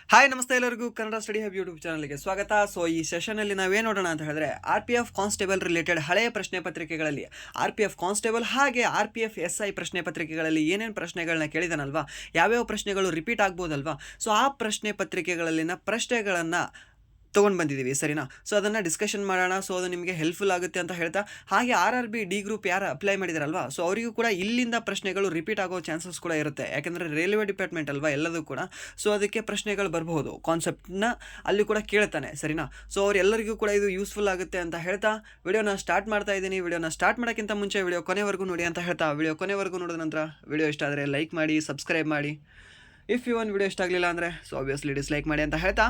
Hi ನಮಸ್ತೆ ಎಲ್ಲರಿಗೂ Kannada study hub YouTube ಚಾನಲ್ಗೆ ಸ್ವಾಗತ. ಸೊ ಈ ಸೆಷನಲ್ಲಿ ನಾವೇನು ನೋಡೋಣ ಅಂತ ಹೇಳಿದ್ರೆ RPF ಕಾನ್ಸ್ಟೇಬಲ್ ರಿಲೇಟೆಡ್ ಹಳೆಯ ಪ್ರಶ್ನೆ ಪತ್ರಿಕೆಗಳಲ್ಲಿ RPF ಕಾನ್ಸ್ಟೇಬಲ್ ಹಾಗೆ RPF SI ಪ್ರಶ್ನೆ ಪತ್ರಿಕೆಗಳಲ್ಲಿ ಏನೇನು ಪ್ರಶ್ನೆಗಳನ್ನ ಕೇಳಿದಾನಲ್ವಾ, ಯಾವ್ಯಾವ ಪ್ರಶ್ನೆಗಳು ರಿಪೀಟ್ ಆಗ್ಬೋದಲ್ವಾ, ಸೊ ಆ ಪ್ರಶ್ನೆ ಪತ್ರಿಕೆಗಳಲ್ಲಿನ ಪ್ರಶ್ನೆಗಳನ್ನು ತೊಗೊಂಡು ಬಂದಿದ್ದೀವಿ, ಸರಿನಾ. ಸೊ ಅದನ್ನು ಡಿಸ್ಕಷನ್ ಮಾಡೋಣ. ಸೊ ಅದು ನಿಮಗೆ ಹೆಲ್ಪ್ಫುಲ್ ಆಗುತ್ತೆ ಅಂತ ಹೇಳ್ತಾ, ಹಾಗೆ RRB ಡಿ ಗ್ರೂಪ್ ಯಾರು ಅಪ್ಲೈ ಮಾಡಿದಾರಲ್ವಾ, ಸೊ ಅವರಿಗೂ ಕೂಡ ಇಲ್ಲಿಂದ ಪ್ರಶ್ನೆಗಳು ರಿಪೀಟ್ ಆಗೋ ಚಾನ್ಸಸ್ ಕೂಡ ಇರುತ್ತೆ. ಯಾಕೆಂದರೆ ರೈಲ್ವೆ ಡಿಪಾರ್ಟ್ಮೆಂಟ್ ಅಲ್ವಾ ಎಲ್ಲದೂ ಕೂಡ, ಸೊ ಅದಕ್ಕೆ ಪ್ರಶ್ನೆಗಳು ಬರಬಹುದು, ಕಾನ್ಸೆಪ್ಟ್ನ ಅಲ್ಲಿ ಕೂಡ ಕೇಳ್ತಾನೆ, ಸರಿನಾ. ಸೊ ಅವರೆಲ್ಲರಿಗೂ ಕೂಡ ಇದು ಯೂಸ್ಫುಲ್ ಆಗುತ್ತೆ ಅಂತ ಹೇಳ್ತಾ ವಿಡಿಯೋನ ಸ್ಟಾರ್ಟ್ ಮಾಡ್ತಾ ಇದ್ದೀನಿ. ವಿಡಿಯೋನ ಸ್ಟಾರ್ಟ್ ಮಾಡೋಕ್ಕಿಂತ ಮುಂಚೆ ವಿಡಿಯೋ ಕೊನೆವರೆಗೂ ನೋಡಿ ಅಂತ ಹೇಳ್ತಾ, ವಿಡಿಯೋ ಕೊನೆವರೆಗೂ ನೋಡಿದ ನಂತರ ವಿಡಿಯೋ ಇಷ್ಟ ಆದರೆ ಲೈಕ್ ಮಾಡಿ, ಸಬ್ಸ್ಕ್ರೈಬ್ ಮಾಡಿ. ಇಫ್ ಈ ಒಂದು ವಿಡಿಯೋ ಇಷ್ಟ ಆಗಲಿಲ್ಲ ಅಂದರೆ ಸೊ ಆಬ್ವಿಯಸ್ಲಿ ಡಿಸ್ಲೈಕ್ ಮಾಡಿ ಅಂತ ಹೇಳ್ತಾ,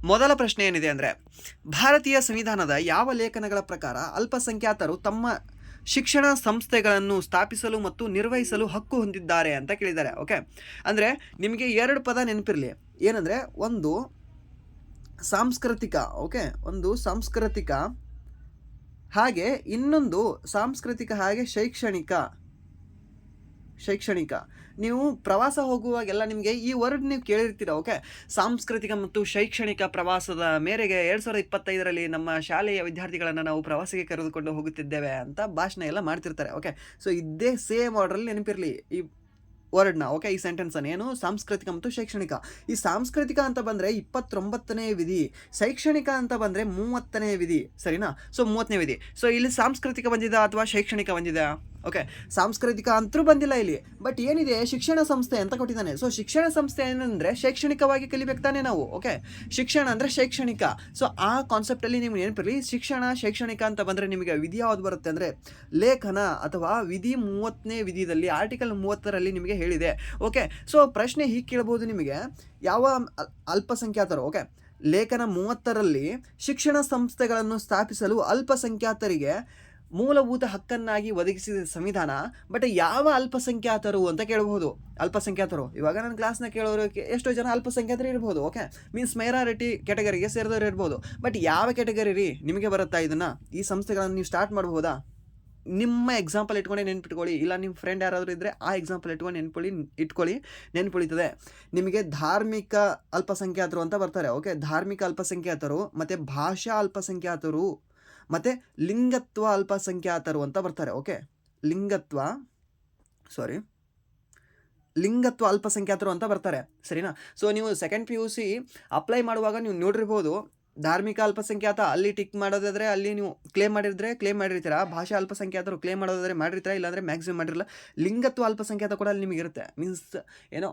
ಮೊದಲ ಪ್ರಶ್ನೆ ಏನಿದೆ ಅಂದರೆ, ಭಾರತೀಯ ಸಂವಿಧಾನದ ಯಾವ ಲೇಖನಗಳ ಪ್ರಕಾರ ಅಲ್ಪಸಂಖ್ಯಾತರು ತಮ್ಮ ಶಿಕ್ಷಣ ಸಂಸ್ಥೆಗಳನ್ನು ಸ್ಥಾಪಿಸಲು ಮತ್ತು ನಿರ್ವಹಿಸಲು ಹಕ್ಕು ಹೊಂದಿದ್ದಾರೆ ಅಂತ ಕೇಳಿದ್ದಾರೆ. ಓಕೆ, ಅಂದರೆ ನಿಮಗೆ ಎರಡು ಪದ ನೆನಪಿರಲಿ. ಏನಂದರೆ ಒಂದು ಸಾಂಸ್ಕೃತಿಕ, ಓಕೆ, ಒಂದು ಸಾಂಸ್ಕೃತಿಕ ಹಾಗೆ ಇನ್ನೊಂದು ಸಾಂಸ್ಕೃತಿಕ ಹಾಗೆ ಶೈಕ್ಷಣಿಕ. ನೀವು ಪ್ರವಾಸ ಹೋಗುವಾಗೆಲ್ಲ ನಿಮಗೆ ಈ ವರ್ಡ್ ನೀವು ಕೇಳಿರ್ತೀರ. ಓಕೆ, ಸಾಂಸ್ಕೃತಿಕ ಮತ್ತು ಶೈಕ್ಷಣಿಕ ಪ್ರವಾಸದ ಮೇರೆಗೆ 2025ರಲ್ಲಿ ನಮ್ಮ ಶಾಲೆಯ ವಿದ್ಯಾರ್ಥಿಗಳನ್ನು ನಾವು ಪ್ರವಾಸಕ್ಕೆ ಕರೆದುಕೊಂಡು ಹೋಗುತ್ತಿದ್ದೇವೆ ಅಂತ ಭಾಷಣ ಎಲ್ಲ ಮಾಡ್ತಿರ್ತಾರೆ. ಓಕೆ, ಸೊ ಇದೇ ಸೇಮ್ ಆರ್ಡ್ರಲ್ಲಿ ನೆನಪಿರಲಿ ಈ ವರ್ಡ್ನ. ಓಕೆ, ಈ ಸೆಂಟೆನ್ಸನ್ನು ಏನು, ಸಾಂಸ್ಕೃತಿಕ ಮತ್ತು ಶೈಕ್ಷಣಿಕ. ಈ ಸಾಂಸ್ಕೃತಿಕ ಅಂತ ಬಂದರೆ 29ನೇ ವಿಧಿ, ಶೈಕ್ಷಣಿಕ ಅಂತ ಬಂದರೆ 30ನೇ ವಿಧಿ, ಸರಿನಾ. ಸೊ 30ನೇ ವಿಧಿ. ಸೊ ಇಲ್ಲಿ ಸಾಂಸ್ಕೃತಿಕ ಬಂದಿದೆ ಅಥವಾ ಶೈಕ್ಷಣಿಕ ಬಂದಿದೆ? ಓಕೆ, ಸಾಂಸ್ಕೃತಿಕ ಅಂತೂ ಬಂದಿಲ್ಲ ಇಲ್ಲಿ, ಬಟ್ ಏನಿದೆ ಶಿಕ್ಷಣ ಸಂಸ್ಥೆ ಅಂತ ಕೊಟ್ಟಿದ್ದಾನೆ. ಸೊ ಶಿಕ್ಷಣ ಸಂಸ್ಥೆ ಏನಂದರೆ ಶೈಕ್ಷಣಿಕವಾಗಿ ಕಲಿಬೇಕು ತಾನೇ ನಾವು. ಓಕೆ, ಶಿಕ್ಷಣ ಅಂದರೆ ಶೈಕ್ಷಣಿಕ. ಸೊ ಆ ಕಾನ್ಸೆಪ್ಟಲ್ಲಿ ನಿಮ್ಗೆ ನೆನಪಿರಲಿ, ಶಿಕ್ಷಣ ಶೈಕ್ಷಣಿಕ ಅಂತ ಬಂದರೆ ನಿಮಗೆ ವಿಧಿ ಯಾವ್ದು ಬರುತ್ತೆ ಅಂದರೆ ಲೇಖನ ಅಥವಾ ವಿಧಿ 30ನೇ ವಿಧಿಯಲ್ಲಿ ಆರ್ಟಿಕಲ್ 30ರಲ್ಲಿ ನಿಮಗೆ ಹೇಳಿದೆ. ಓಕೆ, ಸೊ ಪ್ರಶ್ನೆ ಹೀಗೆ ಕೇಳ್ಬೋದು ನಿಮಗೆ, ಯಾವ ಅಲ್ಪಸಂಖ್ಯಾತರು, ಓಕೆ, ಲೇಖನ 30ರಲ್ಲಿ ಶಿಕ್ಷಣ ಸಂಸ್ಥೆಗಳನ್ನು ಸ್ಥಾಪಿಸಲು ಅಲ್ಪಸಂಖ್ಯಾತರಿಗೆ ಮೂಲಭೂತ ಹಕ್ಕನ್ನಾಗಿ ಒದಗಿಸಿದ ಸಂವಿಧಾನ, ಬಟ್ ಯಾವ ಅಲ್ಪಸಂಖ್ಯಾತರು ಅಂತ ಕೇಳಬಹುದು. ಅಲ್ಪಸಂಖ್ಯಾತರು ಇವಾಗ ನನ್ನ ಕ್ಲಾಸ್ನ ಕೇಳೋರು ಎಷ್ಟೋ ಜನ ಅಲ್ಪಸಂಖ್ಯಾತರು ಇರ್ಬೋದು. ಓಕೆ, ಮೀನ್ಸ್ ಮೈನಾರಿಟಿ ಕ್ಯಾಟಗರಿಗೆ ಸೇರಿದವರು ಇರ್ಬೋದು, ಬಟ್ ಯಾವ ಕ್ಯಾಟಗರಿ ರೀ ನಿಮಗೆ ಬರುತ್ತಾ? ಇದನ್ನು ಈ ಸಂಸ್ಥೆಗಳನ್ನು ನೀವು ಸ್ಟಾರ್ಟ್ ಮಾಡ್ಬೋದಾ? ನಿಮ್ಮ ಎಕ್ಸಾಂಪಲ್ ಇಟ್ಕೊಂಡೆ ನೆನ್ಪಿಟ್ಕೊಳ್ಳಿ, ಇಲ್ಲ ನಿಮ್ಮ ಫ್ರೆಂಡ್ ಯಾರಾದರೂ ಇದ್ದರೆ ಆ ಎಕ್ಸಾಂಪಲ್ ಇಟ್ಕೊಳ್ಳಿ, ನೆನ್ಪುಳಿತದೆ ನಿಮಗೆ. ಧಾರ್ಮಿಕ ಅಲ್ಪಸಂಖ್ಯಾತರು ಅಂತ ಬರ್ತಾರೆ. ಓಕೆ, ಧಾರ್ಮಿಕ ಅಲ್ಪಸಂಖ್ಯಾತರು ಮತ್ತು ಭಾಷಾ ಅಲ್ಪಸಂಖ್ಯಾತರು ಮತ್ತು ಲಿಂಗತ್ವ ಅಲ್ಪಸಂಖ್ಯಾತರು ಅಂತ ಬರ್ತಾರೆ. ಓಕೆ, ಲಿಂಗತ್ವ ಅಲ್ಪಸಂಖ್ಯಾತರು ಅಂತ ಬರ್ತಾರೆ, ಸರಿನಾ. ಸೊ ನೀವು ಸೆಕೆಂಡ್ PUC ಅಪ್ಲೈ ಮಾಡುವಾಗ ನೀವು ನೋಡಿರ್ಬೋದು, ಧಾರ್ಮಿಕ ಅಲ್ಪಸಂಖ್ಯಾತ ಅಲ್ಲಿ ಟಿಕ್ ಮಾಡೋದಾದರೆ ಅಲ್ಲಿ ನೀವು ಕ್ಲೇಮ್ ಮಾಡಿರ್ತೀರಾ. ಭಾಷಾ ಅಲ್ಪಸಂಖ್ಯಾತರು ಕ್ಲೇಮ್ ಮಾಡೋದಾದರೆ ಮಾಡಿರ್ತೀರಾ, ಇಲ್ಲಾಂದರೆ ಮ್ಯಾಕ್ಸಿಮಮ್ ಮಾಡಿರಲ್ಲ. ಲಿಂಗತ್ವ ಅಲ್ಪಸಂಖ್ಯಾತ ಕೂಡ ಅಲ್ಲಿ ನಿಮಗೆ ಇರುತ್ತೆ, ಮೀನ್ಸ್ ಏನೋ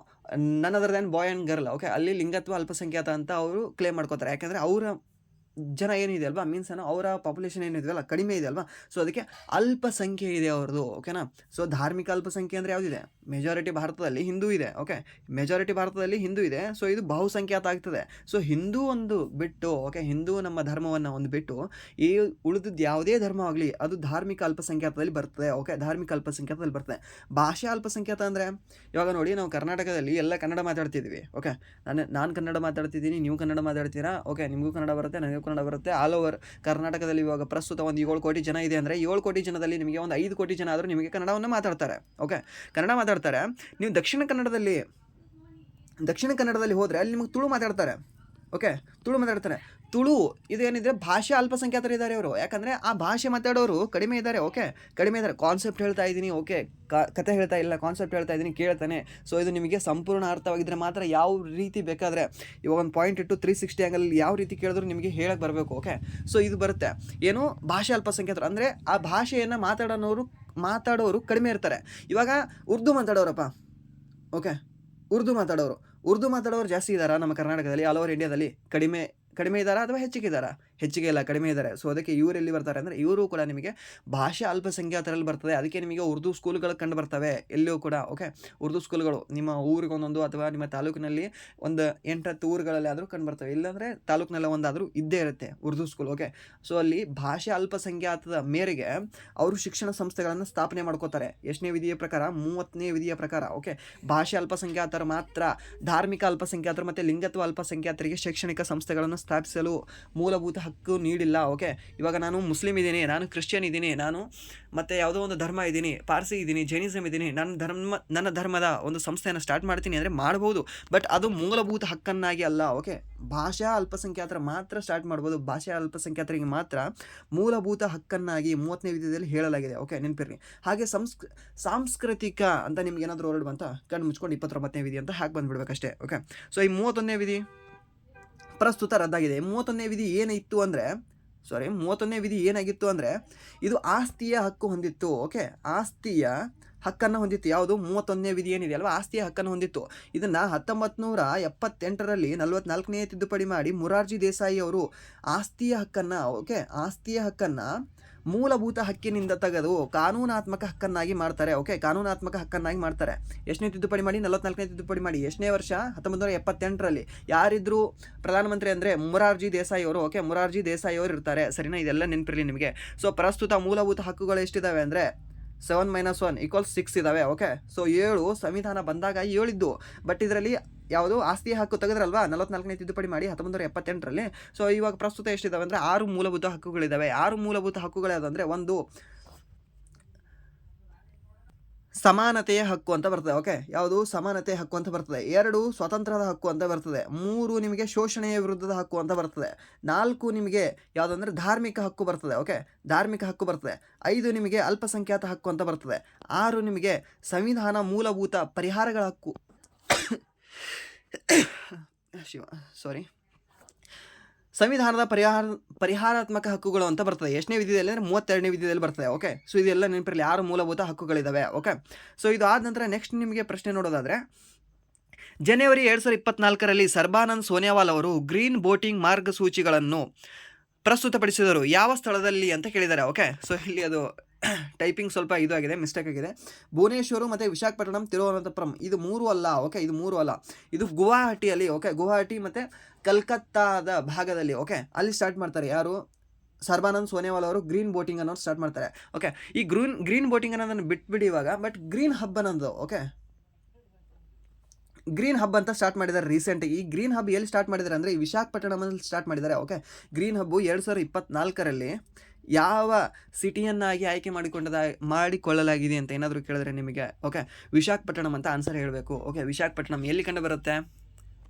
none other than boy and girl. Okay, ಅಲ್ಲಿ ಲಿಂಗತ್ವ ಅಲ್ಪಸಂಖ್ಯಾತ ಅಂತ ಅವರು ಕ್ಲೇಮ್ ಮಾಡ್ಕೋತಾರೆ. ಯಾಕೆಂದರೆ ಅವರ ಜನ ಏನಿದೆ ಅಲ್ವಾ, ಮೀನ್ಸ್ ಏನೋ ಅವರ ಪಾಪ್ಯುಲೇಷನ್ ಏನಿದೆಯಲ್ಲ ಕಡಿಮೆ ಇದೆ ಅಲ್ವಾ, ಸೊ ಅದಕ್ಕೆ ಅಲ್ಪಸಂಖ್ಯೆ ಇದೆ ಅವ್ರದ್ದು. ಓಕೆನಾ. ಸೊ ಧಾರ್ಮಿಕ ಅಲ್ಪಸಂಖ್ಯೆ ಅಂದರೆ ಯಾವುದಿದೆ? ಮೆಜಾರಿಟಿ ಭಾರತದಲ್ಲಿ ಹಿಂದೂ ಇದೆ. ಓಕೆ, ಮೆಜಾರಿಟಿ ಭಾರತದಲ್ಲಿ ಹಿಂದೂ ಇದೆ. ಸೊ ಇದು ಬಹುಸಂಖ್ಯಾತ ಆಗ್ತದೆ. ಸೊ ಹಿಂದೂ ಒಂದು ಬಿಟ್ಟು, ಓಕೆ, ಹಿಂದೂ ನಮ್ಮ ಧರ್ಮವನ್ನು ಒಂದು ಬಿಟ್ಟು ಈ ಉಳಿದದ್ದು ಯಾವುದೇ ಧರ್ಮವಾಗಲಿ ಅದು ಧಾರ್ಮಿಕ ಅಲ್ಪಸಂಖ್ಯಾತದಲ್ಲಿ ಬರ್ತದೆ. ಓಕೆ, ಧಾರ್ಮಿಕ ಅಲ್ಪಸಂಖ್ಯಾತದಲ್ಲಿ ಬರ್ತದೆ. ಭಾಷಾ ಅಲ್ಪಸಂಖ್ಯಾತ ಅಂದರೆ ಇವಾಗ ನೋಡಿ, ನಾವು ಕರ್ನಾಟಕದಲ್ಲಿ ಎಲ್ಲ ಕನ್ನಡ ಮಾತಾಡ್ತಿದ್ವಿ. ಓಕೆ, ನಾನು ಕನ್ನಡ ಮಾತಾಡ್ತಿದ್ದೀನಿ, ನೀವು ಕನ್ನಡ ಮಾತಾಡ್ತೀರಾ. ಓಕೆ, ನಿಮಗೂ ಕನ್ನಡ ಬರುತ್ತೆ, ನನಗೂ ಕನ್ನಡ ಬರುತ್ತೆ. ಆಲ್ ಓವರ್ ಕರ್ನಾಟಕದಲ್ಲಿ ಇವಾಗ ಪ್ರಸ್ತುತ ಒಂದು 7 ಕೋಟಿ ಜನ ಇದೆ ಅಂದರೆ 7 ಕೋಟಿ ಜನದಲ್ಲಿ ನಿಮಗೆ ಒಂದು 5 ಕೋಟಿ ಜನ ಆದರೂ ನಿಮಗೆ ಕನ್ನಡವನ್ನು ಮಾತಾಡ್ತಾರೆ. ಓಕೆ, ಕನ್ನಡ ಮಾತಾಡ್ತಾರೆ. ನೀವು ದಕ್ಷಿಣ ಕನ್ನಡದಲ್ಲಿ ಹೋದರೆ ಅಲ್ಲಿ ನಿಮಗೆ ತುಳು ಮಾತಾಡ್ತಾರೆ. ಓಕೆ, ತುಳು ಇದೇನಿದ್ರೆ ಭಾಷೆ ಅಲ್ಪಸಂಖ್ಯಾತರು ಇದ್ದಾರೆ ಅವರು. ಯಾಕಂದರೆ ಆ ಭಾಷೆ ಮಾತಾಡೋರು ಕಡಿಮೆ ಇದ್ದಾರೆ. ಓಕೆ, ಕಡಿಮೆ ಇದ್ದಾರೆ. ಕಾನ್ಸೆಪ್ಟ್ ಹೇಳ್ತಾ ಇದ್ದೀನಿ, ಓಕೆ, ಕತೆ ಹೇಳ್ತಾ ಇಲ್ಲ, ಕಾನ್ಸೆಪ್ಟ್ ಹೇಳ್ತಾ ಇದ್ದೀನಿ, ಕೇಳ್ತಾನೆ. ಸೊ ಇದು ನಿಮಗೆ ಸಂಪೂರ್ಣ ಅರ್ಥವಾಗಿದ್ದರೆ ಮಾತ್ರ ಯಾವ ರೀತಿ ಬೇಕಾದರೆ ಇವಾಗ ಒಂದು ಪಾಯಿಂಟ್ ಇಟ್ಟು 360 ಆ್ಯಂಗಲ್ ಯಾವ ರೀತಿ ಕೇಳಿದ್ರು ನಿಮಗೆ ಹೇಳಕ್ಕೆ ಬರಬೇಕು. ಓಕೆ, ಸೊ ಇದು ಬರುತ್ತೆ. ಏನು ಭಾಷೆ ಅಲ್ಪಸಂಖ್ಯಾತರು ಅಂದರೆ ಆ ಭಾಷೆಯನ್ನು ಮಾತಾಡೋರು ಕಡಿಮೆ ಇರ್ತಾರೆ. ಇವಾಗ ಉರ್ದು ಮಾತಾಡೋರಪ್ಪ, ಓಕೆ, ಉರ್ದು ಮಾತಾಡೋರು ಜಾಸ್ತಿ ಇದ್ದಾರಾ ನಮ್ಮ ಕರ್ನಾಟಕದಲ್ಲಿ? ಆಲ್ ಓವರ್ ಇಂಡಿಯಾದಲ್ಲಿ ಕಡಿಮೆ ಇದ್ದಾರಾ ಅಥವಾ ಹೆಚ್ಚಿಗೆ ಇದ್ದಾರಾ? ಹೆಚ್ಚಿಗೆ ಇಲ್ಲ, ಕಡಿಮೆ ಇದ್ದಾರೆ. ಸೊ ಅದಕ್ಕೆ ಇವರು ಎಲ್ಲಿ ಬರ್ತಾರೆ ಅಂದರೆ ಇವರು ಕೂಡ ನಿಮಗೆ ಭಾಷಾ ಅಲ್ಪಸಂಖ್ಯಾತರಲ್ಲಿ ಬರ್ತದೆ. ಅದಕ್ಕೆ ನಿಮಗೆ ಉರ್ದು ಸ್ಕೂಲ್ಗಳು ಕಂಡು ಬರ್ತವೆ ಎಲ್ಲಿಯೂ ಕೂಡ. ಓಕೆ, ಉರ್ದು ಸ್ಕೂಲ್ಗಳು ನಿಮ್ಮ ಊರಿಗೊಂದೊಂದು ಅಥವಾ ನಿಮ್ಮ ತಾಲೂಕಿನಲ್ಲಿ ಒಂದು 8-10 ಊರುಗಳಲ್ಲಿ ಆದರೂ ಕಂಡು ಬರ್ತವೆ, ಇಲ್ಲಾಂದರೆ ತಾಲೂಕಿನಲ್ಲಿ ಒಂದಾದರೂ ಇದ್ದೇ ಇರುತ್ತೆ ಉರ್ದು ಸ್ಕೂಲ್. ಓಕೆ, ಸೊ ಅಲ್ಲಿ ಭಾಷಾ ಅಲ್ಪಸಂಖ್ಯಾತದ ಮೇರೆಗೆ ಅವರು ಶಿಕ್ಷಣ ಸಂಸ್ಥೆಗಳನ್ನು ಸ್ಥಾಪನೆ ಮಾಡ್ಕೋತಾರೆ. ಎಷ್ಟನೇ ವಿಧಿಯ ಪ್ರಕಾರ? 30ನೇ ವಿಧಿಯ ಪ್ರಕಾರ. ಓಕೆ, ಭಾಷಾ ಅಲ್ಪಸಂಖ್ಯಾತರು ಮಾತ್ರ, ಧಾರ್ಮಿಕ ಅಲ್ಪಸಂಖ್ಯಾತರು ಮತ್ತು ಲಿಂಗತ್ವ ಅಲ್ಪಸಂಖ್ಯಾತರಿಗೆ ಶೈಕ್ಷಣಿಕ ಸಂಸ್ಥೆಗಳನ್ನು ಸ್ಥಾಪಿಸಲು ಮೂಲಭೂತ ಹಕ್ಕು ನೀಡಿಲ್ಲ. ಓಕೆ, ಇವಾಗ ನಾನು ಮುಸ್ಲಿಂ ಇದ್ದೀನಿ, ನಾನು ಕ್ರಿಶ್ಚಿಯನ್ ಇದ್ದೀನಿ, ನಾನು ಮತ್ತು ಯಾವುದೋ ಒಂದು ಧರ್ಮ ಇದ್ದೀನಿ, ಪಾರ್ಸಿ ಇದ್ದೀನಿ, ಜೈನಿಸಮ್ ಇದ್ದೀನಿ, ನನ್ನ ಧರ್ಮದ ಒಂದು ಸಂಸ್ಥೆಯನ್ನು ಸ್ಟಾರ್ಟ್ ಮಾಡ್ತೀನಿ ಅಂದರೆ ಮಾಡ್ಬೋದು, ಬಟ್ ಅದು ಮೂಲಭೂತ ಹಕ್ಕನ್ನಾಗಿ ಅಲ್ಲ. ಓಕೆ, ಭಾಷಾ ಅಲ್ಪಸಂಖ್ಯಾತರ ಮಾತ್ರ ಸ್ಟಾರ್ಟ್ ಮಾಡ್ಬೋದು, ಭಾಷಾ ಅಲ್ಪಸಂಖ್ಯಾತರಿಗೆ ಮಾತ್ರ ಮೂಲಭೂತ ಹಕ್ಕನ್ನಾಗಿ 30ನೇ ವಿಧಿಯಲ್ಲಿ ಹೇಳಲಾಗಿದೆ. ಓಕೆ, ನೆನಪಿರ್ರಿ. ಹಾಗೆ ಸಾಂಸ್ಕೃತಿಕ ಅಂತ ನಿಮ್ಗೆ ಏನಾದರೂ ಹೊರಡು ಅಂತ ಕಣ್ಣು ಮುಚ್ಕೊಂಡು 29ನೇ ವಿಧಿ ಅಂತ ಹಾಕಿ ಬಂದುಬಿಡ್ಬೇಕಷ್ಟೇ. ಓಕೆ, ಸೊ ಈ 31ನೇ ವಿಧಿ ಪ್ರಸ್ತುತ ರದ್ದಾಗಿದೆ. 31ನೇ ವಿಧಿ ಏನಿತ್ತು ಅಂದರೆ 31ನೇ ವಿಧಿ ಏನಾಗಿತ್ತು ಅಂದರೆ ಇದು ಆಸ್ತಿಯ ಹಕ್ಕು ಹೊಂದಿತ್ತು. ಓಕೆ, ಆಸ್ತಿಯ ಹಕ್ಕನ್ನು ಹೊಂದಿತ್ತು. ಯಾವುದು 31ನೇ ವಿಧಿ ಏನಿದೆ ಅಲ್ವಾ, ಆಸ್ತಿಯ ಹಕ್ಕನ್ನು ಹೊಂದಿತ್ತು. ಇದನ್ನು 1978ರಲ್ಲಿ 44ನೇ ತಿದ್ದುಪಡಿ ಮಾಡಿ ಮೊರಾರ್ಜಿ ದೇಸಾಯಿ ಅವರು ಆಸ್ತಿಯ ಹಕ್ಕನ್ನು ಮೂಲಭೂತ ಹಕ್ಕಿನಿಂದ ತೆಗೆದು ಕಾನೂನಾತ್ಮಕ ಹಕ್ಕನ್ನಾಗಿ ಮಾಡ್ತಾರೆ. ಓಕೆ, ಕಾನೂನಾತ್ಮಕ ಹಕ್ಕನ್ನಾಗಿ ಮಾಡ್ತಾರೆ. ಎಷ್ಟನೇ ತಿದ್ದುಪಡಿ ಮಾಡಿ? 44ನೇ ತಿದ್ದುಪಡಿ ಮಾಡಿ. ಎಷ್ಟನೇ ವರ್ಷ? 1978ರಲ್ಲಿ. ಯಾರಿದ್ರು ಪ್ರಧಾನಮಂತ್ರಿ ಅಂದರೆ ಮೊರಾರ್ಜಿ ದೇಸಾಯಿ ಅವರು. ಓಕೆ, ಮೊರಾರ್ಜಿ ದೇಸಾಯಿ ಅವರು ಇರ್ತಾರೆ. ಸರಿನಾ? ಇದೆಲ್ಲ ನೆನಪಿರಲಿ ನಿಮಗೆ. ಸೊ ಪ್ರಸ್ತುತ ಮೂಲಭೂತ ಹಕ್ಕುಗಳು ಎಷ್ಟಿದ್ದಾವೆ ಅಂದರೆ 7 - 1 = 6 ಇದ್ದಾವೆ. ಓಕೆ, ಸೊ 7 ಸಂವಿಧಾನ ಬಂದಾಗ 7 ಇದ್ದು, ಬಟ್ ಇದರಲ್ಲಿ ಯಾವುದು ಆಸ್ತಿಯ ಹಕ್ಕು ತೆಗೆದ್ರಲ್ವಾ 44ನೇ ತಿದ್ದುಪಡಿ ಮಾಡಿ 1978ರಲ್ಲಿ. ಸೊ ಇವಾಗ ಪ್ರಸ್ತುತ ಎಷ್ಟಿದ್ದಾವೆ ಅಂದರೆ 6 ಮೂಲಭೂತ ಹಕ್ಕುಗಳಿದ್ದಾವೆ. 6 ಮೂಲಭೂತ ಹಕ್ಕುಗಳು ಯಾವುದಂದರೆ, 1 ಸಮಾನತೆಯ ಹಕ್ಕು ಅಂತ ಬರ್ತದೆ. ಓಕೆ, ಯಾವುದು ಸಮಾನತೆಯ ಹಕ್ಕು ಅಂತ ಬರ್ತದೆ. 2 ಸ್ವಾತಂತ್ರ್ಯದ ಹಕ್ಕು ಅಂತ ಬರ್ತದೆ. 3 ನಿಮಗೆ ಶೋಷಣೆಯ ವಿರುದ್ಧದ ಹಕ್ಕು ಅಂತ ಬರ್ತದೆ. 4 ನಿಮಗೆ ಯಾವುದಂದ್ರೆ ಧಾರ್ಮಿಕ ಹಕ್ಕು ಬರ್ತದೆ. ಓಕೆ, ಧಾರ್ಮಿಕ ಹಕ್ಕು ಬರ್ತದೆ. 5 ನಿಮಗೆ ಅಲ್ಪಸಂಖ್ಯಾತ ಹಕ್ಕು ಅಂತ ಬರ್ತದೆ. 6 ನಿಮಗೆ ಸಂವಿಧಾನ ಮೂಲಭೂತ ಪರಿಹಾರಗಳ ಹಕ್ಕು ಸಂವಿಧಾನದ ಪರಿಹಾರಾತ್ಮಕ ಹಕ್ಕುಗಳು ಅಂತ ಬರ್ತದೆ. ಎಷ್ಟನೇ ವಿಧಿಯಲ್ಲಿ ಅಂದರೆ 32ನೇ ವಿಧಿಯಲ್ಲಿ ಬರ್ತದೆ. ಓಕೆ, ಸೊ ಇದೆಲ್ಲ ನೆನಪಿರಲಿ 6 ಮೂಲಭೂತ ಹಕ್ಕುಗಳಿದ್ದಾವೆ. ಓಕೆ, ಸೊ ಇದು ಆದ ನಂತರ ನೆಕ್ಸ್ಟ್ ನಿಮಗೆ ಪ್ರಶ್ನೆ ನೋಡೋದಾದರೆ, ಜನವರಿ 2024ರಲ್ಲಿ ಸರ್ಬಾನಂದ್ ಸೋನ್ಯಾವಾಲ್ ಅವರು ಗ್ರೀನ್ ಬೋಟಿಂಗ್ ಮಾರ್ಗಸೂಚಿಗಳನ್ನು ಪ್ರಸ್ತುತಪಡಿಸಿದರು. ಯಾವ ಸ್ಥಳದಲ್ಲಿ ಅಂತ ಕೇಳಿದ್ದಾರೆ. ಓಕೆ, ಸೊ ಇಲ್ಲಿ ಅದು ಟೈಪಿಂಗ್ ಸ್ವಲ್ಪ ಇದು ಆಗಿದೆ, ಮಿಸ್ಟೇಕ್ ಆಗಿದೆ. ಭುವನೇಶ್ವರ ಮತ್ತು ವಿಶಾಖಪಟ್ಟಣಂ, ತಿರುವನಂತಪುರಂ ಇದು 3 ಅಲ್ಲ. ಓಕೆ, ಇದು 3 ಅಲ್ಲ, ಇದು ಗುವಾಹಟಿಯಲ್ಲಿ. ಓಕೆ, ಗುವಾಹಟಿ ಮತ್ತು ಕಲ್ಕತ್ತಾದ ಭಾಗದಲ್ಲಿ. ಓಕೆ, ಅಲ್ಲಿ ಸ್ಟಾರ್ಟ್ ಮಾಡ್ತಾರೆ. ಯಾರು? ಸರ್ಬಾನಂದ್ ಸೋನ್ಯಾವಾಲ್ ಅವರು ಗ್ರೀನ್ ಬೋಟಿಂಗ್ ಅನ್ನೋದು ಸ್ಟಾರ್ಟ್ ಮಾಡ್ತಾರೆ. ಓಕೆ, ಈ ಗ್ರೀನ್ ಬೋಟಿಂಗ್ ಅನ್ನೋದನ್ನು ಬಿಟ್ಬಿಡಿ ಇವಾಗ. ಬಟ್ ಗ್ರೀನ್ ಹಬ್ ಅನ್ನೋದು, ಓಕೆ, ಗ್ರೀನ್ ಹಬ್ ಅಂತ ಸ್ಟಾರ್ಟ್ ಮಾಡಿದ್ದಾರೆ ರೀಸೆಂಟಾಗಿ. ಈ ಗ್ರೀನ್ ಹಬ್ ಎಲ್ಲಿ ಸ್ಟಾರ್ಟ್ ಮಾಡಿದ್ದಾರೆ ಅಂದರೆ ಈ ವಿಶಾಖಪಟ್ಟಣಮಲ್ಲಿ ಸ್ಟಾರ್ಟ್ ಮಾಡಿದ್ದಾರೆ. ಓಕೆ, ಗ್ರೀನ್ ಹಬ್ಬು 2024ರಲ್ಲಿ ಯಾವ ಸಿಟಿಯನ್ನಾಗಿ ಆಯ್ಕೆ ಮಾಡಿಕೊಳ್ಳಲಾಗಿದೆ ಅಂತ ಏನಾದರೂ ಕೇಳಿದ್ರೆ ನಿಮಗೆ, ಓಕೆ, ವಿಶಾಖಪಟ್ಟಣಂ ಅಂತ ಆನ್ಸರ್ ಹೇಳಬೇಕು. ಓಕೆ, ವಿಶಾಖಪಟ್ಟಣಂ ಎಲ್ಲಿ ಕಂಡು ಬರುತ್ತೆ?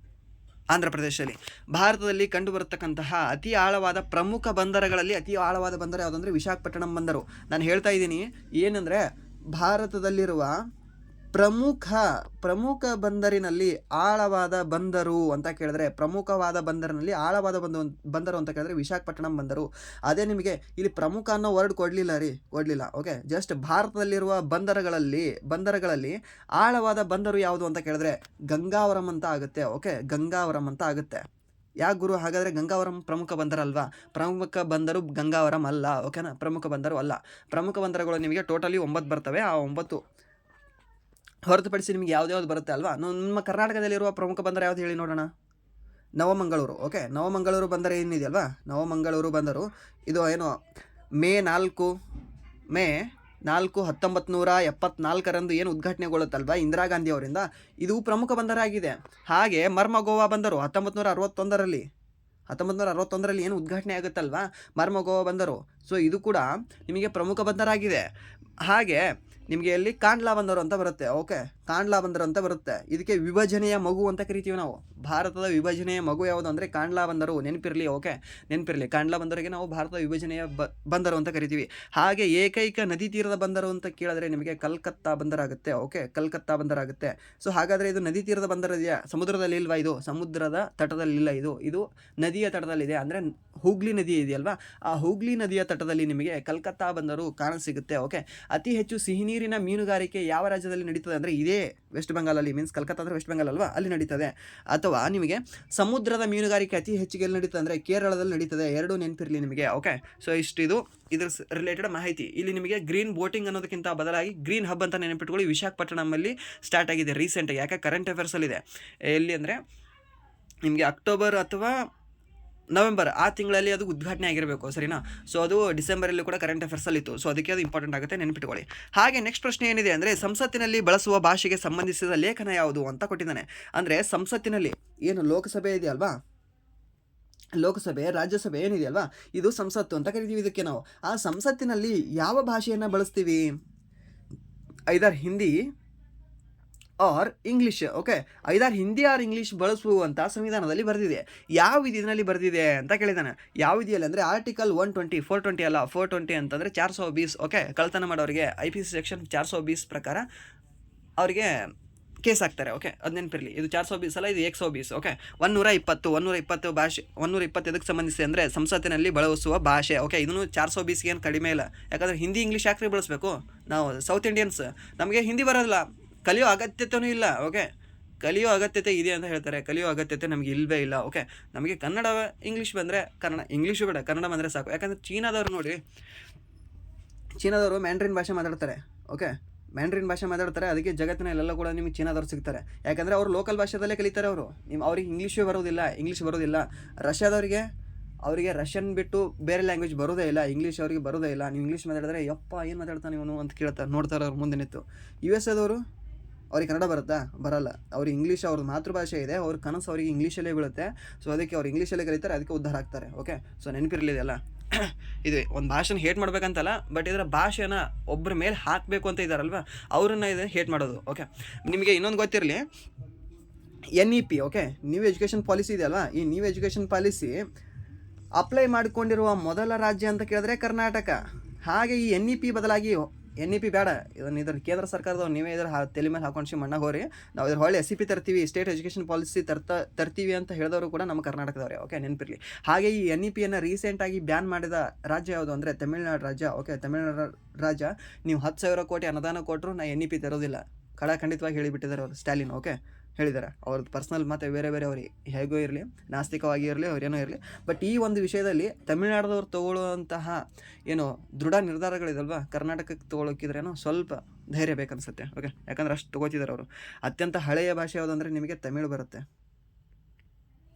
ಆಂಧ್ರ ಪ್ರದೇಶದಲ್ಲಿ. ಭಾರತದಲ್ಲಿ ಕಂಡು ಬರತಕ್ಕಂತಹ ಅತಿ ಆಳವಾದ ಪ್ರಮುಖ ಬಂದರುಗಳಲ್ಲಿ ಅತಿ ಆಳವಾದ ಬಂದರು ಯಾವುದಂದ್ರೆ ವಿಶಾಖಪಟ್ಟಣಂ ಬಂದರು. ನಾನು ಹೇಳ್ತಾ ಇದ್ದೀನಿ ಏನಂದರೆ ಭಾರತದಲ್ಲಿರುವ ಪ್ರಮುಖ ಬಂದರಿನಲ್ಲಿ ಆಳವಾದ ಬಂದರು ಅಂತ ಕೇಳಿದ್ರೆ, ಪ್ರಮುಖವಾದ ಬಂದರಿನಲ್ಲಿ ಆಳವಾದ ಬಂದರು ಅಂತ ಕೇಳಿದ್ರೆ ವಿಶಾಖಪಟ್ಟಣಂ ಬಂದರು. ಅದೇ ನಿಮಗೆ ಇಲ್ಲಿ ಪ್ರಮುಖ ಅನ್ನೋ ವರ್ಡ್ ಕೊಡಲಿಲ್ಲ. ಓಕೆ, ಜಸ್ಟ್ ಭಾರತದಲ್ಲಿರುವ ಬಂದರುಗಳಲ್ಲಿ ಆಳವಾದ ಬಂದರು ಯಾವುದು ಅಂತ ಕೇಳಿದ್ರೆ ಗಂಗಾವರಂ ಅಂತ ಆಗುತ್ತೆ. ಓಕೆ, ಗಂಗಾವರಂ ಅಂತ ಆಗುತ್ತೆ. ಯಾಕೆ ಗುರು ಹಾಗಾದರೆ ಗಂಗಾವರಂ ಪ್ರಮುಖ ಬಂದರಲ್ವಾ? ಪ್ರಮುಖ ಬಂದರು ಗಂಗಾವರಂ ಅಲ್ಲ. ಓಕೆನಾ, ಪ್ರಮುಖ ಬಂದರು ಅಲ್ಲ. ಪ್ರಮುಖ ಬಂದರುಗಳು ನಿಮಗೆ ಟೋಟಲಿ 9 ಬರ್ತವೆ. ಆ 9 ಹೊರತುಪಡಿಸಿ ನಿಮಗೆ ಯಾವ್ದು ಬರುತ್ತೆ ಅಲ್ವಾ? ನಮ್ಮ ಕರ್ನಾಟಕದಲ್ಲಿರುವ ಪ್ರಮುಖ ಬಂದರು ಯಾವ್ದು ಹೇಳಿ ನೋಡೋಣ? ನವಮಂಗಳೂರು. ಓಕೆ, ನವಮಂಗಳೂರು ಬಂದರು ಏನಿದೆಯಲ್ವಾ, ನವಮಂಗಳೂರು ಬಂದರು ಇದು ಏನು ಮೇ 4, 1974ರಂದು ಏನು ಉದ್ಘಾಟನೆಗೊಳ್ಳುತ್ತಲ್ವಾ ಇಂದಿರಾ ಗಾಂಧಿ ಅವರಿಂದ, ಇದು ಪ್ರಮುಖ ಬಂದರಾಗಿದೆ. ಹಾಗೆ ಮರ್ಮಗೋವಾ ಬಂದರು 1961ರಲ್ಲಿ ಏನು ಉದ್ಘಾಟನೆ ಆಗುತ್ತಲ್ವಾ ಮರ್ಮಗೋವಾ ಬಂದರು. ಸೊ ಇದು ಕೂಡ ನಿಮಗೆ ಪ್ರಮುಖ ಬಂದರಾಗಿದೆ. ಹಾಗೆ ನಿಮಗೆ ಅಲ್ಲಿ ಕಾಂಡ್ಲಾ ಬಂದರು ಅಂತ ಬರುತ್ತೆ. ಓಕೆ, ಕಾಂಡ್ಲಾ ಬಂದರು ಅಂತ ಬರುತ್ತೆ. ಇದಕ್ಕೆ ವಿಭಜನೆಯ ಮಗು ಅಂತ ಕರಿತೀವಿ ನಾವು. ಭಾರತದ ವಿಭಜನೆಯ ಮಗು ಯಾವುದು ಅಂದರೆ ಕಾಂಡ್ಲಾ ಬಂದರು. ನೆನಪಿರಲಿ. ಓಕೆ, ನೆನಪಿರಲಿ. ಕಾಂಡ್ಲಾ ಬಂದರಿಗೆ ನಾವು ಭಾರತದ ವಿಭಜನೆಯ ಬಂದರು ಅಂತ ಕರಿತೀವಿ. ಹಾಗೆ ಏಕೈಕ ನದಿ ತೀರದ ಬಂದರು ಅಂತ ಕೇಳಿದ್ರೆ ನಿಮಗೆ ಕಲ್ಕತ್ತಾ ಬಂದರಾಗುತ್ತೆ. ಓಕೆ, ಕಲ್ಕತ್ತಾ ಬಂದರಾಗುತ್ತೆ. ಸೊ ಹಾಗಾದರೆ ಇದು ನದಿ ತೀರದ ಬಂದರಿದೆಯಾ? ಸಮುದ್ರದಲ್ಲಿ ಇಲ್ವಾ? ಇದು ಸಮುದ್ರದ ತಟದಲ್ಲಿಲ್ಲ. ಇದು ನದಿಯ ತಟದಲ್ಲಿದೆ. ಅಂದರೆ ಹೂಗ್ಲಿ ನದಿ ಇದೆಯಲ್ವಾ, ಆ ಹೂಗ್ಲಿ ನದಿಯ ತಟದಲ್ಲಿ ನಿಮಗೆ ಕಲ್ಕತ್ತಾ ಬಂದರು ಕಾಣಸಿಗುತ್ತೆ. ಓಕೆ, ಅತಿ ಹೆಚ್ಚು ಸಿಹಿ ನೀರಿನ ಮೀನುಗಾರಿಕೆ ಯಾವ ರಾಜ್ಯದಲ್ಲಿ ನಡೀತದೆ ಅಂದರೆ ಇದೇ ವೆಸ್ಟ್ ಬೆಂಗಾಲಲ್ಲಿ. ಮೀನ್ಸ್ ಕಲ್ಕತ್ತಾ ಅಂದರೆ ವೆಸ್ಟ್ ಬೆಂಗಾಲ್ ಅಲ್ವಾ, ಅಲ್ಲಿ ನಡೀತದೆ. ಅಥವಾ ನಿಮಗೆ ಸಮುದ್ರದ ಮೀನುಗಾರಿಕೆ ಅತಿ ಹೆಚ್ಚಿಗೆ ಎಲ್ಲಿ ನಡೀತದೆ ಅಂದರೆ ಕೇರಳದಲ್ಲಿ ನಡೀತದೆ. 2 ನೆನಪಿರಲಿ ನಿಮಗೆ. ಓಕೆ, ಸೊ ಇದ್ರ ರಿಲೇಟೆಡ್ ಮಾಹಿತಿ. ಇಲ್ಲಿ ನಿಮಗೆ ಗ್ರೀನ್ ಬೋಟಿಂಗ್ ಅನ್ನೋದಕ್ಕಿಂತ ಬದಲಾಗಿ ಗ್ರೀನ್ ಹಬ್ ಅಂತ ನೆನಪಿಟ್ಕೊಳ್ಳಿ. ವಿಶಾಖಪಟ್ಟಣಮಲ್ಲಿ ಸ್ಟಾರ್ಟ್ ಆಗಿದೆ ರೀಸೆಂಟಾಗಿ. ಯಾಕೆ ಕರೆಂಟ್ ಅಫೇರ್ಸಲ್ಲಿದೆ. ಎಲ್ಲಿ ಅಂದರೆ ನಿಮಗೆ ಅಕ್ಟೋಬರ್ ಅಥವಾ ನವೆಂಬರ್ ಆ ತಿಂಗಳಲ್ಲಿ ಅದು ಉದ್ಘಾಟನೆ ಆಗಿರಬೇಕು. ಸರಿನಾ? ಸೊ ಅದು ಡಿಸೆಂಬರಲ್ಲಿ ಕೂಡ ಕರೆಂಟ್ ಅಫೇರ್ಸಲ್ಲಿತ್ತು. ಸೊ ಅದಕ್ಕೆ ಅದು ಇಂಪಾರ್ಟೆಂಟ್ ಆಗುತ್ತೆ, ನೆನಪಿಟ್ಕೊಳ್ಳಿ. ಹಾಗೆ ನೆಕ್ಸ್ಟ್ ಪ್ರಶ್ನೆ ಏನಿದೆ ಅಂದರೆ ಸಂಸತ್ತಿನಲ್ಲಿ ಬಳಸುವ ಭಾಷೆಗೆ ಸಂಬಂಧಿಸಿದ ಲೇಖನ ಯಾವುದು ಅಂತ ಕೊಟ್ಟಿದ್ದಾನೆ. ಅಂದರೆ ಸಂಸತ್ತಿನಲ್ಲಿ ಏನು ಲೋಕಸಭೆ ಇದೆಯಲ್ವಾ, ಲೋಕಸಭೆ, ರಾಜ್ಯಸಭೆ ಏನಿದೆಯಲ್ವಾ, ಇದು ಸಂಸತ್ತು ಅಂತ ಕರಿತೀವಿ ಇದಕ್ಕೆ ನಾವು. ಆ ಸಂಸತ್ತಿನಲ್ಲಿ ಯಾವ ಭಾಷೆಯನ್ನು ಬಳಸ್ತೀವಿ? ಐದರ್ ಹಿಂದಿ ಆರ್ ಇಂಗ್ಲೀಷ್. ಓಕೆ, ಐದರ್ ಹಿಂದಿ ಆರ್ ಇಂಗ್ಲೀಷ್ ಬಳಸುವಂಥ ಸಂವಿಧಾನದಲ್ಲಿ ಬರೆದಿದೆ. ಯಾವ ವಿಧಿನಲ್ಲಿ ಬರೆದಿದೆ ಅಂತ ಕೇಳಿದಾನೆ. ಯಾವ ವಿಧಿಯಲ್ಲಿ ಅಂದರೆ ಆರ್ಟಿಕಲ್ 120, 420 ಅಲ್ಲ, 420 ಅಂತಂದರೆ 420. ಓಕೆ, ಕಳ್ತನ ಮಾಡೋರಿಗೆ IPC ಸೆಕ್ಷನ್ 420 ಪ್ರಕಾರ ಅವರಿಗೆ ಕೇಸ್ ಹಾಕ್ತಾರೆ. ಓಕೆ, ಅದು ನೆನಪಿರಲಿ. ಇದು 420 ಅಲ್ಲ, ಇದು 120. ಓಕೆ, 120 ಭಾಷೆ, 120 ಎದಕ್ಕೆ ಸಂಬಂಧಿಸಿ ಅಂದರೆ ಸಂಸತ್ತಿನಲ್ಲಿ ಬಳಸುವ ಭಾಷೆ. ಓಕೆ, ಇದನ್ನು 420 ಏನು ಕಡಿಮೆ ಇಲ್ಲ. ಯಾಕಂದರೆ ಹಿಂದಿ ಇಂಗ್ಲೀಷ್ ಯಾಕ್ರಿ ಬಳಸಬೇಕು? ನಾವು ಸೌತ್ ಇಂಡಿಯನ್ಸ್, ನಮಗೆ ಹಿಂದಿ ಬರೋದಿಲ್ಲ, ಕಲಿಯೋ ಅಗತ್ಯತೆಯೂ ಇಲ್ಲ. ಓಕೆ, ಕಲಿಯೋ ಅಗತ್ಯತೆ ಇದೆ ಅಂತ ಹೇಳ್ತಾರೆ, ಕಲಿಯೋ ಅಗತ್ಯತೆ ನಮಗೆ ಇಲ್ಲವೇ ಇಲ್ಲ. ಓಕೆ, ನಮಗೆ ಕನ್ನಡ ಇಂಗ್ಲೀಷ್ ಬಂದರೆ ಕನ್ನಡ, ಇಂಗ್ಲೀಷು ಬೇಡ, ಕನ್ನಡ ಬಂದರೆ ಸಾಕು. ಯಾಕಂದರೆ ಚೀನಾದವ್ರು ನೋಡಿ, ಚೀನಾದವರು ಮ್ಯಾಂಡ್ರಿನ್ ಭಾಷೆ ಮಾತಾಡ್ತಾರೆ. ಓಕೆ, ಮ್ಯಾಂಡ್ರಿನ್ ಭಾಷೆ ಮಾತಾಡ್ತಾರೆ, ಅದಕ್ಕೆ ಜಗತ್ತಿನಲ್ಲೆಲ್ಲ ಕೂಡ ನಿಮಗೆ ಚೀನಾದವ್ರು ಸಿಗ್ತಾರೆ. ಯಾಕಂದರೆ ಅವರು ಲೋಕಲ್ ಭಾಷೆದಲ್ಲೇ ಕಲಿತಾರೆ. ಅವ್ರಿಗೆ ಇಂಗ್ಲೀಷೇ ಬರೋದಿಲ್ಲ. ರಷ್ಯಾದವರಿಗೆ ಅವರಿಗೆ ರಷ್ಯನ್ ಬಿಟ್ಟು ಬೇರೆ ಲ್ಯಾಂಗ್ವೇಜ್ ಬರೋದೇ ಇಲ್ಲ, ಇಂಗ್ಲೀಷ್ ಅವರಿಗೆ ಬರೋದೇ ಇಲ್ಲ. ನೀವು ಇಂಗ್ಲೀಷ್ ಮಾತಾಡಿದ್ರೆ ಯಪ್ಪ ಏನು ಮಾತಾಡ್ತಾನೆ ಇವನು ಅಂತ ಕೇಳ್ತಾರೆ, ನೋಡ್ತಾರೆ ಅವ್ರು ಮುಂದೆ ನಿಂತು. US ಆದವರು ಅವ್ರಿಗೆ ಕನ್ನಡ ಬರುತ್ತಾ? ಬರಲ್ಲ. ಅವ್ರಿಗೆ ಇಂಗ್ಲೀಷ್ ಅವ್ರದ್ದು ಮಾತೃಭಾಷೆ ಇದೆ, ಅವ್ರ ಕನಸು ಅವರಿಗೆ ಇಂಗ್ಲೀಷಲ್ಲೇ ಬೀಳುತ್ತೆ. ಸೊ ಅದಕ್ಕೆ ಅವ್ರು ಇಂಗ್ಲೀಷಲ್ಲೇ ಕಲಿತಾರೆ, ಅದಕ್ಕೆ ಉದ್ಧಾರ ಆಗ್ತಾರೆ. ಓಕೆ, ಸೊ ನೆನಪಿರಲಿದೆಯಲ್ಲ. ಇದು ಒಂದು ಭಾಷೆನ ಹೇಟ್ ಮಾಡ್ಬೇಕಂತಲ್ಲ, ಬಟ್ ಇದರ ಭಾಷೆನ ಒಬ್ಬರ ಮೇಲೆ ಹಾಕಬೇಕು ಅಂತ ಇದ್ದಾರಲ್ವ, ಅವ್ರನ್ನ ಇದು ಹೇಟ್ ಮಾಡೋದು. ಓಕೆ, ನಿಮಗೆ ಇನ್ನೊಂದು ಗೊತ್ತಿರಲಿ, NEP. Okay, new education policy ಇದೆಯಲ್ವಾ, ಈ ನ್ಯೂ ಎಜುಕೇಷನ್ ಪಾಲಿಸಿ ಅಪ್ಲೈ ಮಾಡಿಕೊಂಡಿರುವ ಮೊದಲ ರಾಜ್ಯ ಅಂತ ಕೇಳಿದ್ರೆ ಕರ್ನಾಟಕ. ಹಾಗೆ ಈ NEP ಬದಲಾಗಿ NEP ಬೇಡ, ಇದರ ಕೇಂದ್ರ ಸರ್ಕಾರದವ್ರು ನೀವೇ ತಲೆ ಮೇಲೆ ಹಾಕೊಂಡು ಮಣ್ಣ ಹೋರಿ, ನಾವು ಇದ್ರ ಹೊಳ್ಳಿ SEP ತರ್ತೀವಿ, ಸ್ಟೇಟ್ ಎಜುಕೇಷನ್ ಪಾಲಿಸಿ ತರ್ತೀವಿ ಅಂತ ಹೇಳಿದವರು ಕೂಡ ನಮ್ಮ ಕರ್ನಾಟಕದವ್ರೆ. ಓಕೆ, ನೆನಪಿರಲಿ. ಹಾಗೆ ಈ NEPಯನ್ನು ರೀಸೆಂಟಾಗಿ ಬ್ಯಾನ್ ಮಾಡಿದ ರಾಜ್ಯ ಯಾವುದು ಅಂದರೆ ತಮಿಳುನಾಡು ರಾಜ್ಯ. ಓಕೆ, ತಮಿಳುನಾಡು ರಾಜ್ಯ, ನೀವು 10,000 ಕೋಟಿ ಅನುದಾನ ಕೊಟ್ಟರು ನಾ NEP ತರೋದಿಲ್ಲ, ಖಂಡಿತವಾಗಿ ಹೇಳಿಬಿಟ್ಟಿದ್ದಾರೆ ಅವರು, ಸ್ಟಾಲಿನ್. ಓಕೆ, ಹೇಳಿದ್ದಾರೆ. ಅವ್ರದ್ದು ಪರ್ಸ್ನಲ್ ಮತ್ತು ಬೇರೆ ಅವ್ರಿಗೆ ಹೇಗೋ ಇರಲಿ, ನಾಸ್ತಿಕವಾಗಿ ಇರಲಿ, ಅವ್ರೇನೋ ಇರಲಿ, ಬಟ್ ಈ ಒಂದು ವಿಷಯದಲ್ಲಿ ತಮಿಳುನಾಡದವ್ರು ತೊಗೊಳ್ಳುವಂತಹ ಏನು ದೃಢ ನಿರ್ಧಾರಗಳಿದಲ್ವ, ಕರ್ನಾಟಕಕ್ಕೆ ತೊಗೊಳಕ್ಕಿದ್ರೇನೋ ಸ್ವಲ್ಪ ಧೈರ್ಯ ಬೇಕನ್ಸುತ್ತೆ. ಓಕೆ, ಯಾಕಂದ್ರೆ ಅಷ್ಟು ತೊಗೋತಿದ್ದಾರೆ ಅವರು. ಅತ್ಯಂತ ಹಳೆಯ ಭಾಷೆ ಯಾವುದಂದರೆ ನಿಮಗೆ ತಮಿಳು ಬರುತ್ತೆ.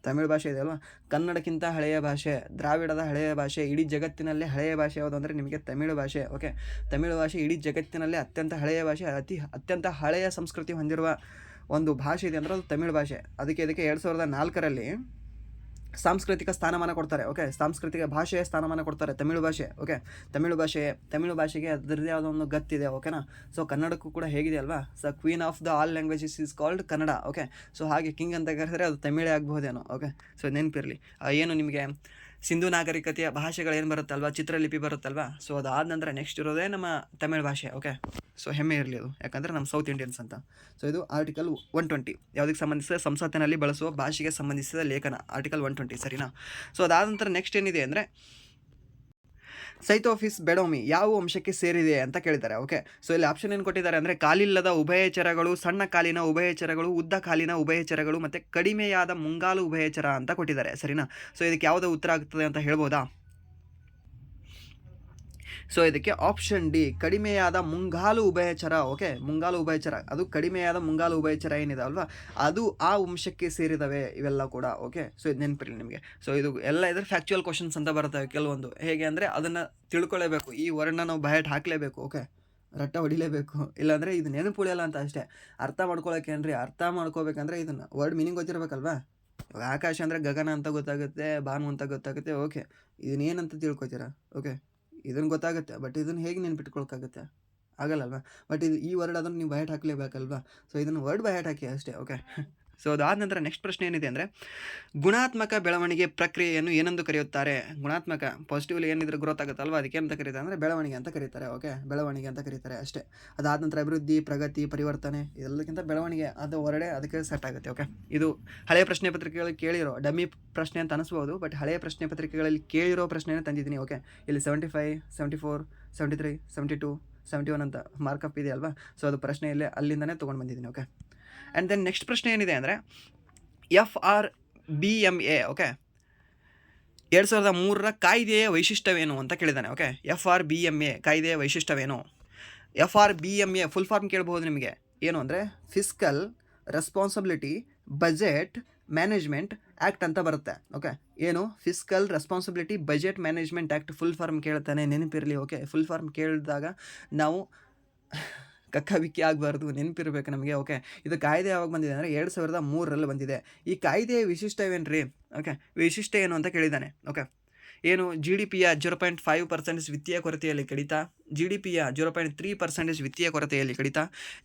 ತಮಿಳು ಭಾಷೆ ಇದೆ ಅಲ್ವಾ, ಕನ್ನಡಕ್ಕಿಂತ ಹಳೆಯ ಭಾಷೆ, ದ್ರಾವಿಡದ ಹಳೆಯ ಭಾಷೆ, ಇಡೀ ಜಗತ್ತಿನಲ್ಲೇ ಹಳೆಯ ಭಾಷೆ ಯಾವುದು ಅಂದರೆ ನಿಮಗೆ ತಮಿಳು ಭಾಷೆ. ಓಕೆ, ತಮಿಳು ಭಾಷೆ ಇಡೀ ಜಗತ್ತಿನಲ್ಲೇ ಅತ್ಯಂತ ಹಳೆಯ ಭಾಷೆ, ಅತ್ಯಂತ ಹಳೆಯ ಸಂಸ್ಕೃತಿ ಹೊಂದಿರುವ ಒಂದು ಭಾಷೆ ಇದೆ ಅಂದರೆ ಅದು ತಮಿಳು ಭಾಷೆ. ಇದಕ್ಕೆ 2004ರಲ್ಲಿ ಸಾಂಸ್ಕೃತಿಕ ಸ್ಥಾನಮಾನ ಕೊಡ್ತಾರೆ. ಓಕೆ, ಸಾಂಸ್ಕೃತಿಕ ಭಾಷೆಯ ಸ್ಥಾನಮಾನ ಕೊಡ್ತಾರೆ ತಮಿಳು ಭಾಷೆ. ಓಕೆ, ತಮಿಳು ಭಾಷೆಗೆ ಅದರದ್ದೇ ಯಾವುದೋ ಒಂದು ಗತ್ತಿದೆ. ಓಕೆನಾ, ಸೊ ಕನ್ನಡಕ್ಕೂ ಕೂಡ ಹೇಗಿದೆ ಅಲ್ವಾ, so queen of the all languages is called Kannada. Okay, so ಹಾಗೆ ಕಿಂಗ್ ಅಂತ ಕರೆದರೆ ಅದು ತಮಿಳೇ ಆಗ್ಬಹುದೇನೋ. ಓಕೆ, ಸೊ ನೆನಪಿರಲಿ. ಏನು ನಿಮಗೆ ಸಿಂಧು ನಾಗರಿಕತೆಯ ಭಾಷೆಗಳೇನು ಬರುತ್ತಲ್ವ, ಚಿತ್ರಲಿಪಿ ಬರುತ್ತಲ್ವ, ಸೊ ಅದಾದ ನಂತರ ನೆಕ್ಸ್ಟ್ ಇರೋದೇ ನಮ್ಮ ತಮಿಳು ಭಾಷೆ. ಓಕೆ, ಸೊ ಹೆಮ್ಮೆ ಇರಲಿ ಅದು, ಯಾಕಂದರೆ ನಮ್ಮ ಸೌತ್ ಇಂಡಿಯನ್ಸ್ ಅಂತ. ಸೊ ಇದು ಆರ್ಟಿಕಲ್ 120, ಯಾವುದಕ್ಕೆ ಸಂಬಂಧಿಸಿದ ಸಂಸತ್ತಿನಲ್ಲಿ ಬಳಸುವ ಭಾಷೆಗೆ ಸಂಬಂಧಿಸಿದ ಲೇಖನ, ಆರ್ಟಿಕಲ್ 120. ಸರಿನಾ? ಸೊ ಅದಾದ ನಂತರ ನೆಕ್ಸ್ಟ್ ಏನಿದೆ ಅಂದರೆ ಸೈಥೋಫಿಸ್ ಬೆಡೋಮಿ ಯಾವ ವಂಶಕ್ಕೆ ಸೇರಿದೆ ಅಂತ ಕೇಳಿದ್ದಾರೆ. ಓಕೆ, ಸೊ ಇಲ್ಲಿ ಆಪ್ಷನ್ ಏನು ಕೊಟ್ಟಿದ್ದಾರೆ ಅಂದರೆ ಕಾಲಿಲ್ಲದ ಉಭಯಚರಗಳು, ಸಣ್ಣ ಕಾಲಿನ ಉಭಯಚರಗಳು, ಉದ್ದ ಕಾಲಿನ ಉಭಯಚರಗಳು ಮತ್ತು ಕಡಿಮೆಯಾದ ಮುಂಗಾಲು ಉಭಯಚರ ಅಂತ ಕೊಟ್ಟಿದ್ದಾರೆ. ಸರಿನಾ? ಸೊ ಇದಕ್ಕೆ ಯಾವುದೋ ಉತ್ತರ ಆಗ್ತದೆ ಅಂತ ಹೇಳ್ಬೋದಾ? ಸೊ ಇದಕ್ಕೆ ಆಪ್ಷನ್ ಡಿ, ಕಡಿಮೆಯಾದ ಮುಂಗಾಲು ಉಭಯಚರ. ಓಕೆ, ಮುಂಗಾಲು ಉಭಯಚರ, ಅದು ಕಡಿಮೆಯಾದ ಮುಂಗಾಲು ಉಭಯಚರ ಏನಿದೆ ಅಲ್ವಾ, ಅದು ಆ ವಂಶಕ್ಕೆ ಸೇರಿದವೆ ಇವೆಲ್ಲ ಕೂಡ. ಓಕೆ, ಸೊ ಇದು ನೆನಪಿರಲಿ ನಿಮಗೆ. ಸೊ ಇದು ಎಲ್ಲ ಇದ್ರ ಫ್ಯಾಕ್ಚುಯಲ್ ಕ್ವಶನ್ಸ್ ಅಂತ ಬರ್ತವೆ ಕೆಲವೊಂದು. ಹೇಗೆ ಅಂದರೆ ಅದನ್ನು ತಿಳ್ಕೊಳ್ಳೇಬೇಕು, ಈ ವರ್ಡ್ನ ನಾವು ಬಯಟ್ ಹಾಕಲೇಬೇಕು. ಓಕೆ, ರಟ್ಟ ಹೊಡಿಲೇಬೇಕು, ಇಲ್ಲಾಂದರೆ ಇದು ನೆನಪು ಉಳಿಯಲ್ಲ ಅಂತ ಅಷ್ಟೇ. ಅರ್ಥ ಮಾಡ್ಕೊಳಕ್ಕೇನ್ರಿ, ಅರ್ಥ ಮಾಡ್ಕೋಬೇಕಂದ್ರೆ ಇದನ್ನು ವರ್ಡ್ ಮೀನಿಂಗ್ ಗೊತ್ತಿರಬೇಕಲ್ವಾ. ಆಕಾಶ ಅಂದರೆ ಗಗನ ಅಂತ ಗೊತ್ತಾಗುತ್ತೆ, ಭಾನು ಅಂತ ಗೊತ್ತಾಗುತ್ತೆ. ಓಕೆ, ಇದನ್ನೇನಂತ ತಿಳ್ಕೊತೀರಾ? ಓಕೆ, ಇದನ್ನು ಗೊತ್ತಾಗುತ್ತೆ, ಬಟ್ ಇದನ್ನು ಹೇಗೆ ನೆನ್ಪಿಟ್ಕೊಳಕ್ಕಾಗುತ್ತೆ? ಆಗಲ್ಲಲ್ವಾ. ಬಟ್ ಈ ವರ್ಡ್ ಅದನ್ನು ನೀವು ಬಯಟ್ ಹಾಕಲೇಬೇಕಲ್ವಾ. ಸೊ ಇದನ್ನು ವರ್ಡ್ ಬಯಟ್ ಹಾಕಿ ಅಷ್ಟೇ. ಓಕೆ, ಸೊ ಅದಾದ ನಂತರ ನೆಕ್ಸ್ಟ್ ಪ್ರಶ್ನೆ ಏನಿದೆ ಅಂದರೆ ಗುಣಾತ್ಮಕ ಬೆಳವಣಿಗೆ ಪ್ರಕ್ರಿಯೆಯನ್ನು ಏನೆಂದು ಕರೆಯುತ್ತಾರೆ? ಗುಣಾತ್ಮಕ ಪಾಸಿಟಿವ್ಲಿ ಏನಿದ್ರೆ ಗ್ರೋತ್ ಆಗುತ್ತಲ್ವ, ಅದಕ್ಕೆ ಅಂತ ಕರೀತಾರೆ ಅಂದರೆ ಬೆಳವಣಿಗೆ ಅಂತ ಕರೀತಾರೆ. ಓಕೆ, ಬೆಳವಣಿಗೆ ಅಂತ ಕರೀತಾರೆ ಅಷ್ಟೇ. ಅದಾದ ನಂತರ ಅಭಿವೃದ್ಧಿ, ಪ್ರಗತಿ, ಪರಿವರ್ತನೆ, ಇದೆಲ್ಲಕ್ಕಿಂತ ಬೆಳವಣಿಗೆ ಅದು ಹೊರಡೆ ಅದಕ್ಕೆ ಸೆಟ್ ಆಗುತ್ತೆ. ಓಕೆ, ಇದು ಹಳೆಯ ಪ್ರಶ್ನೆ ಪತ್ರಿಕೆಗಳಲ್ಲಿ ಕೇಳಿರೋ ಡಮ್ಮಿ ಪ್ರಶ್ನೆ ಅಂತ ಅನಿಸ್ಬೋದು, ಬಟ್ ಹಳೆಯ ಪ್ರಶ್ನೆ ಪತ್ರಿಕೆಗಳಲ್ಲಿ ಕೇಳಿರೋ ಪ್ರಶ್ನೆಯನ್ನು ತಂದಿದ್ದೀನಿ. ಓಕೆ, ಇಲ್ಲಿ 75, 74, 73, 72, 71 ಅಂತ ಮಾರ್ಕಪ್ ಇದೆ ಅಲ್ವಾ. ಸೊ ಅದು ಪ್ರಶ್ನೆಯಲ್ಲೇ ಅಲ್ಲಿಂದನೇ ತೊಗೊಂಡು ಬಂದಿದ್ದೀನಿ. ಓಕೆ, ಆ್ಯಂಡ್ ದೆನ್ ನೆಕ್ಸ್ಟ್ ಪ್ರಶ್ನೆ ಏನಿದೆ ಅಂದರೆ FRBMA. ಓಕೆ, 2003ರ ಕಾಯ್ದೆಯ ವೈಶಿಷ್ಟ್ಯವೇನು ಅಂತ ಕೇಳಿದ್ದಾನೆ. ಓಕೆ, FRBMA ಕಾಯ್ದೆಯ ವೈಶಿಷ್ಟ್ಯವೇನು? FRBMA ಫುಲ್ ಫಾರ್ಮ್ ಕೇಳಬಹುದು ನಿಮಗೆ. ಏನು ಅಂದರೆ fiscal responsibility budget management act ಅಂತ ಬರುತ್ತೆ. ಓಕೆ, ಏನು fiscal responsibility budget management act full form ಕೇಳ್ತಾನೆ, ನೆನಪಿರಲಿ. ಓಕೆ, ಫುಲ್ ಫಾರ್ಮ್ ಕೇಳಿದಾಗ ನಾವು ಕಕ್ಕಾಬಿಕ್ಕಿ ಆಗಬಾರ್ದು, ನೆನಪಿರ್ಬೇಕು ನಮಗೆ. ಓಕೆ, ಇದು ಕಾಯ್ದೆ ಯಾವಾಗ ಬಂದಿದೆ ಅಂದರೆ 2003ರಲ್ಲಿ ಬಂದಿದೆ. ಈ ಕಾಯ್ದೆಯ ವಿಶಿಷ್ಟವೇನ್ರಿ? ಓಕೆ, ವಿಶಿಷ್ಟ ಏನು ಅಂತ ಕೇಳಿದ್ದಾನೆ. ಓಕೆ, ಏನು GDPಯ 0.5% ವಿತ್ತೀಯ ಕೊರತೆಯಲ್ಲಿ ಕಡಿತ, GDPಯ 0.3% ವಿತ್ತೀಯ ಕೊರತೆಯಲ್ಲಿ ಕಡಿತ,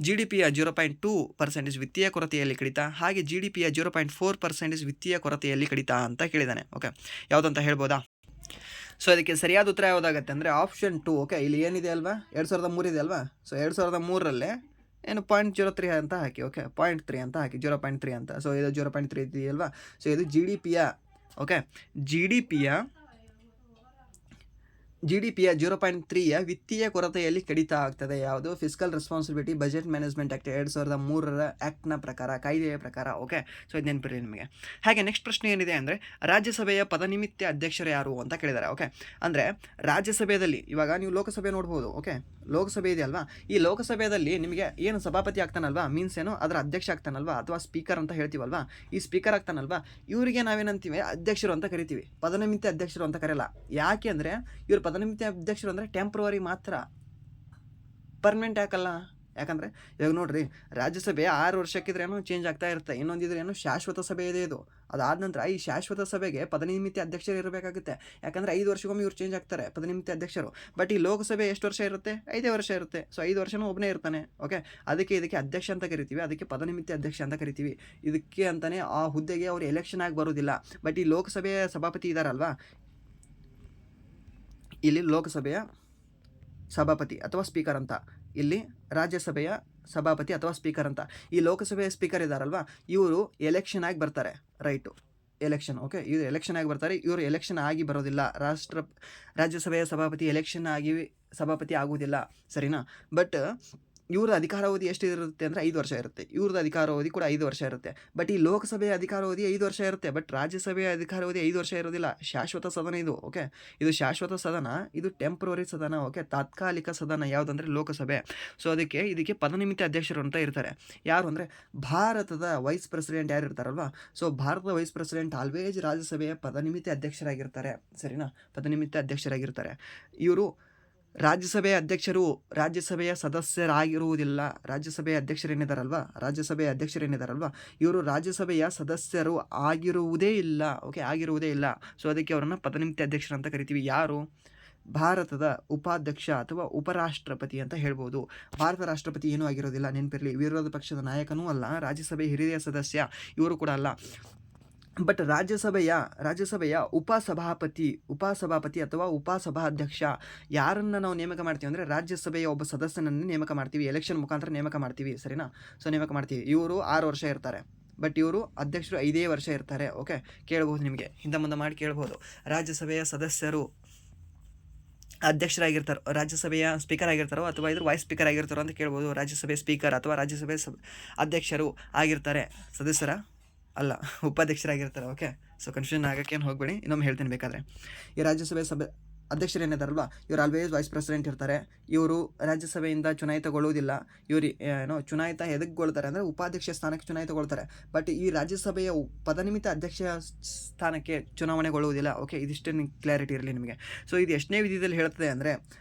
GDPಯ 0.2% ವಿತ್ತೀಯ ಕೊರತೆಯಲ್ಲಿ ಕಡಿತ, ಹಾಗೆ GDPಯ 0.4% ವಿತ್ತೀಯ ಕೊರತೆಯಲ್ಲಿ ಕಡಿತ ಅಂತ ಕೇಳಿದ್ದಾನೆ. ಓಕೆ, ಯಾವುದಂತ ಹೇಳ್ಬೋದಾ? ಸೊ ಅದಕ್ಕೆ ಸರಿಯಾದ ಉತ್ತರ ಯಾವುದಾಗತ್ತೆ ಅಂದರೆ ಆಪ್ಷನ್ 2. ಓಕೆ, ಇಲ್ಲಿ ಏನಿದೆ ಅಲ್ವಾ, 2003 ಇದೆ ಅಲ್ವಾ. ಸೊ 2003ರಲ್ಲೇ ಏನು 0.03 ಅಂತ ಹಾಕಿ. ಓಕೆ, 0.3 ಅಂತ ಹಾಕಿ, 0.3 ಅಂತ. ಸೊ ಇದು 0.3 ಇದೆಯಲ್ವಾ. ಸೊ ಇದು GDPಯ ಓಕೆ GDPಯ 0.3ಯ ವಿತ್ತೀಯ ಕೊರತೆಯಲ್ಲಿ ಕಡಿತ ಆಗ್ತದೆ. ಯಾವುದು? Fiscal responsibility budget management act 2003ರ ಆ್ಯಕ್ಟ್ನ ಪ್ರಕಾರ, ಕಾಯ್ದೆಯ ಪ್ರಕಾರ. ಓಕೆ, ಸೊ ಇದು ನೆನಪಿರಿ ನಿಮಗೆ. ಹಾಗೆ ನೆಕ್ಸ್ಟ್ ಪ್ರಶ್ನೆ ಏನಿದೆ ಅಂದರೆ ರಾಜ್ಯಸಭೆಯ ಪದನಿಮಿತ್ತ ಅಧ್ಯಕ್ಷರು ಯಾರು ಅಂತ ಕೇಳಿದ್ದಾರೆ. ಓಕೆ, ಅಂದರೆ ರಾಜ್ಯಸಭೆಯಲ್ಲಿ ಇವಾಗ ನೀವು ಲೋಕಸಭೆ ನೋಡ್ಬೋದು. ಓಕೆ, ಲೋಕಸಭೆ ಇದೆ ಅಲ್ವಾ, ಈ ಲೋಕಸಭೆಯಲ್ಲಿ ನಿಮಗೆ ಏನು ಸಭಾಪತಿ ಆಗ್ತಾನಲ್ವಾ, ಮೀನ್ಸ್ ಏನು ಅದರ ಅಧ್ಯಕ್ಷ ಆಗ್ತಾನಲ್ವಾ, ಅಥವಾ ಸ್ಪೀಕರ್ ಅಂತ ಹೇಳ್ತೀವಲ್ವಾ, ಈ ಸ್ಪೀಕರ್ ಆಗ್ತಾನಲ್ವಾ, ಇವರಿಗೆ ನಾವೇನಂತೀವಿ? ಅಧ್ಯಕ್ಷರು ಅಂತ ಕರಿತೀವಿ, ಪದನಿಮಿತ್ತ ಅಧ್ಯಕ್ಷರು ಅಂತ ಕರೆಯಲ್ಲ. ಯಾಕೆ ಅಂದರೆ ಇವರು ಪದನಿಮಿತ್ತ ಅಧ್ಯಕ್ಷರು ಅಂದರೆ ಟೆಂಪ್ರವರಿ ಮಾತ್ರ, ಪರ್ಮನೆಂಟ್ ಯಾಕಲ್ಲ. ಯಾಕಂದರೆ ಇವಾಗ ನೋಡ್ರಿ, ರಾಜ್ಯಸಭೆ 6 ವರ್ಷಕ್ಕಿದ್ರೇನು ಚೇಂಜ್ ಆಗ್ತಾ ಇರುತ್ತೆ, ಇನ್ನೊಂದಿದ್ರೇನು ಶಾಶ್ವತ ಸಭೆ ಇದೆ ಇದು. ಅದಾದ ನಂತರ ಈ ಶಾಶ್ವತ ಸಭೆಗೆ ಪದನಿಮಿತ್ತ ಅಧ್ಯಕ್ಷರು ಇರಬೇಕಾಗುತ್ತೆ. ಯಾಕಂದರೆ 5 ವರ್ಷಕ್ಕೊಮ್ಮೆ ಇವ್ರು ಚೇಂಜ್ ಆಗ್ತಾರೆ ಪದನಿಮಿತ್ತ ಅಧ್ಯಕ್ಷರು. ಬಟ್ ಈ ಲೋಕಸಭೆ ಎಷ್ಟು ವರ್ಷ ಇರುತ್ತೆ? 5 ವರ್ಷ ಇರುತ್ತೆ. ಸೊ 5 ವರ್ಷನೂ ಒಬ್ಬನೇ ಇರ್ತಾನೆ. ಓಕೆ, ಇದಕ್ಕೆ ಅಧ್ಯಕ್ಷ ಅಂತ ಕರಿತೀವಿ, ಅದಕ್ಕೆ ಪದನಿಮಿತ್ತ ಅಧ್ಯಕ್ಷ ಅಂತ ಕರಿತೀವಿ. ಇದಕ್ಕೆ ಅಂತಲೇ ಆ ಹುದ್ದೆಗೆ ಅವರು ಎಲೆಕ್ಷನ್ ಆಗಿ ಬರೋದಿಲ್ಲ. ಬಟ್ ಈ ಲೋಕಸಭೆಯ ಸಭಾಪತಿ ಇದ್ದಾರಲ್ವಾ, ಇಲ್ಲಿ ಲೋಕಸಭೆಯ ಸಭಾಪತಿ ಅಥವಾ ಸ್ಪೀಕರ್ ಅಂತ, ಇಲ್ಲಿ ರಾಜ್ಯಸಭೆಯ ಸಭಾಪತಿ ಅಥವಾ ಸ್ಪೀಕರ್ ಅಂತ. ಈ ಲೋಕಸಭೆಯ ಸ್ಪೀಕರ್ ಇದ್ದಾರಲ್ವಾ, ಇವರು ಎಲೆಕ್ಷನ್ ಆಗಿ ಬರ್ತಾರೆ. Right, election. ಓಕೆ, ಇವರು ಎಲೆಕ್ಷನ್ ಆಗಿ ಬರ್ತಾರೆ. ಇವರು ಎಲೆಕ್ಷನ್ ಆಗಿ ಬರೋದಿಲ್ಲ. ರಾಜ್ಯಸಭೆಯ ಸಭಾಪತಿ ಎಲೆಕ್ಷನ್ ಆಗಿ ಸಭಾಪತಿ ಆಗುವುದಿಲ್ಲ, ಸರಿನಾ. ಬಟ್ ಇವ್ರ ಅಧಿಕಾರಾವಧಿ ಎಷ್ಟು ಇರುತ್ತೆ ಅಂದರೆ 5 ವರ್ಷ ಇರುತ್ತೆ. ಇವ್ರದ್ದು ಅಧಿಕಾರಾವಧಿ ಕೂಡ 5 ವರ್ಷ ಇರುತ್ತೆ. ಬಟ್ ಈ ಲೋಕಸಭೆಯ ಅಧಿಕಾರಾವಧಿ 5 ವರ್ಷ ಇರುತ್ತೆ. ಬಟ್ ರಾಜ್ಯಸಭೆಯ ಅಧಿಕಾರಾವಧಿ 5 ವರ್ಷ ಇರೋದಿಲ್ಲ. ಶಾಶ್ವತ ಸದನ ಇದು. ಓಕೆ, ಇದು ಶಾಶ್ವತ ಸದನ, ಇದು ಟೆಂಪ್ರವರಿ ಸದನ. ಓಕೆ, ತಾತ್ಕಾಲಿಕ ಸದನ ಯಾವುದಂದರೆ ಲೋಕಸಭೆ. ಸೊ ಇದಕ್ಕೆ ಪದನಿಮಿತ್ತ ಅಧ್ಯಕ್ಷರು ಅಂತ ಇರ್ತಾರೆ. ಯಾರು ಅಂದರೆ ಭಾರತದ ವೈಸ್ ಪ್ರೆಸಿಡೆಂಟ್ ಯಾರು ಇರ್ತಾರಲ್ವಾ, ಸೊ ಭಾರತದ ವೈಸ್ ಪ್ರೆಸಿಡೆಂಟ್ ಆಲ್ವೇಸ್ ರಾಜ್ಯಸಭೆಯ ಪದನಿಮಿತ್ತ ಅಧ್ಯಕ್ಷರಾಗಿರ್ತಾರೆ, ಸರಿನಾ. ಪದನಿಮಿತ್ತ ಅಧ್ಯಕ್ಷರಾಗಿರ್ತಾರೆ ಇವರು. ರಾಜ್ಯಸಭೆಯ ಅಧ್ಯಕ್ಷರು ರಾಜ್ಯಸಭೆಯ ಸದಸ್ಯರಾಗಿರುವುದಿಲ್ಲ. ರಾಜ್ಯಸಭೆಯ ಅಧ್ಯಕ್ಷರೇನಿದಾರಲ್ವಾ, ಇವರು ರಾಜ್ಯಸಭೆಯ ಸದಸ್ಯರು ಆಗಿರುವುದೇ ಇಲ್ಲ. ಓಕೆ, ಆಗಿರುವುದೇ ಇಲ್ಲ. ಸೊ ಅದಕ್ಕೆ ಅವರನ್ನು ಪದನಿಮಿತ್ತ ಅಧ್ಯಕ್ಷರು ಅಂತ ಕರಿತೀವಿ. ಯಾರು? ಭಾರತದ ಉಪಾಧ್ಯಕ್ಷ ಅಥವಾ ಉಪರಾಷ್ಟ್ರಪತಿ ಅಂತ ಹೇಳ್ಬೋದು. ಭಾರತ ರಾಷ್ಟ್ರಪತಿ ಏನೂ ಆಗಿರೋದಿಲ್ಲ, ನೆನಪಿರಲಿ. ವಿರೋಧ ಪಕ್ಷದ ನಾಯಕನೂ ಅಲ್ಲ, ರಾಜ್ಯಸಭೆಯ ಹಿರಿಯ ಸದಸ್ಯ ಇವರು ಕೂಡ ಅಲ್ಲ. ಬಟ್ ರಾಜ್ಯಸಭೆಯ ಉಪಸಭಾಪತಿ ಅಥವಾ ಉಪಸಭಾಧ್ಯಕ್ಷ ಯಾರನ್ನು ನಾವು ನೇಮಕ ಮಾಡ್ತೀವಿ ಅಂದರೆ ರಾಜ್ಯಸಭೆಯ ಒಬ್ಬ ಸದಸ್ಯನನ್ನು ನೇಮಕ ಮಾಡ್ತೀವಿ, ಎಲೆಕ್ಷನ್ ಮುಖಾಂತರ ನೇಮಕ ಮಾಡ್ತೀವಿ, ಸರಿನಾ. ಸೊ ನೇಮಕ ಮಾಡ್ತೀವಿ. ಇವರು 6 ವರ್ಷ ಇರ್ತಾರೆ. ಬಟ್ ಇವರು ಅಧ್ಯಕ್ಷರು 5 ವರ್ಷ ಇರ್ತಾರೆ. ಓಕೆ, ಕೇಳ್ಬೋದು, ನಿಮಗೆ ಹಿಂದೆ ಮುಂದೆ ಮಾಡಿ ಕೇಳ್ಬೋದು. ರಾಜ್ಯಸಭೆಯ ಸದಸ್ಯರು ಅಧ್ಯಕ್ಷರಾಗಿರ್ತಾರೋ, ರಾಜ್ಯಸಭೆಯ ಸ್ಪೀಕರ್ ಆಗಿರ್ತಾರೋ ಅಥವಾ ಇದ್ರ ವೈಸ್ ಸ್ಪೀಕರ್ ಆಗಿರ್ತಾರೋ ಅಂತ ಕೇಳ್ಬೋದು. ರಾಜ್ಯಸಭೆ ಸ್ಪೀಕರ್ ಅಥವಾ ರಾಜ್ಯಸಭೆ ಅಧ್ಯಕ್ಷರು ಆಗಿರ್ತಾರೆ, ಸದಸ್ಯರ ಅಲ್ಲ, ಉಪಾಧ್ಯಕ್ಷರಾಗಿರ್ತಾರೆ. ಓಕೆ, ಸೊ ಕನ್ಫ್ಯೂಷನ್ ಆಗೋಕ್ಕೇನು ಹೋಗಬೇಡಿ, ಇನ್ನೊಮ್ಮೆ ಹೇಳ್ತೀನಿ ಬೇಕಾದರೆ. ಈ ರಾಜ್ಯಸಭೆ ಅಧ್ಯಕ್ಷರು ಏನಿದಾರಲ್ವಾ, ಇವರು ಆಲ್ವೇಸ್ ವೈಸ್ ಪ್ರೆಸಿಡೆಂಟ್ ಇರ್ತಾರೆ. ಇವರು ರಾಜ್ಯಸಭೆಯಿಂದ ಚುನಾಯಿತಗೊಳ್ಳುವುದಿಲ್ಲ. ಇವರು ಚುನಾಯಿತ ಎದಕ್ಕೊಳ್ತಾರೆ ಅಂದರೆ ಉಪಾಧ್ಯಕ್ಷ ಸ್ಥಾನಕ್ಕೆ ಚುನಾಯಿತಗೊಳ್ತಾರೆ. ಬಟ್ ಈ ರಾಜ್ಯಸಭೆಯ ಪದನಿಮಿತ್ತ ಅಧ್ಯಕ್ಷ ಸ್ಥಾನಕ್ಕೆ ಚುನಾವಣೆಗೊಳ್ಳುವುದಿಲ್ಲ. ಓಕೆ, ಇದಿಷ್ಟೇ ಕ್ಲಾರಿಟಿ ಇರಲಿ ನಿಮಗೆ. ಸೊ ಇದು ಎಷ್ಟನೇ ವಿಧಿಯಲ್ಲಿ ಹೇಳ್ತದೆ ಅಂದರೆ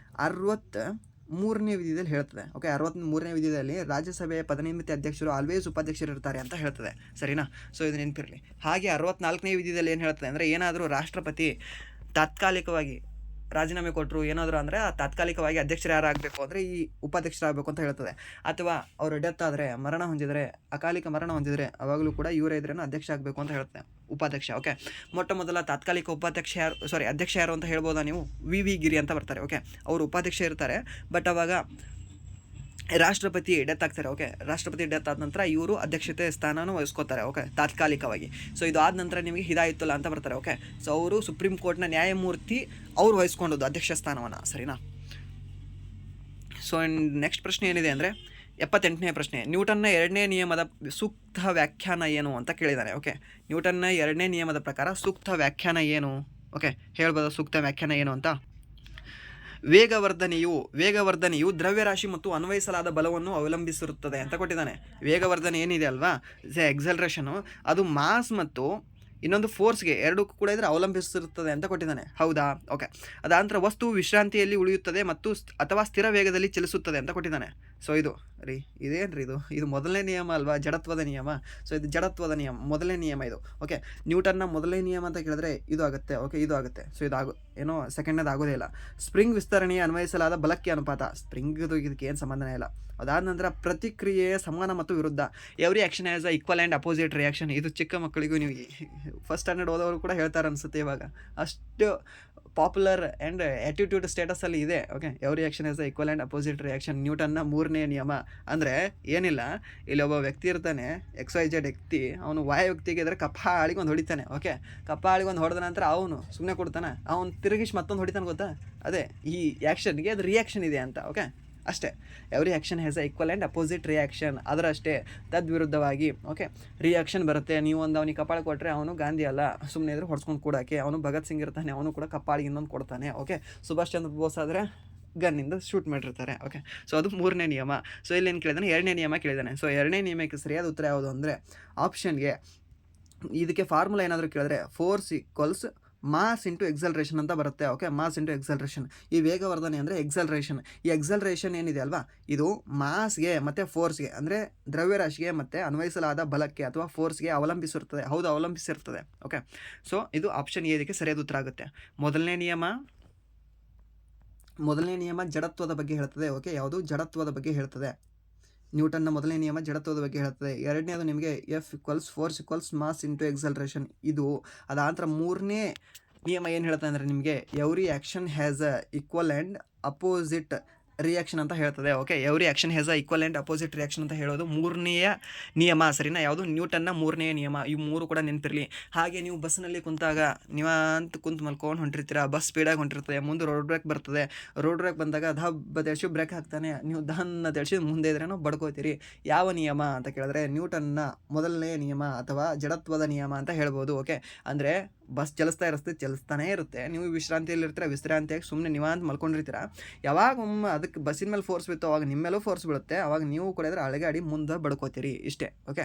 63ನೇ ವಿಧಿಯಲ್ಲಿ ಹೇಳ್ತದೆ. ಓಕೆ, 63ನೇ ವಿಧಿಯಲ್ಲಿ ರಾಜ್ಯಸಭೆಯ ಪದನಿಮಿತ್ತ ಅಧ್ಯಕ್ಷರು ಆಲ್ವೇಸ್ ಉಪಾಧ್ಯಕ್ಷರು ಇರ್ತಾರೆ ಅಂತ ಹೇಳ್ತದೆ, ಸರಿನಾ. ಸೊ ಇದು ನೆನಪಿರಲಿ. ಹಾಗೆ 64ನೇ ವಿಧಿಯಲ್ಲಿ ಏನು ಹೇಳ್ತದೆ ಅಂದರೆ ಏನಾದರೂ ರಾಷ್ಟ್ರಪತಿ ತಾತ್ಕಾಲಿಕವಾಗಿ ರಾಜೀನಾಮೆ ಕೊಟ್ಟರು ಏನಾದರೂ ಅಂದರೆ ಆ ತಾತ್ಕಾಲಿಕವಾಗಿ ಅಧ್ಯಕ್ಷರು ಯಾರಾಗಬೇಕು ಅಂದರೆ ಈ ಉಪಾಧ್ಯಕ್ಷರಾಗಬೇಕು ಅಂತ ಹೇಳ್ತದೆ. ಅಥವಾ ಅವರು ಡೆತ್ ಆದರೆ, ಅಕಾಲಿಕ ಮರಣ ಹೊಂದಿದರೆ ಅವಾಗಲೂ ಕೂಡ ಇವರೇ ಇದ್ರೇನು ಅಧ್ಯಕ್ಷ ಆಗಬೇಕು ಅಂತ ಹೇಳ್ತದೆ, ಉಪಾಧ್ಯಕ್ಷ. ಓಕೆ, ಮೊಟ್ಟ ಮೊದಲ ತಾತ್ಕಾಲಿಕ ಅಧ್ಯಕ್ಷ ಯಾರು ಅಂತ ಹೇಳ್ಬೋದಾ ನೀವು? ವಿ ಗಿರಿ ಅಂತ ಬರ್ತಾರೆ. ಓಕೆ, ಅವರು ಉಪಾಧ್ಯಕ್ಷ ಇರ್ತಾರೆ. ಬಟ್ ಅವಾಗ ರಾಷ್ಟ್ರಪತಿ ಡೆತ್ ಆಗ್ತಾರೆ. ಓಕೆ, ರಾಷ್ಟ್ರಪತಿ ಡೆತ್ ಆದ ನಂತರ ಇವರು ಅಧ್ಯಕ್ಷತೆ ಸ್ಥಾನನೂ ವಹಿಸ್ಕೋತಾರೆ. ಓಕೆ, ತಾತ್ಕಾಲಿಕವಾಗಿ. ಸೊ ಇದು ಆದ ನಂತರ ನಿಮಗೆ ಹಿದಾಯತುಲ್ಲಾ ಅಂತ ಬರ್ತಾರೆ. ಓಕೆ, ಸೊ ಅವರು ಸುಪ್ರೀಂ ಕೋರ್ಟ್ನ ನ್ಯಾಯಮೂರ್ತಿ, ಅವರು ವಹಿಸ್ಕೊಂಡದ್ದು ಅಧ್ಯಕ್ಷ ಸ್ಥಾನವನ್ನು, ಸರಿನಾ. ಸೊ ನೆಕ್ಸ್ಟ್ ಪ್ರಶ್ನೆ ಏನಿದೆ ಅಂದರೆ 78ನೇ ಪ್ರಶ್ನೆ, ನ್ಯೂಟನ್ನ 2ನೇ ನಿಯಮದ ಸೂಕ್ತ ವ್ಯಾಖ್ಯಾನ ಏನು ಅಂತ ಕೇಳಿದ್ದಾರೆ. ಓಕೆ, ನ್ಯೂಟನ್ನ 2ನೇ ನಿಯಮದ ಪ್ರಕಾರ ಸೂಕ್ತ ವ್ಯಾಖ್ಯಾನ ಏನು? ಓಕೆ, ಹೇಳ್ಬೋದು ಸೂಕ್ತ ವ್ಯಾಖ್ಯಾನ ಏನು ಅಂತ. ವೇಗವರ್ಧನೆಯು ದ್ರವ್ಯರಾಶಿ ಮತ್ತು ಅನ್ವಯಿಸಲಾದ ಬಲವನ್ನು ಅವಲಂಬಿಸಿರುತ್ತದೆ ಅಂತ ಕೊಟ್ಟಿದ್ದಾನೆ. ವೇಗವರ್ಧನೆ ಏನಿದೆ ಅಲ್ವಾ, ಎಕ್ಸಲರೇಷನು, ಅದು ಮಾಸ್ ಮತ್ತು ಇನ್ನೊಂದು ಫೋರ್ಸ್ಗೆ ಎರಡಕ್ಕೂ ಕೂಡ ಇದ್ರೆ ಅವಲಂಬಿಸಿರುತ್ತದೆ ಅಂತ ಕೊಟ್ಟಿದ್ದಾನೆ. ಹೌದಾ? ಓಕೆ, ಅದಾನಂತರ ವಸ್ತು ವಿಶ್ರಾಂತಿಯಲ್ಲಿ ಉಳಿಯುತ್ತದೆ ಮತ್ತು ಅಥವಾ ಸ್ಥಿರ ವೇಗದಲ್ಲಿ ಚಲಿಸುತ್ತದೆ ಅಂತ ಕೊಟ್ಟಿದ್ದಾನೆ. ಸೊ ಇದು ರೀ ಇದೇನು ರೀ ಇದು ಮೊದಲನೇ ನಿಯಮ ಅಲ್ವಾ, ಜಡತ್ವದ ನಿಯಮ. ಸೊ ಇದು ಜಡತ್ವದ ನಿಯಮ, ಮೊದಲನೇ ನಿಯಮ ಇದು. ಓಕೆ, ನ್ಯೂಟನ್ನ ಮೊದಲನೇ ನಿಯಮ ಅಂತ ಕೇಳಿದ್ರೆ ಇದು ಆಗುತ್ತೆ. ಓಕೆ, ಇದು ಆಗುತ್ತೆ. ಸೊ ಇದು ಏನೋ ಸೆಕೆಂಡ್ನೇದು ಆಗೋದೇ ಇಲ್ಲ. ಸ್ಪ್ರಿಂಗ್ ವಿಸ್ತರಣೆಗೆ ಅನ್ವಯಿಸಲಾದ ಬಲಕ್ಕೆ ಅನುಪಾತ. ಸ್ಪ್ರಿಂಗ್ದು ಇದಕ್ಕೆ ಏನು ಸಂಬಂಧನೇ ಇಲ್ಲ. ಅದಾದ ನಂತರ ಪ್ರತಿಕ್ರಿಯೆಯ ಸಮಾನ ಮತ್ತು ವಿರುದ್ಧ. Every action as a equal and opposite reaction. ಇದು ಚಿಕ್ಕ ಮಕ್ಕಳಿಗೂ ನೀವು ಫಸ್ಟ್ ಸ್ಟ್ಯಾಂಡರ್ಡ್ ಓದೋರು ಕೂಡ ಹೇಳ್ತಾರೆ ಅನಿಸುತ್ತೆ ಇವಾಗ, ಅಷ್ಟು ಪಾಪ್ಯುಲರ್ ಆ್ಯಂಡ್ ಆ್ಯಟಿಟ್ಯೂಡ್ ಸ್ಟೇಟಸಲ್ಲಿ ಇದೆ. Okay, every action as a equal and opposite reaction, ನ್ಯೂಟನ್ನ ಮೂರನೇ ನಿಯಮ. ಅಂದರೆ ಏನಿಲ್ಲ, ಇಲ್ಲಿ ಒಬ್ಬ ವ್ಯಕ್ತಿ ಇರ್ತಾನೆ, XYZ ವ್ಯಕ್ತಿ. ಅವನು ವ್ಯಕ್ತಿಗೆ ಇದ್ರೆ ಕಪ್ಪಾಳಿಗೆ ಒಂದು ಹೊಡಿತಾನೆ. ಓಕೆ, ಕಪ್ಪಾಳಿಗೆ ಒಂದು ಹೊಡೆದ ನಂತರ ಅವನು ಸುಮ್ಮನೆ ಕೊಡ್ತಾನೆ, ಅವನು ತಿರುಗಿಸಿ ಮತ್ತೊಂದು ಹೊಡಿತಾನೆ, ಗೊತ್ತಾ? ಅದೇ ಈ ಆ್ಯಕ್ಷನ್ಗೆ ಅದು ರಿಯಾಕ್ಷನ್ ಇದೆ ಅಂತ. ಓಕೆ, ಅಷ್ಟೇ. Every action has a equal and opposite reaction. ಅದರಷ್ಟೇ ತದ್ವಿರುದ್ಧವಾಗಿ ಓಕೆ ರಿಯಾಕ್ಷನ್ ಬರುತ್ತೆ. ನೀವು ಒಂದು ಅವನಿಗೆ ಕಪಾಳ ಕೊಟ್ಟರೆ ಅವನು ಗಾಂಧಿ ಅಲ್ಲ, ಸುಮ್ಮನೆ ಇದ್ರೆ ಹೊಡ್ಸ್ಕೊಂಡು ಕೊಡೋಕ್ಕೆ. ಅವನು ಭಗತ್ ಸಿಂಗ್ ಇರ್ತಾನೆ, ಅವನು ಕೂಡ ಕಪ್ಪಾಳಿಗೆ ಇನ್ನೊಂದು ಕೊಡ್ತಾನೆ. ಓಕೆ, ಸುಭಾಷ್ ಚಂದ್ರ ಬೋಸ್ ಆದರೆ ಗನ್ನಿಂದ ಶೂಟ್ ಮಾಡಿರ್ತಾರೆ. ಓಕೆ, ಸೊ ಅದು ಮೂರನೇ ನಿಯಮ. ಸೊ ಇಲ್ಲಿ ಏನು ಕೇಳಿದಾನೆ, ಎರಡನೇ ನಿಯಮ ಕೇಳಿದ್ದಾನೆ. ಸೊ ಎರಡನೇ ನಿಯಮಕ್ಕೆ ಸರಿಯಾದ ಉತ್ತರ ಯಾವುದು ಅಂದರೆ ಆಪ್ಷನ್ಗೆ. ಇದಕ್ಕೆ ಫಾರ್ಮುಲಾ ಏನಾದರೂ ಕೇಳಿದ್ರೆ force equals mass into acceleration ಅಂತ ಬರುತ್ತೆ. Okay, mass into acceleration. ಈ ವೇಗವರ್ಧನೆ ಅಂದರೆ ಎಕ್ಸಲ್ರೇಷನ್. ಈ ಎಕ್ಸಲ್ರೇಷನ್ ಏನಿದೆ ಅಲ್ವಾ, ಇದು ಮಾಸ್ಗೆ ಮತ್ತು ಫೋರ್ಸ್ಗೆ ಅಂದರೆ ದ್ರವ್ಯರಾಶಿಗೆ ಮತ್ತು ಅನ್ವಯಿಸಲಾದ ಬಲಕ್ಕೆ ಅಥವಾ ಫೋರ್ಸ್ಗೆ ಅವಲಂಬಿಸಿರ್ತದೆ. ಹೌದು, ಅವಲಂಬಿಸಿರ್ತದೆ. ಓಕೆ, ಸೊ ಇದು ಆಪ್ಷನ್ ಎ ಇದಕ್ಕೆ ಸರಿಯಾದ ಉತ್ತರ ಆಗುತ್ತೆ. ಮೊದಲನೇ ನಿಯಮ ಜಡತ್ವದ ಬಗ್ಗೆ ಹೇಳ್ತದೆ. ಓಕೆ, ಯಾವುದು ಜಡತ್ವದ ಬಗ್ಗೆ ಹೇಳ್ತದೆ. ನ್ಯೂಟನ್ನ ಮೊದಲನೇ ನಿಯಮ ಜಡತ್ವದ ಬಗ್ಗೆ ಹೇಳ್ತದೆ. ಎರಡನೇದು ನಿಮಗೆ F equals force equals mass into acceleration. ಇದು ಅದಾಂತರ ಮೂರನೇ ನಿಯಮ ಏನು ಹೇಳ್ತದೆ ಅಂದರೆ ನಿಮಗೆ every action has a equal and opposite reaction ಅಂತ ಹೇಳ್ತದೆ. Okay, every action has a equal and opposite reaction ಅಂತ ಹೇಳೋದು ಮೂರನೆಯ ನಿಯಮ, ಸರಿನಾ? ಯಾವುದು? ನ್ಯೂಟನ್ನ ಮೂರನೆಯ ನಿಯಮ. ಈ ಮೂರು ಕೂಡ ನೆನಪಿರಲಿ. ಹಾಗೆ ನೀವು ಬಸ್ನಲ್ಲಿ ಕುಂತಾಗ ನೀವಂತ ಕುಂತು ಮಲ್ಕೊಂಡು ಹೊಂಟಿರ್ತೀರ, ಬಸ್ ಸ್ಪೀಡಾಗಿ ಹೊಂಟಿರ್ತದೆ, ಮುಂದೆ ರೋಡ್ ಬ್ರೇಕ್ ಬರ್ತದೆ. ರೋಡ್ ಬ್ರೇಕ್ ಬಂದಾಗ ದಬ್ಬ ತೆಳ್ಸಿ ಬ್ರೇಕ್ ಹಾಕ್ತಾನೆ, ನೀವು ದನ್ನ ತೆಳ್ಸಿ ಮುಂದೆ ಇದ್ರೇನೋ ಬಡ್ಕೋತೀರಿ. ಯಾವ ನಿಯಮ ಅಂತ ಕೇಳಿದ್ರೆ ನ್ಯೂಟನ್ನ ಮೊದಲನೇ ನಿಯಮ ಅಥವಾ ಜಡತ್ವದ ನಿಯಮ ಅಂತ ಹೇಳ್ಬೋದು. ಓಕೆ, ಅಂದರೆ ಬಸ್ ಚಲಿಸ್ತಾನೇ ಇರುತ್ತೆ, ನೀವು ವಿಶ್ರಾಂತಿಯಲ್ಲಿ ಇರ್ತೀರ, ವಿಶ್ರಾಂತಿಯಾಗಿ ಸುಮ್ಮನೆ ನೀವಂತ ಮಲ್ಕೊಂಡಿರ್ತೀರ. ಯಾವಾಗ ಅದಕ್ಕೆ ಬಸ್ಸಿನ ಮೇಲೆ ಫೋರ್ಸ್ ಬೀಳುತ್ತೋ ಅವಾಗ ನಿಮ್ಮ ಮೇಲೂ ಫೋರ್ಸ್ ಬೀಳುತ್ತೆ, ಅವಾಗ ನೀವು ಕೂಡ ಇದ್ರೆ ಅಳಗಾಡಿ ಮುಂದೆ ಬಡ್ಕೋತೀರಿ. ಇಷ್ಟೇ. ಓಕೆ,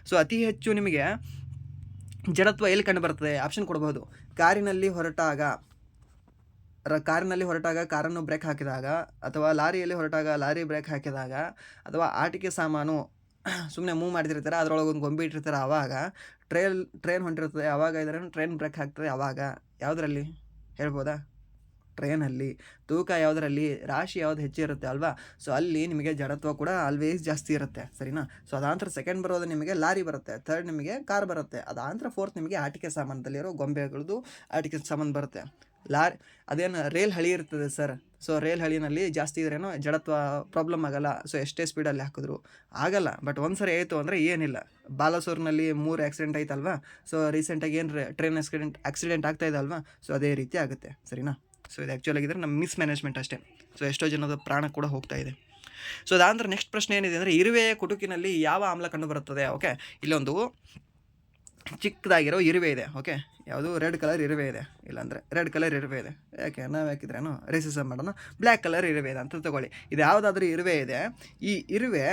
ಸೊ ಅತಿ ಹೆಚ್ಚು ನಿಮಗೆ ಜಡತ್ವ ಎಲ್ಲಿ ಕಂಡು ಬರ್ತದೆ? ಆಪ್ಷನ್ ಕೊಡಬಹುದು. ಕಾರಿನಲ್ಲಿ ಹೊರಟಾಗ ಕಾರನ್ನು ಬ್ರೇಕ್ ಹಾಕಿದಾಗ, ಅಥವಾ ಲಾರಿಯಲ್ಲಿ ಹೊರಟಾಗ ಲಾರಿ ಬ್ರೇಕ್ ಹಾಕಿದಾಗ, ಅಥವಾ ಆಟಿಕೆ ಸಾಮಾನು ಸುಮ್ಮನೆ ಮೂವ್ ಮಾಡ್ತಿರ್ತಾರೆ, ಅದರೊಳಗೆ ಒಂದು ಗೊಂಬೆ ಇಟ್ಟಿರ್ತಾರೆ, ಆವಾಗ ಟ್ರೈನ್ ಹೊಂಟಿರ್ತದೆ, ಆವಾಗ ಇದ್ರೆ ಟ್ರೈನ್ ಬ್ರೇಕ್ ಹಾಕ್ತದೆ. ಆವಾಗ ಯಾವುದರಲ್ಲಿ ಹೇಳ್ಬೋದಾ? ಟ್ರೈನಲ್ಲಿ. ತೂಕ ಯಾವುದರಲ್ಲಿ? ರಾಶಿ ಯಾವ್ದು ಹೆಚ್ಚಿರುತ್ತೆ ಅಲ್ವಾ? ಸೊ ಅಲ್ಲಿ ನಿಮಗೆ ಜಡತ್ವ ಕೂಡ ಆಲ್ವೇಸ್ ಜಾಸ್ತಿ ಇರುತ್ತೆ, ಸರಿನಾ? ಸೊ ಅದಾಂತರ ಸೆಕೆಂಡ್ ಬರೋದು ನಿಮಗೆ ಲಾರಿ ಬರುತ್ತೆ, ಥರ್ಡ್ ನಿಮಗೆ ಕಾರ್ ಬರುತ್ತೆ, ಅದಾಂತರ ಫೋರ್ತ್ ನಿಮಗೆ ಆಟಿಕೆ ಸಾಮಾನದಲ್ಲಿರೋ ಗೊಂಬೆಗಳದ್ದು ಆಟಿಕೆ ಸಾಮಾನು ಬರುತ್ತೆ. ಅದೇನು ರೇಲ್ ಹಳಿ ಇರ್ತದೆ ಸರ್. ಸೊ ರೇಲ್ ಹಳಿನಲ್ಲಿ ಜಾಸ್ತಿ ಇದ್ರೇನೋ ಜಡತ್ವ ಪ್ರಾಬ್ಲಮ್ ಆಗಲ್ಲ. ಸೊ ಎಷ್ಟೇ ಸ್ಪೀಡಲ್ಲಿ ಹಾಕಿದ್ರು ಆಗಲ್ಲ. ಬಟ್ ಒಂದು ಸರಿ ಆಯಿತು ಅಂದರೆ ಏನಿಲ್ಲ. ಬಾಲಸೂರಿನಲ್ಲಿ 3 ಆಕ್ಸಿಡೆಂಟ್ ಆಯ್ತಲ್ವಾ? ಸೊ ರೀಸೆಂಟಾಗಿ ಏನು ಟ್ರೈನ್ ಆಕ್ಸಿಡೆಂಟ್ ಆಗ್ತಾ ಇದೆ ಅಲ್ವಾ? ಸೊ ಅದೇ ರೀತಿ ಆಗುತ್ತೆ, ಸರಿನಾ? ಸೊ ಇದು ಆ್ಯಕ್ಚುಲ್ ಆಗಿದ್ರೆ ನಮ್ಮ ಮಿಸ್ಮ್ಯಾನೇಜ್ಮೆಂಟ್ ಅಷ್ಟೇ. ಸೊ ಎಷ್ಟೋ ಜನದ ಪ್ರಾಣ ಕೂಡ ಹೋಗ್ತಾ ಇದೆ. ಸೊ ಅದಾಂತರ ನೆಕ್ಸ್ಟ್ ಪ್ರಶ್ನೆ ಏನಿದೆ ಅಂದರೆ ಇರುವೆಯ ಕುಟುಕಿನಲ್ಲಿ ಯಾವ ಆಮ್ಲ ಕಂಡು ಬರುತ್ತದೆ? ಓಕೆ, ಇಲ್ಲೊಂದು ಚಿಕ್ಕದಾಗಿರೋ ಇರುವೆ ಇದೆ. ಓಕೆ, ಯಾವುದು? ರೆಡ್ ಕಲರ್ ಇರುವೆ ಇದೆ. ಇಲ್ಲಾಂದರೆ ರೆಡ್ ಕಲರ್ ಇರುವೆ ಇದೆ. ಯಾಕೆ ನಾವು ಯಾಕಿದ್ರೇನು ರೇಸಿಸಮ್ ಮಾಡೋಣ. ಬ್ಲ್ಯಾಕ್ ಕಲರ್ ಇರುವೆ ಇದೆ ಅಂತ ತಗೊಳ್ಳಿ. ಇದು ಯಾವುದಾದ್ರೂ ಇರುವೆ ಇದೆ. ಈ ಇರುವೆ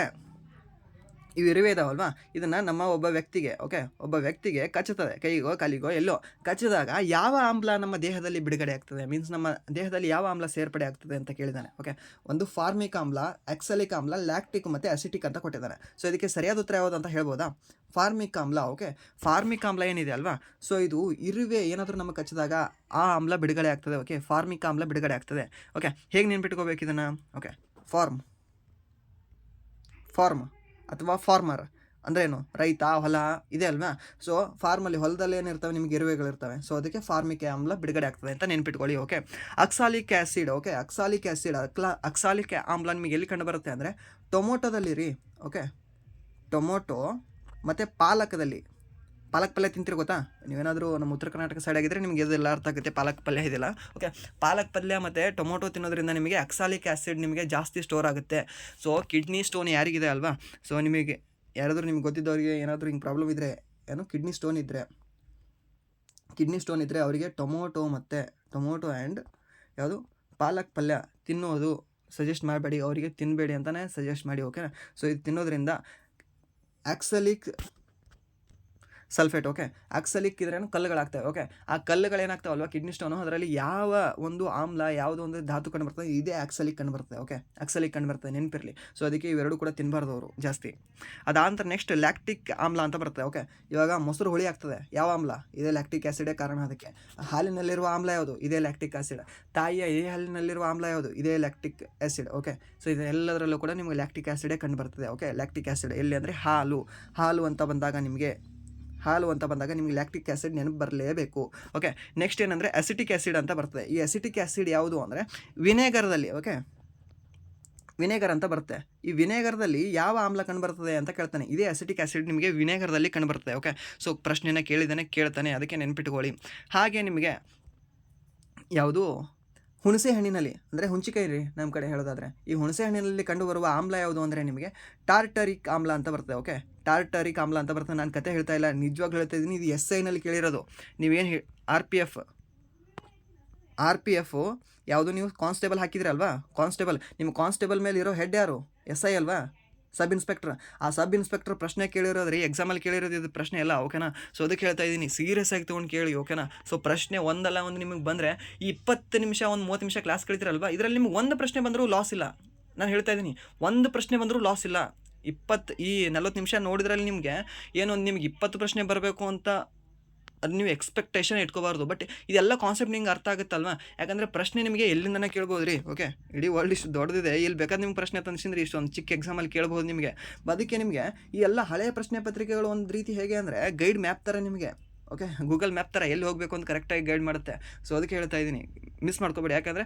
ಇದಾವಲ್ವಾ, ಇದನ್ನು ನಮ್ಮ ಒಬ್ಬ ವ್ಯಕ್ತಿಗೆ ಕಚ್ಚುತ್ತದೆ, ಕೈಗೋ ಕಾಲಿಗೋ ಎಲ್ಲೋ ಕಚ್ಚಿದಾಗ ಯಾವ ಆಮ್ಲ ನಮ್ಮ ದೇಹದಲ್ಲಿ ಬಿಡುಗಡೆ ಆಗ್ತದೆ? ಮೀನ್ಸ್ ನಮ್ಮ ದೇಹದಲ್ಲಿ ಯಾವ ಆಮ್ಲ ಸೇರ್ಪಡೆ ಆಗ್ತದೆ ಅಂತ ಕೇಳಿದ್ದಾನೆ. ಓಕೆ, ಒಂದು ಫಾರ್ಮಿಕ್ ಆಮ್ಲ, ಆಕ್ಸಲಿಕ್ ಆಮ್ಲ, ಲ್ಯಾಕ್ಟಿಕ್ ಮತ್ತು ಅಸಿಟಿಕ್ ಅಂತ ಕೊಟ್ಟಿದ್ದಾನೆ. ಸೊ ಇದಕ್ಕೆ ಸರಿಯಾದ ಉತ್ತರ ಯಾವುದು ಅಂತ ಹೇಳ್ಬೋದಾ? ಫಾರ್ಮಿಕ್ ಆಮ್ಲ. ಓಕೆ, ಫಾರ್ಮಿಕ್ ಆಮ್ಲ ಏನಿದೆ ಅಲ್ವಾ, ಸೊ ಇದು ಇರುವೆ ಏನಾದರೂ ನಮಗೆ ಕಚ್ಚಿದಾಗ ಆ ಆಮ್ಲ ಬಿಡುಗಡೆ ಆಗ್ತದೆ. ಓಕೆ, ಫಾರ್ಮಿಕ್ ಆಮ್ಲ ಬಿಡುಗಡೆ ಆಗ್ತದೆ. ಓಕೆ, ಹೇಗೆ ನೆನ್ಪಿಟ್ಕೋಬೇಕು ಇದನ್ನು? ಓಕೆ, ಫಾರ್ಮ್ ಅಥವಾ ಫಾರ್ಮರ್ ಅಂದ್ರೇನು? ರೈತ, ಹೊಲ ಇದೆ ಅಲ್ವಾ? ಸೊ ಫಾರ್ಮಲ್ಲಿ ಹೊಲದಲ್ಲಿ ಏನಿರ್ತವೆ ನಿಮಗೆ ಇರುವೆಗಳಿರ್ತವೆ. ಸೊ ಅದಕ್ಕೆ ಫಾರ್ಮಿಕ್ ಆಮ್ಲ ಬಿಡುಗಡೆ ಆಗ್ತದೆ ಅಂತ ನೆನ್ಪಿಟ್ಕೊಳ್ಳಿ. Okay, oxalic acid. Okay, oxalic ಆಮ್ಲ ನಿಮಗೆ ಎಲ್ಲಿ ಕಂಡು ಬರುತ್ತೆ ಅಂದರೆ ಟೊಮೊಟೊದಲ್ಲಿ ರೀ. ಓಕೆ, ಟೊಮೊಟೊ ಮತ್ತು ಪಾಲಕದಲ್ಲಿ. ಪಾಲಕ್ ಪಲ್ಯ ತಿಂತೀರಿ ಗೊತ್ತಾ? ನೀವೇನಾದರೂ ನಮ್ಮ ಉತ್ತರ ಕರ್ನಾಟಕ ಸೈಡ್ ಆಗಿದ್ದರೆ ನಿಮಗೆ ಇದೆಲ್ಲ ಅರ್ಥ ಆಗುತ್ತೆ. ಪಾಲಕ್ ಪಲ್ಯ ಇದೆಯಲ್ಲ. ಓಕೆ, ಪಾಲಕ್ ಪಲ್ಯ ಮತ್ತು ಟೊಮೊಟೊ ತಿನ್ನೋದ್ರಿಂದ ನಿಮಗೆ ಅಕ್ಸಾಲಿಕ್ ಆ್ಯಸಿಡ್ ನಿಮಗೆ ಜಾಸ್ತಿ ಸ್ಟೋರ್ ಆಗುತ್ತೆ. ಸೊ ಕಿಡ್ನಿ ಸ್ಟೋನ್ ಯಾರಿಗಿದೆ ಅಲ್ವಾ? ಸೊ ನಿಮಗೆ ಯಾರಾದರೂ ನಿಮ್ಗೆ ಗೊತ್ತಿದ್ದವರಿಗೆ ಏನಾದರೂ ಹಿಂಗೆ ಪ್ರಾಬ್ಲಮ್ ಇದ್ದರೆ, ಏನು ಕಿಡ್ನಿ ಸ್ಟೋನ್ ಇದ್ದರೆ ಅವರಿಗೆ ಟೊಮೊಟೊ ಆ್ಯಂಡ್ ಯಾವುದು ಪಾಲಕ್ ಪಲ್ಯ ತಿನ್ನೋದು ಸಜೆಸ್ಟ್ ಮಾಡಬೇಡಿ. ಅವರಿಗೆ ತಿನ್ನಬೇಡಿ ಅಂತಲೇ ಸಜೆಸ್ಟ್ ಮಾಡಿ. ಓಕೆನಾ? ಸೊ ಇದು ತಿನ್ನೋದ್ರಿಂದ ಸಲ್ಫೇಟ್. ಓಕೆ, ಆಕ್ಸಲಿಕ್ ಇದ್ರೇನು ಕಲ್ಲುಗಳಾಗ್ತವೆ. ಓಕೆ, ಆ ಕಲ್ಲುಗಳೇನಾಗ್ತಾವಲ್ವ ಕಿಡ್ನಿ ಸ್ಟೋನು, ಅದರಲ್ಲಿ ಯಾವ ಒಂದು ಆಮ್ಲ ಯಾವುದೋ ಒಂದು ಧಾತು ಕಂಡು ಬರ್ತದೆ, ಇದೇ ಆಕ್ಸಲಿಕ್ ಕಂಡು ಬರ್ತದೆ. ಓಕೆ, ಆಕ್ಸಲಿಕ್ ಕಂಡು ಬರ್ತದೆ, ನೆನಪಿರಲಿ. ಸೊ ಅದಕ್ಕೆ ಇವೆರಡು ಕೂಡ ತಿನ್ನಬಾರ್ದು ಅವರು ಜಾಸ್ತಿ. ಅದಾದ ನೆಕ್ಸ್ಟ್ ಲ್ಯಾಕ್ಟಿಕ್ ಆಮ್ಲ ಅಂತ ಬರ್ತದೆ. ಓಕೆ, ಇವಾಗ ಮೊಸರು ಹುಳಿ ಆಗ್ತದೆ, ಯಾವ ಆಮ್ಲ? ಇದೇ ಲ್ಯಾಕ್ಟಿಕ್ ಆ್ಯಸಿಡೇ ಕಾರಣ ಅದಕ್ಕೆ. ಹಾಲಿನಲ್ಲಿರುವ ಆಮ್ಲ ಯಾವುದು? ಇದೇ ಲ್ಯಾಕ್ಟಿಕ್ ಆಸಿಡ್. ತಾಯಿಯ ಈ ಹಾಲಿನಲ್ಲಿರುವ ಆಮ್ಲ ಯಾವುದು? ಇದೇ ಲ್ಯಾಕ್ಟಿಕ್ ಆ್ಯಸಿಡ್. ಓಕೆ, ಸೊ ಇದೆಲ್ಲದರಲ್ಲೂ ಕೂಡ ನಿಮಗೆ ಲ್ಯಾಕ್ಟಿಕ್ ಆ್ಯಸಿಡೇ ಕಂಡು ಬರ್ತದೆ. ಓಕೆ, ಲ್ಯಾಕ್ಟಿಕ್ ಆ್ಯಸಿಡ್ ಎಲ್ಲಿ ಅಂದರೆ ಹಾಲು ಅಂತ ಬಂದಾಗ ನಿಮಗೆ ಲ್ಯಾಕ್ಟಿಕ್ ಆ್ಯಸಿಡ್ ನೆನಪು ಬರಲೇಬೇಕು. ಓಕೆ, ನೆಕ್ಸ್ಟ್ ಏನಂದರೆ ಅಸಿಟಿಕ್ ಆ್ಯಸಿಡ್ ಅಂತ ಬರ್ತದೆ. ಈ ಅಸಿಟಿಕ್ ಆ್ಯಸಿಡ್ ಯಾವುದು ಅಂದರೆ ವಿನೆಗರ್ದಲ್ಲಿ. ಓಕೆ, ವಿನೆಗರ್ ಅಂತ ಬರುತ್ತೆ. ಈ ವಿನೆಗರ್ದಲ್ಲಿ ಯಾವ ಆಮ್ಲ ಕಂಡುಬರ್ತದೆ ಅಂತ ಕೇಳ್ತಾನೆ. ಇದೇ ಅಸಿಟಿಕ್ ಆ್ಯಸಿಡ್ ನಿಮಗೆ ವಿನೆಗರ್ದಲ್ಲಿ ಕಂಡುಬರ್ತದೆ. ಓಕೆ, ಸೊ ಪ್ರಶ್ನೆನ ಕೇಳ್ತಾನೆ, ಅದಕ್ಕೆ ನೆನ್ಪಿಟ್ಕೊಳ್ಳಿ. ಹಾಗೆ ನಿಮಗೆ ಯಾವುದು ಹುಣಸೆ ಹಣ್ಣಿನಲ್ಲಿ ಅಂದರೆ ಹುಂಚಿಕಾಯಿ ರೀ ನಮ್ಮ ಕಡೆ ಹೇಳೋದಾದರೆ, ಈ ಹುಣಸೆ ಹಣ್ಣಿನಲ್ಲಿ ಕಂಡುಬರುವ ಆಮ್ಲ ಯಾವುದು ಅಂದರೆ ನಿಮಗೆ ಟಾರ್ಟರಿಕ್ ಆಮ್ಲ ಅಂತ ಬರ್ತದೆ. ಓಕೆ, ಟಾರ್ಟರಿಕ್ ಆಮ್ಲ ಅಂತ ಬರ್ತದೆ. ನಾನು ಕತೆ ಹೇಳ್ತಾ ಇಲ್ಲ, ನಿಜವಾಗ್ಲೂ ಹೇಳ್ತಾ ಇದ್ದೀನಿ. ಇದು SIನಲ್ಲಿ ಕೇಳಿರೋದು. ನೀವೇನು ಆರ್ ಪಿ ಎಫ್ ಯಾವುದು ನೀವು ಕಾನ್ಸ್ಟೇಬಲ್ ಹಾಕಿದ್ರಲ್ವಾ, ನಿಮ್ಮ ಕಾನ್ಸ್ಟೇಬಲ್ ಮೇಲೆ ಇರೋ ಹೆಡ್ ಯಾರು? SI ಅಲ್ವಾ, ಸಬ್ ಇನ್ಸ್ಪೆಕ್ಟರ್. ಆ ಸಬ್ ಇನ್ಸ್ಪೆಕ್ಟರ್ ಪ್ರಶ್ನೆ ಕೇಳಿರೋದು ರೀ, ಎಕ್ಸಾಮಲ್ಲಿ ಕೇಳಿರೋದು ಇದು ಪ್ರಶ್ನೆ ಎಲ್ಲ. ಓಕೆನಾ, ಸೊ ಅದಕ್ಕೆ ಹೇಳ್ತಾ ಇದ್ದೀನಿ, ಸೀರಿಯಸ್ ಆಗಿ ತೊಗೊಂಡು ಕೇಳಿ. ಓಕೆನಾ, ಸೊ ಪ್ರಶ್ನೆ ಒಂದಲ್ಲ ಒಂದು ನಿಮಗೆ ಬಂದರೆ ಈ 20 ನಿಮಿಷ 30 ನಿಮಿಷ ಕ್ಲಾಸ್ ಕಳಿತೀರಲ್ವಾ, ಇದರಲ್ಲಿ ನಿಮ್ಗೆ ಒಂದು ಪ್ರಶ್ನೆ ಬಂದರೂ ಲಾಸ್ ಇಲ್ಲ. ನಾನು ಹೇಳ್ತಾ ಇದ್ದೀನಿ, ಒಂದು ಪ್ರಶ್ನೆ ಬಂದರೂ ಲಾಸ್ ಇಲ್ಲ. 40 ನಿಮಿಷ ನೋಡಿದ್ರಲ್ಲಿ ನಿಮಗೆ ಏನೋ ನಿಮ್ಗೆ 20 ಪ್ರಶ್ನೆ ಬರಬೇಕು ಅಂತ ಅದು ನೀವು ಎಕ್ಸ್ಪೆಕ್ಟೇಷನ್ ಇಟ್ಕೋಬಾರ್ದು. ಬಟ್ ಇದೆಲ್ಲ ಕಾನ್ಸೆಪ್ಟ್ ನಿಮ್ಗೆ ಅರ್ಥ ಆಗುತ್ತಲ್ವಾ, ಯಾಕಂದರೆ ಪ್ರಶ್ನೆ ನಿಮಗೆ ಎಲ್ಲಿಂದನೇ ಕೇಳ್ಬೋದು ರೀ. ಓಕೆ, ಇಡೀ ವರ್ಲ್ಡ್ ಇಷ್ಟು ದೊಡ್ಡದಿದೆ, ಇಲ್ಲಿ ಬೇಕಾದ್ರೆ ನಿಮ್ಗೆ ಪ್ರಶ್ನೆ ತಂದಿಸಿದ್ರೆ ಇಷ್ಟೊಂದು ಚಿಕ್ಕ ಎಕ್ಸಾಮಲ್ಲಿ ಕೇಳ್ಬೋದು ನಿಮಗೆ. ಅದಕ್ಕೆ ನಿಮಗೆ ಈ ಎಲ್ಲ ಹಳೆಯ ಪ್ರಶ್ನೆ ಪತ್ರಿಕೆಗಳು ಒಂದು ರೀತಿ ಹೇಗೆ ಅಂದರೆ ಗೈಡ್ ಮ್ಯಾಪ್ ಥರ ನಿಮಗೆ. ಓಕೆ, ಗೂಗಲ್ ಮ್ಯಾಪ್ ಥರ ಎಲ್ಲಿ ಹೋಗಬೇಕು ಅಂತ ಕರೆಕ್ಟಾಗಿ ಗೈಡ್ ಮಾಡುತ್ತೆ. ಸೊ ಅದಕ್ಕೆ ಹೇಳ್ತಾ ಇದ್ದೀನಿ, ಮಿಸ್ ಮಾಡ್ಕೋಬೇಡಿ. ಯಾಕಂದರೆ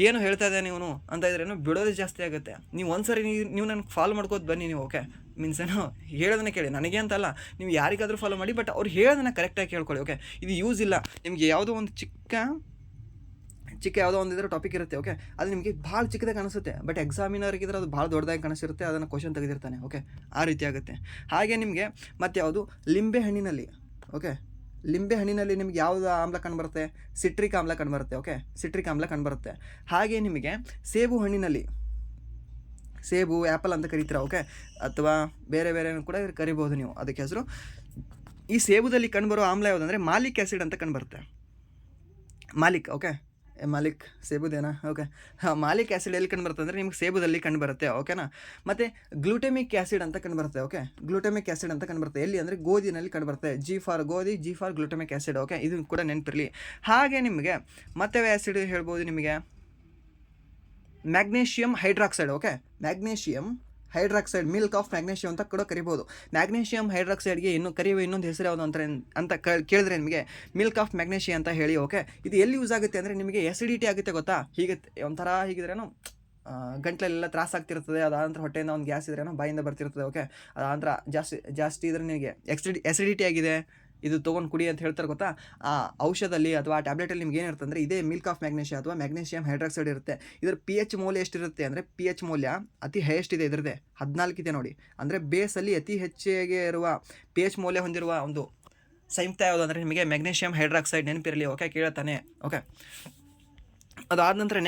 ಏನು ಹೇಳ್ತಾ ಇದ್ದೆ ನೀವು ಅಂತ ಇದ್ರೇನು ಬಿಡೋದೇ ಜಾಸ್ತಿ ಆಗುತ್ತೆ. ನೀವು ಒಂದ್ಸರಿ ನೀವು ನನಗೆ ಫಾಲೋ ಮಾಡ್ಕೋದು ಬನ್ನಿ ನೀವು. ಓಕೆ, ಮೀನ್ಸ್ ಏನೋ ಹೇಳೋದನ್ನ ಕೇಳಿ, ನನಗೆ ಅಂತಲ್ಲ, ನೀವು ಯಾರಿಗಾದರೂ ಫಾಲೋ ಮಾಡಿ, ಬಟ್ ಅವ್ರು ಹೇಳೋದನ್ನ ಕರೆಕ್ಟಾಗಿ ಕೇಳ್ಕೊಳ್ಳಿ. ಓಕೆ, ಇದು ಯೂಸ್ ಇಲ್ಲ ನಿಮಗೆ. ಯಾವುದೋ ಒಂದು ಚಿಕ್ಕ ಯಾವುದೋ ಒಂದಿದ್ರೆ ಟಾಪಿಕ್ ಇರುತ್ತೆ. ಓಕೆ, ಅದು ನಿಮಗೆ ಭಾಳ ಚಿಕ್ಕದಾಗಿ ಕಾಣಿಸುತ್ತೆ, ಬಟ್ ಎಕ್ಸಾಮಿನರ್ಗಿದ್ರೆ ಅದು ಭಾಳ ದೊಡ್ಡದಾಗಿ ಕಾಣಿಸಿರುತ್ತೆ, ಅದನ್ನು ಕ್ವಶನ್ ತೆಗೆದಿರ್ತಾನೆ. ಓಕೆ, ಆ ರೀತಿ ಆಗುತ್ತೆ. ಹಾಗೆ ನಿಮಗೆ ಮತ್ತು ಯಾವುದು ಲಿಂಬೆ ಹಣ್ಣಿನಲ್ಲಿ. ಓಕೆ, ಲಿಂಬೆ ಹಣ್ಣಿನಲ್ಲಿ ನಿಮ್ಗೆ ಯಾವುದು ಆಮ್ಲ ಕಂಡುಬರುತ್ತೆ? ಸಿಟ್ರಿಕ್ ಆಮ್ಲ ಕಂಡುಬರುತ್ತೆ. ಓಕೆ, ಸಿಟ್ರಿಕ್ ಆಮ್ಲ ಕಂಡುಬರುತ್ತೆ. ಹಾಗೆ ನಿಮಗೆ ಸೇಬು ಹಣ್ಣಿನಲ್ಲಿ, ಸೇಬು ಆ್ಯಪಲ್ ಅಂತ ಕರಿತೀರ. ಓಕೆ, ಅಥವಾ ಬೇರೆ ಕೂಡ ಕರಿಬೋದು ನೀವು, ಅದಕ್ಕೆ ಹೆಸರು. ಈ ಸೇಬುದಲ್ಲಿ ಕಂಡುಬರೋ ಆಮ್ಲ ಯಾವುದಂದರೆ ಮಾಲಿಕ್ ಆ್ಯಸಿಡ್ ಅಂತ ಕಂಡುಬರುತ್ತೆ. Okay, Malik ಸೇಬುದೇನಾ? Okay, Malik acid ಎಲ್ಲಿ ಕಂಡುಬರುತ್ತೆ ಅಂದರೆ ನಿಮ್ಗೆ ಸೇಬುದಲ್ಲಿ ಕಂಡುಬರುತ್ತೆ. ಓಕೆನಾ, ಮತ್ತು ಗ್ಲೂಟೆಮಿಕ್ ಆ್ಯಸಿಡ್ ಅಂತ ಕಂಡುಬರುತ್ತೆ. ಓಕೆ, ಗ್ಲೂಟೆಮಿಕ್ ಆ್ಯಸಿಡ್ ಅಂತ ಕಂಡುಬರುತ್ತೆ ಎಲ್ಲಿ ಅಂದರೆ ಗೋಧಿನಲ್ಲಿ ಕಂಡುಬರುತ್ತೆ. G ಫಾರ್ ಗೋಧಿ, G ಫಾರ್ ಗ್ಲೂಟೆಮಿಕ್ ಆ್ಯಸಿಡ್. ಓಕೆ, ಇದು ಕೂಡ ನೆನಪಿರಲಿ. ಹಾಗೆ ನಿಮಗೆ ಮತ್ತೆ ಆ್ಯಸಿಡ್ ಹೇಳ್ಬೋದು ನಿಮಗೆ magnesium hydroxide. Okay, magnesium hydroxide, milk of magnesium ಅಂತ ಕೂಡ ಕರಿಬೋದು. ಮ್ಯಾಗ್ನೇಷಿಯಂ ಹೈಡ್ರಾಕ್ಸೈಡ್ಗೆ ಕರೆಯುವ ಇನ್ನೊಂದು ಹೆಸರು ಯಾವುದು ಅಂತ ಕೇಳಿದ್ರೆ ನಿಮಗೆ ಮಿಲ್ಕ್ ಆಫ್ ಮ್ಯಾಗ್ನೇಷಿಯಂ ಅಂತ ಹೇಳಿ. ಓಕೆ, ಇದು ಎಲ್ಲಿ ಯೂಸ್ ಆಗುತ್ತೆ ಅಂದರೆ ನಿಮಗೆ ಎಸಿಡಿಟಿ ಆಗುತ್ತೆ ಗೊತ್ತಾ, ಹೀಗೆ ಒಂಥರ ಹೀಗಿದ್ರೇನು ಗಂಟ್ಲೆಲ್ಲ ತ್ರಾಸ ಆಗ್ತಿರ್ತದೆ. ಅದಾದ ಹೊಟ್ಟೆಯಿಂದ ಒಂದು ಗ್ಯಾಸ್ ಇದ್ರೇನೋ ಬಾಯಿಂದ ಬರ್ತಿರ್ತದೆ. ಓಕೆ, ಅದಾಂತರ ಜಾಸ್ತಿ ಇದ್ರೆ ನಿಮಗೆ ಎಸಿಡಿಟಿ ಆಗಿದೆ, ಇದು ತೊಗೊಂಡು ಕುಡಿ ಅಂತ ಹೇಳ್ತಾರೆ ಗೊತ್ತಾ. ಆ ಔಷಧದಲ್ಲಿ ಅಥವಾ ಆ ಟ್ಯಾಬ್ಲೆಟಲ್ಲಿ ನಿಮ್ಗೆ ಏನಿರುತ್ತೆ ಅಂದರೆ ಇದೇ ಮಿಲ್ಕ್ ಆಫ್ ಮ್ಯಾಗ್ನೇಷಿಯಂ ಅಥವಾ ಮ್ಯಾಗ್ನೇಷಿಯಂ ಹೈಡ್ರಾಕ್ಸೈಡ್ ಇರುತ್ತೆ. ಇದರ pH ಮೌಲ್ಯ ಎಷ್ಟಿರುತ್ತೆ ಅಂದರೆ pH ಮೌಲ್ಯ ಅತಿ ಹೈಯೆಸ್ಟ್ ಇದೆ, ಇದರದೇ 14 ಇದೆ ನೋಡಿ. ಅಂದರೆ ಬೇಸಲ್ಲಿ ಅತಿ ಹೆಚ್ಚಿಗೆ ಇರುವ pH ಮೌಲ್ಯ ಹೊಂದಿರುವ ಒಂದು ಸಂಯುಕ್ತ ಯಾವುದು ಅಂದರೆ ನಿಮಗೆ ಮ್ಯಾಗ್ನೇಷಿಯಂ ಹೈಡ್ರಾಕ್ಸೈಡ್. ನೆನಪಿರಲಿ. ಓಕೆ, ಕೇಳ್ತಾನೆ. ಓಕೆ, ಅದಾದ ನಂತರ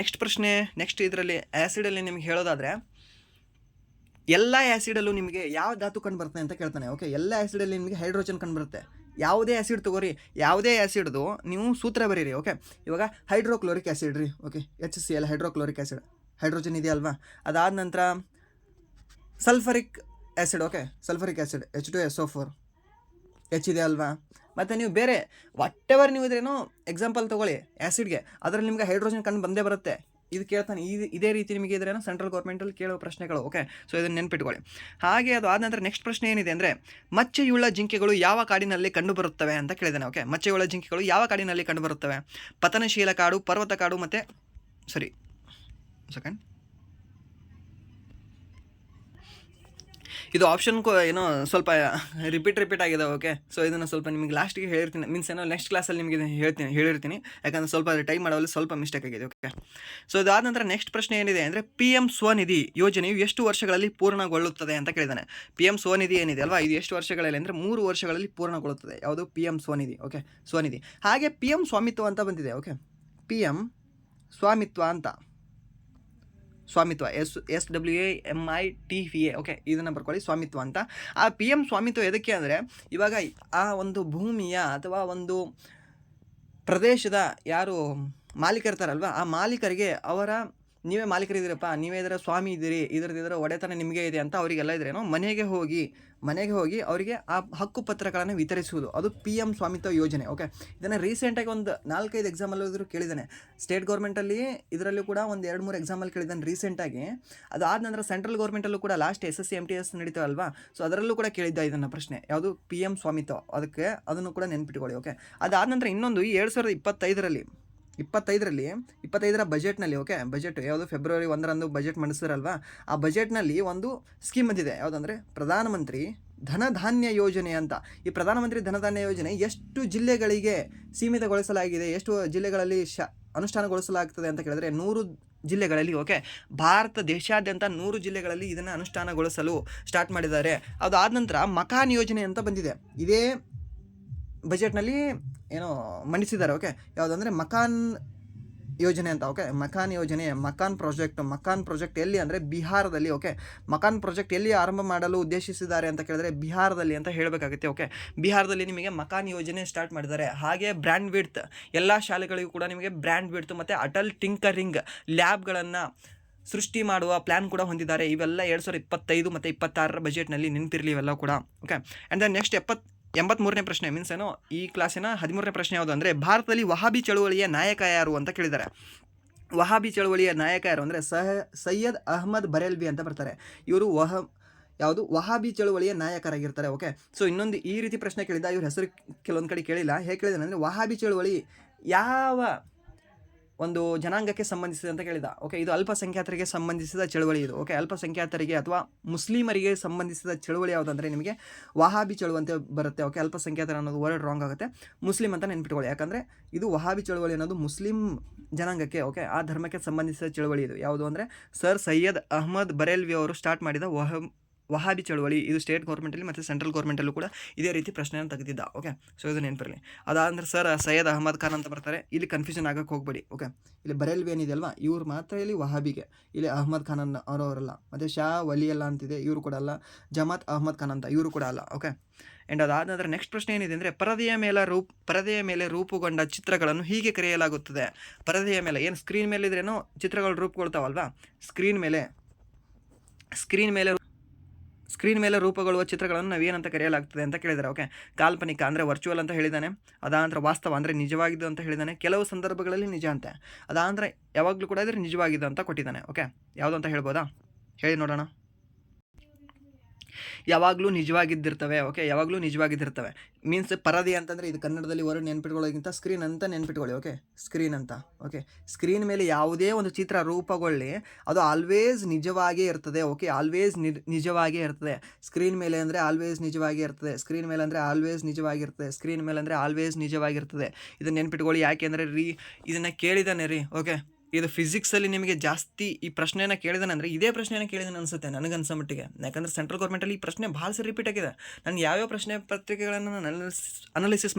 ನೆಕ್ಸ್ಟ್ ಇದರಲ್ಲಿ ಆ್ಯಸಿಡಲ್ಲಿ ನಿಮ್ಗೆ ಹೇಳೋದಾದರೆ ಎಲ್ಲ ಆ್ಯಸಿಡಲ್ಲೂ ನಿಮಗೆ ಯಾವ ಧಾತು ಕಂಡು ಬರ್ತದೆ ಅಂತ ಕೇಳ್ತಾನೆ. ಓಕೆ, ಎಲ್ಲ ಆ್ಯಸಿಡಲ್ಲಿ ನಿಮಗೆ ಹೈಡ್ರೋಜನ್ ಕಂಡು ಬರುತ್ತೆ. ಯಾವುದೇ ಆ್ಯಸಿಡ್ ತೊಗೋರಿ, ಯಾವುದೇ ಆ್ಯಸಿಡ್ದು ನೀವು ಸೂತ್ರ ಬರೀರಿ. ಓಕೆ, ಇವಾಗ ಹೈಡ್ರೋಕ್ಲೋರಿಕ್ ಆ್ಯಸಿಡ್ ರೀ. Okay, HCl hydrochloric acid, hydrogen ಇದೆಯಲ್ವಾ. ಅದಾದ ನಂತರ sulphuric acid. Okay, sulphuric acid H2SO4 H ಇದೆ ಅಲ್ವಾ. ಮತ್ತು ನೀವು ಬೇರೆ ವಾಟೆವರ್ ನೀವು ಇದ್ರೇನೋ ಎಕ್ಸಾಂಪಲ್ ತೊಗೊಳ್ಳಿ ಆ್ಯಸಿಡ್ಗೆ, ಅದರಲ್ಲಿ ನಿಮಗೆ ಹೈಡ್ರೋಜನ್ ಕಂಡು ಬಂದೇ ಬರುತ್ತೆ. ಇದು ಕೇಳ್ತಾನೆ. ಇದೇ ರೀತಿ ನಿಮಗೆ ಇದ್ರೇನೋ ಸೆಂಟ್ರಲ್ ಗೌರ್ಮೆಂಟಲ್ಲಿ ಕೇಳೋ ಪ್ರಶ್ನೆಗಳು. ಓಕೆ, ಸೊ ಇದನ್ನು ನೆನ್ಪಿಟ್ಕೊಳ್ಳಿ. ಹಾಗೆ ಅದು ಆದ ನಂತರ ನೆಕ್ಸ್ಟ್ ಪ್ರಶ್ನೆ ಏನಿದೆ ಅಂದರೆ ಮಚ್ಚೆಯುಳ್ಳ ಜಿಂಕೆಗಳು ಯಾವ ಕಾಡಿನಲ್ಲಿ ಕಂಡುಬರುತ್ತವೆ ಅಂತ ಕೇಳಿದ್ದಾನೆ. ಓಕೆ, ಮಚ್ಚೆಯುಳ್ಳ ಜಿಂಕೆಗಳು ಯಾವ ಕಾಡಿನಲ್ಲಿ ಕಂಡುಬರುತ್ತವೆ? ಪತನಶೀಲ ಕಾಡು, ಪರ್ವತ ಕಾಡು, ಮತ್ತು ಇದು ಆಪ್ಷನ್ ಏನೋ ಸ್ವಲ್ಪ ರಿಪೀಟ್ ಆಗಿದೆ. ಓಕೆ, ಸೊ ಇದನ್ನು ಸ್ವಲ್ಪ ನಿಮಗೆ ಲಾಸ್ಟಿಗೆ ಹೇಳಿರ್ತೀನಿ, ಮೀನ್ಸ್ ಏನೋ ನೆಕ್ಸ್ಟ್ ಕ್ಲಾಸಲ್ಲಿ ನಿಮಗೆ ಹೇಳಿರ್ತೀನಿ, ಯಾಕಂದರೆ ಸ್ವಲ್ಪ ಟೈಮ್ ಮಾಡೋಲ್ಲಿ ಸ್ವಲ್ಪ ಮಿಸ್ಟೇಕ್ ಆಗಿದೆ. ಓಕೆ, ಸೊ ಇದಾದ ನಂತರ ನೆಕ್ಸ್ಟ್ ಪ್ರಶ್ನೆ ಏನಿದೆ ಅಂದರೆ PM ಸ್ವನಿಧಿ ಯೋಜನೆಯು ಎಷ್ಟು ವರ್ಷಗಳಲ್ಲಿ ಪೂರ್ಣಗೊಳ್ಳುತ್ತದೆ ಅಂತ ಕೇಳಿದ್ದಾನೆ. PM ಸ್ವನಿಧಿ ಏನಿದೆ ಅಲ್ವಾ, ಇದು ಎಷ್ಟು ವರ್ಷಗಳಲ್ಲಿ ಅಂದರೆ 3 ವರ್ಷಗಳಲ್ಲಿ ಪೂರ್ಣಗೊಳ್ಳುತ್ತದೆ. ಯಾವುದು? PM ಸ್ವನಿಧಿ. ಓಕೆ, ಸ್ವನಿಧಿ. ಹಾಗೆ PM ಸ್ವಾಮಿತ್ವ ಅಂತ ಬಂದಿದೆ. ಓಕೆ, PM ಸ್ವಾಮಿತ್ವ ಅಂತ ಸ್ವಾಮಿತ್ವ, SWAMITVA, ಓಕೆ, ಇದನ್ನು ಬರ್ಕೊಳ್ಳಿ, ಸ್ವಾಮಿತ್ವ ಅಂತ. ಆ PM ಸ್ವಾಮಿತ್ವ ಎದಕ್ಕೆ ಅಂದರೆ, ಇವಾಗ ಆ ಒಂದು ಭೂಮಿಯ ಅಥವಾ ಒಂದು ಪ್ರದೇಶದ ಯಾರು ಮಾಲೀಕರಿರ್ತಾರಲ್ವ, ಆ ಮಾಲೀಕರಿಗೆ ನೀವೇ ಮಾಲೀಕರಿದ್ದೀರಪ್ಪ, ನೀವೇ ಇದರ ಸ್ವಾಮಿ ಇದ್ದೀರಿ, ಇದರ ಒಡೆತನ ನಿಮಗೆ ಇದೆ ಅಂತ ಅವರಿಗೆಲ್ಲ ಇದ್ರೇನೋ ಮನೆಗೆ ಹೋಗಿ ಅವರಿಗೆ ಆ ಹಕ್ಕು ಪತ್ರಗಳನ್ನು ವಿತರಿಸುವುದು, ಅದು PM ಸ್ವಾಮಿತ್ವ ಯೋಜನೆ. ಓಕೆ, ಇದನ್ನು ರೀಸೆಂಟಾಗಿ ಒಂದು 4-5 ಎಕ್ಸಾಮಲ್ಲಿ ಕೇಳಿದ್ದಾನೆ. ಸ್ಟೇಟ್ ಗೌರ್ಮೆಂಟಲ್ಲಿ ಇದರಲ್ಲೂ ಕೂಡ ಒಂದು 2-3 ಎಕ್ಸಾಮಲ್ಲಿ ಕೇಳಿದ್ದಾನೆ ರೀಸೆಂಟಾಗಿ. ಅದಾದ ನಂತರ ಸೆಂಟ್ರಲ್ ಗೌರ್ಮೆಂಟಲ್ಲೂ ಕೂಡ ಲಾಸ್ಟ್ SSC MTS ನಡೀತಾವಲ್ವಾ, ಸೊ ಅದರಲ್ಲೂ ಕೂಡ ಕೇಳಿದ್ದ ಇದನ್ನು ಪ್ರಶ್ನೆ, ಯಾವುದು PM ಸ್ವಾಮಿತ್ವ, ಅದನ್ನು ಕೂಡ ನೆನ್ಪಿಟ್ಕೊಳ್ಳಿ. ಓಕೆ, ಅದಾದ ನಂತರ ಇನ್ನೊಂದು 2025ರ ಬಜೆಟ್ನಲ್ಲಿ, ಓಕೆ, ಬಜೆಟ್ ಯಾವುದು ಫೆಬ್ರವರಿ 1ರಂದು ಬಜೆಟ್ ಮಂಡಿಸಿರಲ್ವಾ, ಆ ಬಜೆಟ್ನಲ್ಲಿ ಒಂದು ಸ್ಕೀಮ್ ಬಂದಿದೆ, ಯಾವುದಂದರೆ ಪ್ರಧಾನಮಂತ್ರಿ ಧನಧಾನ್ಯ ಯೋಜನೆ ಅಂತ. ಈ ಪ್ರಧಾನಮಂತ್ರಿ ಧನಧಾನ್ಯ ಯೋಜನೆ ಎಷ್ಟು ಜಿಲ್ಲೆಗಳಿಗೆ ಸೀಮಿತಗೊಳಿಸಲಾಗಿದೆ, ಎಷ್ಟು ಜಿಲ್ಲೆಗಳಲ್ಲಿ ಅನುಷ್ಠಾನಗೊಳಿಸಲಾಗ್ತದೆ ಅಂತ ಕೇಳಿದ್ರೆ 100 ಜಿಲ್ಲೆಗಳಲ್ಲಿ, ಓಕೆ, ಭಾರತ ದೇಶಾದ್ಯಂತ 100 ಜಿಲ್ಲೆಗಳಲ್ಲಿ ಇದನ್ನು ಅನುಷ್ಠಾನಗೊಳಿಸಲು ಸ್ಟಾರ್ಟ್ ಮಾಡಿದ್ದಾರೆ. ಅದಾದ ನಂತರ ಮಕಾನ್ ಯೋಜನೆ ಅಂತ ಬಂದಿದೆ, ಇದೇ ಬಜೆಟ್ನಲ್ಲಿ ಮಂಡಿಸಿದ್ದಾರೆ. ಓಕೆ, ಯಾವುದಂದರೆ ಮಕಾನ್ ಯೋಜನೆ ಅಂತ. ಓಕೆ, ಮಕಾನ್ ಯೋಜನೆ, ಮಕಾನ್ ಪ್ರಾಜೆಕ್ಟ್ ಎಲ್ಲಿ ಅಂದರೆ ಬಿಹಾರದಲ್ಲಿ. ಓಕೆ, ಮಕಾನ್ ಪ್ರಾಜೆಕ್ಟ್ ಎಲ್ಲಿ ಆರಂಭ ಮಾಡಲು ಉದ್ದೇಶಿಸಿದ್ದಾರೆ ಅಂತ ಕೇಳಿದ್ರೆ ಬಿಹಾರದಲ್ಲಿ ಅಂತ ಹೇಳಬೇಕಾಗುತ್ತೆ. ಓಕೆ, ಬಿಹಾರದಲ್ಲಿ ನಿಮಗೆ ಮಕಾನ್ ಯೋಜನೆ ಸ್ಟಾರ್ಟ್ ಮಾಡಿದ್ದಾರೆ. ಹಾಗೆ ಬ್ರ್ಯಾಂಡ್ ವಿಡ್ತ್, ಎಲ್ಲ ಶಾಲೆಗಳಿಗೂ ಕೂಡ ನಿಮಗೆ ಬ್ರ್ಯಾಂಡ್ ವಿಡ್ತ್ ಮತ್ತು ಅಟಲ್ ಟಿಂಕರಿಂಗ್ ಲ್ಯಾಬ್ಗಳನ್ನು ಸೃಷ್ಟಿ ಮಾಡುವ ಪ್ಲ್ಯಾನ್ ಕೂಡ ಹೊಂದಿದ್ದಾರೆ. ಇವೆಲ್ಲ 2025 ಮತ್ತು 2026ರ ಬಜೆಟ್ನಲ್ಲಿ ನೆನಪಿರಲಿ ಇವೆಲ್ಲ ಕೂಡ. ಓಕೆ, ಆ್ಯಂಡ್ ದೆನ್ ನೆಕ್ಸ್ಟ್ 83ನೇ ಪ್ರಶ್ನೆ, ಮೀನ್ಸ್ ಈ ಕ್ಲಾಸಿನ 13ನೇ ಪ್ರಶ್ನೆ ಯಾವುದು ಅಂದರೆ, ಭಾರತದಲ್ಲಿ ವಹಾಬಿ ಚಳುವಳಿಯ ನಾಯಕ ಯಾರು ಅಂತ ಕೇಳಿದ್ದಾರೆ. ವಹಾಬಿ ಚಳುವಳಿಯ ನಾಯಕ ಯಾರು ಅಂದರೆ ಸೈಯದ್ ಅಹ್ಮದ್ ಬರೇಲ್ವಿ ಅಂತ ಬರ್ತಾರೆ. ಇವರು ವಹಾಬಿ ಚಳುವಳಿಯ ನಾಯಕರಾಗಿರ್ತಾರೆ. ಓಕೆ, ಸೊ ಇನ್ನೊಂದು ಈ ರೀತಿ ಪ್ರಶ್ನೆ ಕೇಳಿದ, ಇವ್ರ ಹೆಸರು ಕೆಲವೊಂದು ಕಡೆ ಕೇಳಿಲ್ಲ. ಹೇಗೆ ಕೇಳಿದಾನೆ ಅಂದರೆ, ವಹಾಬಿ ಚಳುವಳಿ ಯಾವ ಒಂದು ಜನಾಂಗಕ್ಕೆ ಸಂಬಂಧಿಸಿದೆ ಅಂತ ಕೇಳಿದ. ಓಕೆ, ಇದು ಅಲ್ಪಸಂಖ್ಯಾತರಿಗೆ ಸಂಬಂಧಿಸಿದ ಚಳುವಳಿ ಇದು. ಓಕೆ, ಅಲ್ಪಸಂಖ್ಯಾತರಿಗೆ ಅಥವಾ ಮುಸ್ಲಿಮರಿಗೆ ಸಂಬಂಧಿಸಿದ ಚಳುವಳಿ ಯಾವುದಂದರೆ ನಿಮಗೆ ವಹಾಬಿ ಚಳುವಳಿ ಅಂತ ಬರುತ್ತೆ. ಓಕೆ, ಅಲ್ಪಸಂಖ್ಯಾತರ ಅನ್ನೋದು ವರ್ಡ್ ರಾಂಗ್ ಆಗುತ್ತೆ, ಮುಸ್ಲಿಂ ಅಂತ ನೆನ್ಪಿಟ್ಕೊಳ್ಳಿ. ಯಾಕಂದರೆ ಇದು ವಹಾಬಿ ಚಳುವಳಿ ಅನ್ನೋದು ಮುಸ್ಲಿಂ ಜನಾಂಗಕ್ಕೆ, ಓಕೆ, ಆ ಧರ್ಮಕ್ಕೆ ಸಂಬಂಧಿಸಿದ ಚಳುವಳಿ ಇದು. ಯಾವುದು ಅಂದರೆ ಸರ್ ಸೈಯದ್ ಅಹ್ಮದ್ ಬರೇಲ್ವಿ ಅವರು ಸ್ಟಾರ್ಟ್ ಮಾಡಿದ ವಹಾಬಿ ಚಳುವಳಿ. ಇದು ಸ್ಟೇಟ್ ಗೌರ್ಮೆಂಟಲ್ಲಿ ಮತ್ತು ಸೆಂಟ್ರಲ್ ಗೌರ್ಮೆಂಟಲ್ಲೂ ಕೂಡ ಇದೇ ರೀತಿ ಪ್ರಶ್ನೆಯನ್ನು ತೆಗೆದಿದ್ದ. ಓಕೆ, ಸೊ ಇದು ನೆನಪಿರಲಿ. ಅದಾದ್ರೆ ಸರ್ ಸೈಯದ್ ಅಹಮದ್ ಖಾನ್ ಅಂತ ಬರ್ತಾರೆ. ಇಲ್ಲಿ ಕನ್ಫ್ಯೂಷನ್ ಆಗಕ್ಕೆ ಹೋಗಬೇಡಿ. ಓಕೆ, ಇಲ್ಲಿ ಬರೇಲ್ವಿ ಏನಿದೆ ಅಲ್ವಾ, ಇವ್ರು ಮಾತ್ರ ಇಲ್ಲಿ ವಹಾಬಿಗೆ, ಇಲ್ಲಿ ಅಹಮದ್ ಖಾನ್ ಅವರವರಲ್ಲ. ಮತ್ತು ಶಾ ವಲಿಯಲ್ಲ ಅಂತಿದೆ, ಇವರು ಕೂಡ ಅಲ್ಲ. ಜಮಾತ್ ಅಹಮದ್ ಖಾನ್ ಅಂತ ಇವರು ಕೂಡ ಅಲ್ಲ. ಓಕೆ, ಆ್ಯಂಡ್ ಅದಾದ ನಂತರ ನೆಕ್ಸ್ಟ್ ಪ್ರಶ್ನೆ ಏನಿದೆ ಅಂದರೆ, ಪರದೆಯ ಮೇಲೆ ರೂಪುಗೊಂಡ ಚಿತ್ರಗಳನ್ನು ಹೀಗೆ ಕರೆಯಲಾಗುತ್ತದೆ. ಪರದೆಯ ಮೇಲೆ ಏನು ಸ್ಕ್ರೀನ್ ಮೇಲೆ ಇದ್ರೇನೋ ಚಿತ್ರಗಳು ರೂಪುಗೊಳ್ತಾವಲ್ವಾ, ಸ್ಕ್ರೀನ್ ಮೇಲೆ ರೂಪುಗೊಳ್ಳುವ ಚಿತ್ರಗಳನ್ನು ನಾವೇನಂತ ಕರೆಯಲಾಗ್ತದೆ ಅಂತ ಕೇಳಿದ್ದಾರೆ. ಓಕೆ, ಕಾಲ್ಪನಿಕ ಅಂದರೆ ವರ್ಚುವಲ್ ಅಂತ ಹೇಳಿದ್ದಾನೆ. ಅದಾನಂತರ ವಾಸ್ತವ ಅಂದರೆ ನಿಜವಾಗಿದ್ದು ಅಂತ ಹೇಳಿದ್ದಾನೆ. ಕೆಲವು ಸಂದರ್ಭಗಳಲ್ಲಿ ನಿಜ ಅಂತೆ. ಅದಾನಂತರ ಯಾವಾಗಲೂ ಕೂಡ ಇದ್ರೆ ನಿಜವಾಗಿದ್ದು ಅಂತ ಕೊಟ್ಟಿದ್ದಾನೆ. ಓಕೆ, ಯಾವುದು ಅಂತ ಹೇಳ್ಬೋದಾ, ಹೇಳಿ ನೋಡೋಣ. ಯಾವಾಗಲೂ ನಿಜವಾಗಿದ್ದಿರ್ತವೆ. ಓಕೆ, ಯಾವಾಗಲೂ ನಿಜವಾಗಿದ್ದಿರ್ತವೆ ಮೀನ್ಸ್ ಪರದೆ ಅಂತಂದರೆ ಇದು ಕನ್ನಡದಲ್ಲಿ ವರ್ಡ್ ನೆನ್ಪಿಟ್ಕೊಳ್ಳೋಕ್ಕಿಂತ ಸ್ಕ್ರೀನ್ ಅಂತ ನೆನ್ಪಿಟ್ಕೊಳ್ಳಿ. ಓಕೆ, ಸ್ಕ್ರೀನ್ ಅಂತ. ಓಕೆ, ಸ್ಕ್ರೀನ್ ಮೇಲೆ ಯಾವುದೇ ಒಂದು ಚಿತ್ರ ರೂಪುಗೊಳ್ಳಿ ಅದು ಆಲ್ವೇಸ್ ನಿಜವಾಗಿಯೇ ಇರ್ತದೆ. ಓಕೆ, ಆಲ್ವೇಸ್ ನಿಜವಾಗಿಯೇ ಇರ್ತದೆ. ಸ್ಕ್ರೀನ್ ಮೇಲೆ ಅಂದರೆ ಆಲ್ವೇಸ್ ನಿಜವಾಗಿಯೇ ಇರ್ತದೆ. ಸ್ಕ್ರೀನ್ ಮೇಲೆ ಅಂದರೆ ಆಲ್ವೇಸ್ ನಿಜವಾಗಿರ್ತದೆ. ಸ್ಕ್ರೀನ್ ಮೇಲೆ ಅಂದರೆ ಆಲ್ವೇಸ್ ನಿಜವಾಗಿರ್ತದೆ. ಇದನ್ನು ನೆನ್ಪಿಟ್ಕೊಳ್ಳಿ. ಯಾಕೆ ಅಂದರೆ ಇದನ್ನು ಕೇಳಿದಾನೆ ರೀ. ಓಕೆ, ಇದು ಫಿಸಿಕ್ಸಲ್ಲಿ ನಿಮಗೆ ಜಾಸ್ತಿ ಈ ಪ್ರಶ್ನೆಯನ್ನು ಕೇಳಿದಾನೆ ಅಂದರೆ ಇದೇ ಪ್ರಶ್ನೆಯನ್ನು ಕೇಳಿದಾನೆ ಅನಿಸುತ್ತೆ ನನಗನ್ಸೋ ಮಟ್ಟಿಗೆ. ಯಾಕಂದರೆ ಸೆಂಟ್ರಲ್ ಗೌರ್ಮೆಂಟಲ್ಲಿ ಈ ಪ್ರಶ್ನೆ ಭಾಳ ಸರಿ ರಿಪೀಟ್ ಆಗಿದೆ. ನಾನು ಯಾವ್ಯಾವ ಪ್ರಶ್ನೆ ಪತ್ರಿಕೆಗಳನ್ನು ನಾನು ಅನಾಲಿಸಿಸ್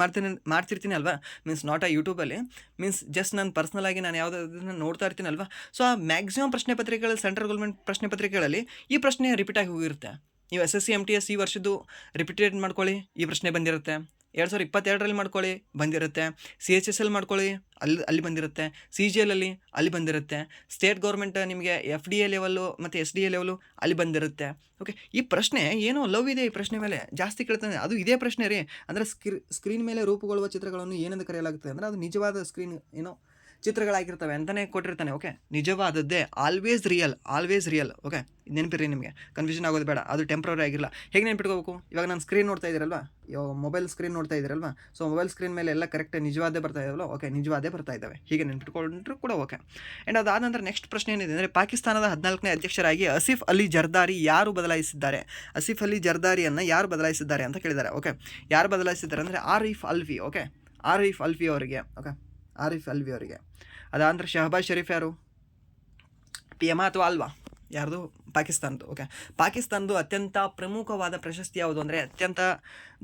ಮಾಡ್ತಿರ್ತೀನಿ ಅಲ್ವಾ, ಮೀನ್ಸ್ ನಾಟ್ ಆ ಯೂಟ್ಯೂಬಲ್ಲಿ, ಮೀನ್ಸ್ ಜಸ್ಟ್ ನಾನು ಪರ್ಸ್ನಲಾಗಿ ನಾನು ಯಾವುದನ್ನು ನೋಡ್ತಾ ಇರ್ತೀನಿ ಅಲ್ವಾ. ಸೊ ಆ ಮ್ಯಾಕ್ಸಿಮಮ್ ಪ್ರಶ್ನೆ ಪತ್ರಿಕೆಗಳಲ್ಲಿ ಸೆಂಟ್ರಲ್ ಗೌರ್ಮೆಂಟ್ ಪ್ರಶ್ನೆ ಪತ್ರಿಕೆಗಳಲ್ಲಿ ಈ ಪ್ರಶ್ನೆ ರಿಪೀಟ್ ಆಗಿ ಹೋಗಿರುತ್ತೆ. ನೀವು SSC MTS ಈ ವರ್ಷದ್ದು ರಿಪೀಟೆಡ್ ಮಾಡ್ಕೊಳ್ಳಿ, ಈ ಪ್ರಶ್ನೆ ಬಂದಿರುತ್ತೆ. 2022ರಲ್ಲಿ ಮಾಡ್ಕೊಳ್ಳಿ, ಬಂದಿರುತ್ತೆ. CHSL ಮಾಡ್ಕೊಳ್ಳಿ, ಅಲ್ಲಿ ಬಂದಿರುತ್ತೆ. CGLಲ್ಲಿ ಅಲ್ಲಿ ಬಂದಿರುತ್ತೆ. ಸ್ಟೇಟ್ ಗೌರ್ಮೆಂಟ್ ನಿಮಗೆ FDA ಲೆವೆಲ್ಲು ಮತ್ತು SDA ಲೆವೆಲು ಅಲ್ಲಿ ಬಂದಿರುತ್ತೆ. ಓಕೆ, ಈ ಪ್ರಶ್ನೆ ಏನೋ ಲವ್ ಇದೆ ಈ ಪ್ರಶ್ನೆ ಮೇಲೆ ಜಾಸ್ತಿ ಕೇಳ್ತಾನೆ. ಅದು ಇದೇ ಪ್ರಶ್ನೆ ರೀ. ಅಂದರೆ ಸ್ಕ್ರೀನ್ ಮೇಲೆ ರೂಪುಗೊಳ್ಳುವ ಚಿತ್ರಗಳನ್ನು ಏನೆಂದು ಕರೆಯಲಾಗುತ್ತದೆ ಅಂದರೆ ಅದು ನಿಜವಾದ ಸ್ಕ್ರೀನ್ ಚಿತ್ರಗಳಾಗಿರ್ತವೆ ಅಂತಲೇ ಕೊಟ್ಟಿರ್ತಾನೆ. ಓಕೆ, ನಿಜವಾದದ್ದೇ, ಆಲ್ವೇಸ್ ರಿಯಲ್. ಓಕೆ, ನೆನಪಿರಿ, ನಿಮಗೆ ಕನ್ಫ್ಯೂಷನ್ ಆಗೋದು ಬೇಡ. ಅದು ಟೆಂಪ್ರರಿ ಆಗಿರಲ್ಲ. ಹೇಗೆ ನೆನ್ಪಿಟ್ಕೋಬೇಕು, ಇವಾಗ ನಾನು ಸ್ಕ್ರೀನ್ ನೋಡ್ತಾ ಇದ್ದೀರಲ್ವಾ, ಮೊಬೈಲ್ ಸ್ಕ್ರೀನ್ ನೋಡ್ತಾ ಇದ್ದೀರಲ್ವಾ, ಸೊ ಮೊಬೈಲ್ ಸ್ಕ್ರೀನ್ ಮೇಲೆ ಎಲ್ಲ ಕರೆಕ್ಟ್ ನಿಜವಾದೇ ಬರ್ತಾ ಇದ್ದಾವಲ್ಲ. ಓಕೆ, ನಿಜವಾದೇ ಬರ್ತಾ ಇದ್ದಾವೆ, ಹೀಗೆ ನೆನ್ಪಿಟ್ಕೊಂಡ್ರು ಕೂಡ ಓಕೆ. ಆ್ಯಂಡ್ ಅದಾದ ನಂತರ ನೆಕ್ಸ್ಟ್ ಪ್ರಶ್ನೆ ಏನಿದೆ ಅಂದರೆ, ಪಾಕಿಸ್ತಾನದ 14ನೇ ಅಧ್ಯಕ್ಷರಾಗಿ ಆಸಿಫ್ ಅಲಿ ಜರ್ದಾರಿ ಯಾರು ಬದಲಾಯಿಸಿದ್ದಾರೆ? ಆಸಿಫ್ ಅಲಿ ಜರ್ದಾರಿಯನ್ನು ಯಾರು ಬದಲಾಯಿಸಿದ್ದಾರೆ ಅಂತ ಕೇಳಿದ್ದಾರೆ. ಓಕೆ, ಯಾರು ಬದಲಾಯಿಸಿದ್ದಾರೆ ಅಂದರೆ ಆರಿಫ್ ಅಲ್ವಿ. ಓಕೆ, ಆರಿಫ್ ಅಲ್ವಿ ಅವರಿಗೆ. ಓಕೆ, ಆರಿಫ್ ಅಲ್ವಿ ಅವರಿಗೆ. ಅದಾಂದ್ರೆ ಶಹಬಾಜ್ ಶರೀಫ್ ಯಾರು, PM ಅಥವಾ ಅಲ್ವಾ, ಯಾರ್ದು? ಪಾಕಿಸ್ತಾನದ್ದು. ಓಕೆ, ಪಾಕಿಸ್ತಾನದ್ದು ಅತ್ಯಂತ ಪ್ರಮುಖವಾದ ಪ್ರಶಸ್ತಿ ಯಾವುದು ಅಂದರೆ, ಅತ್ಯಂತ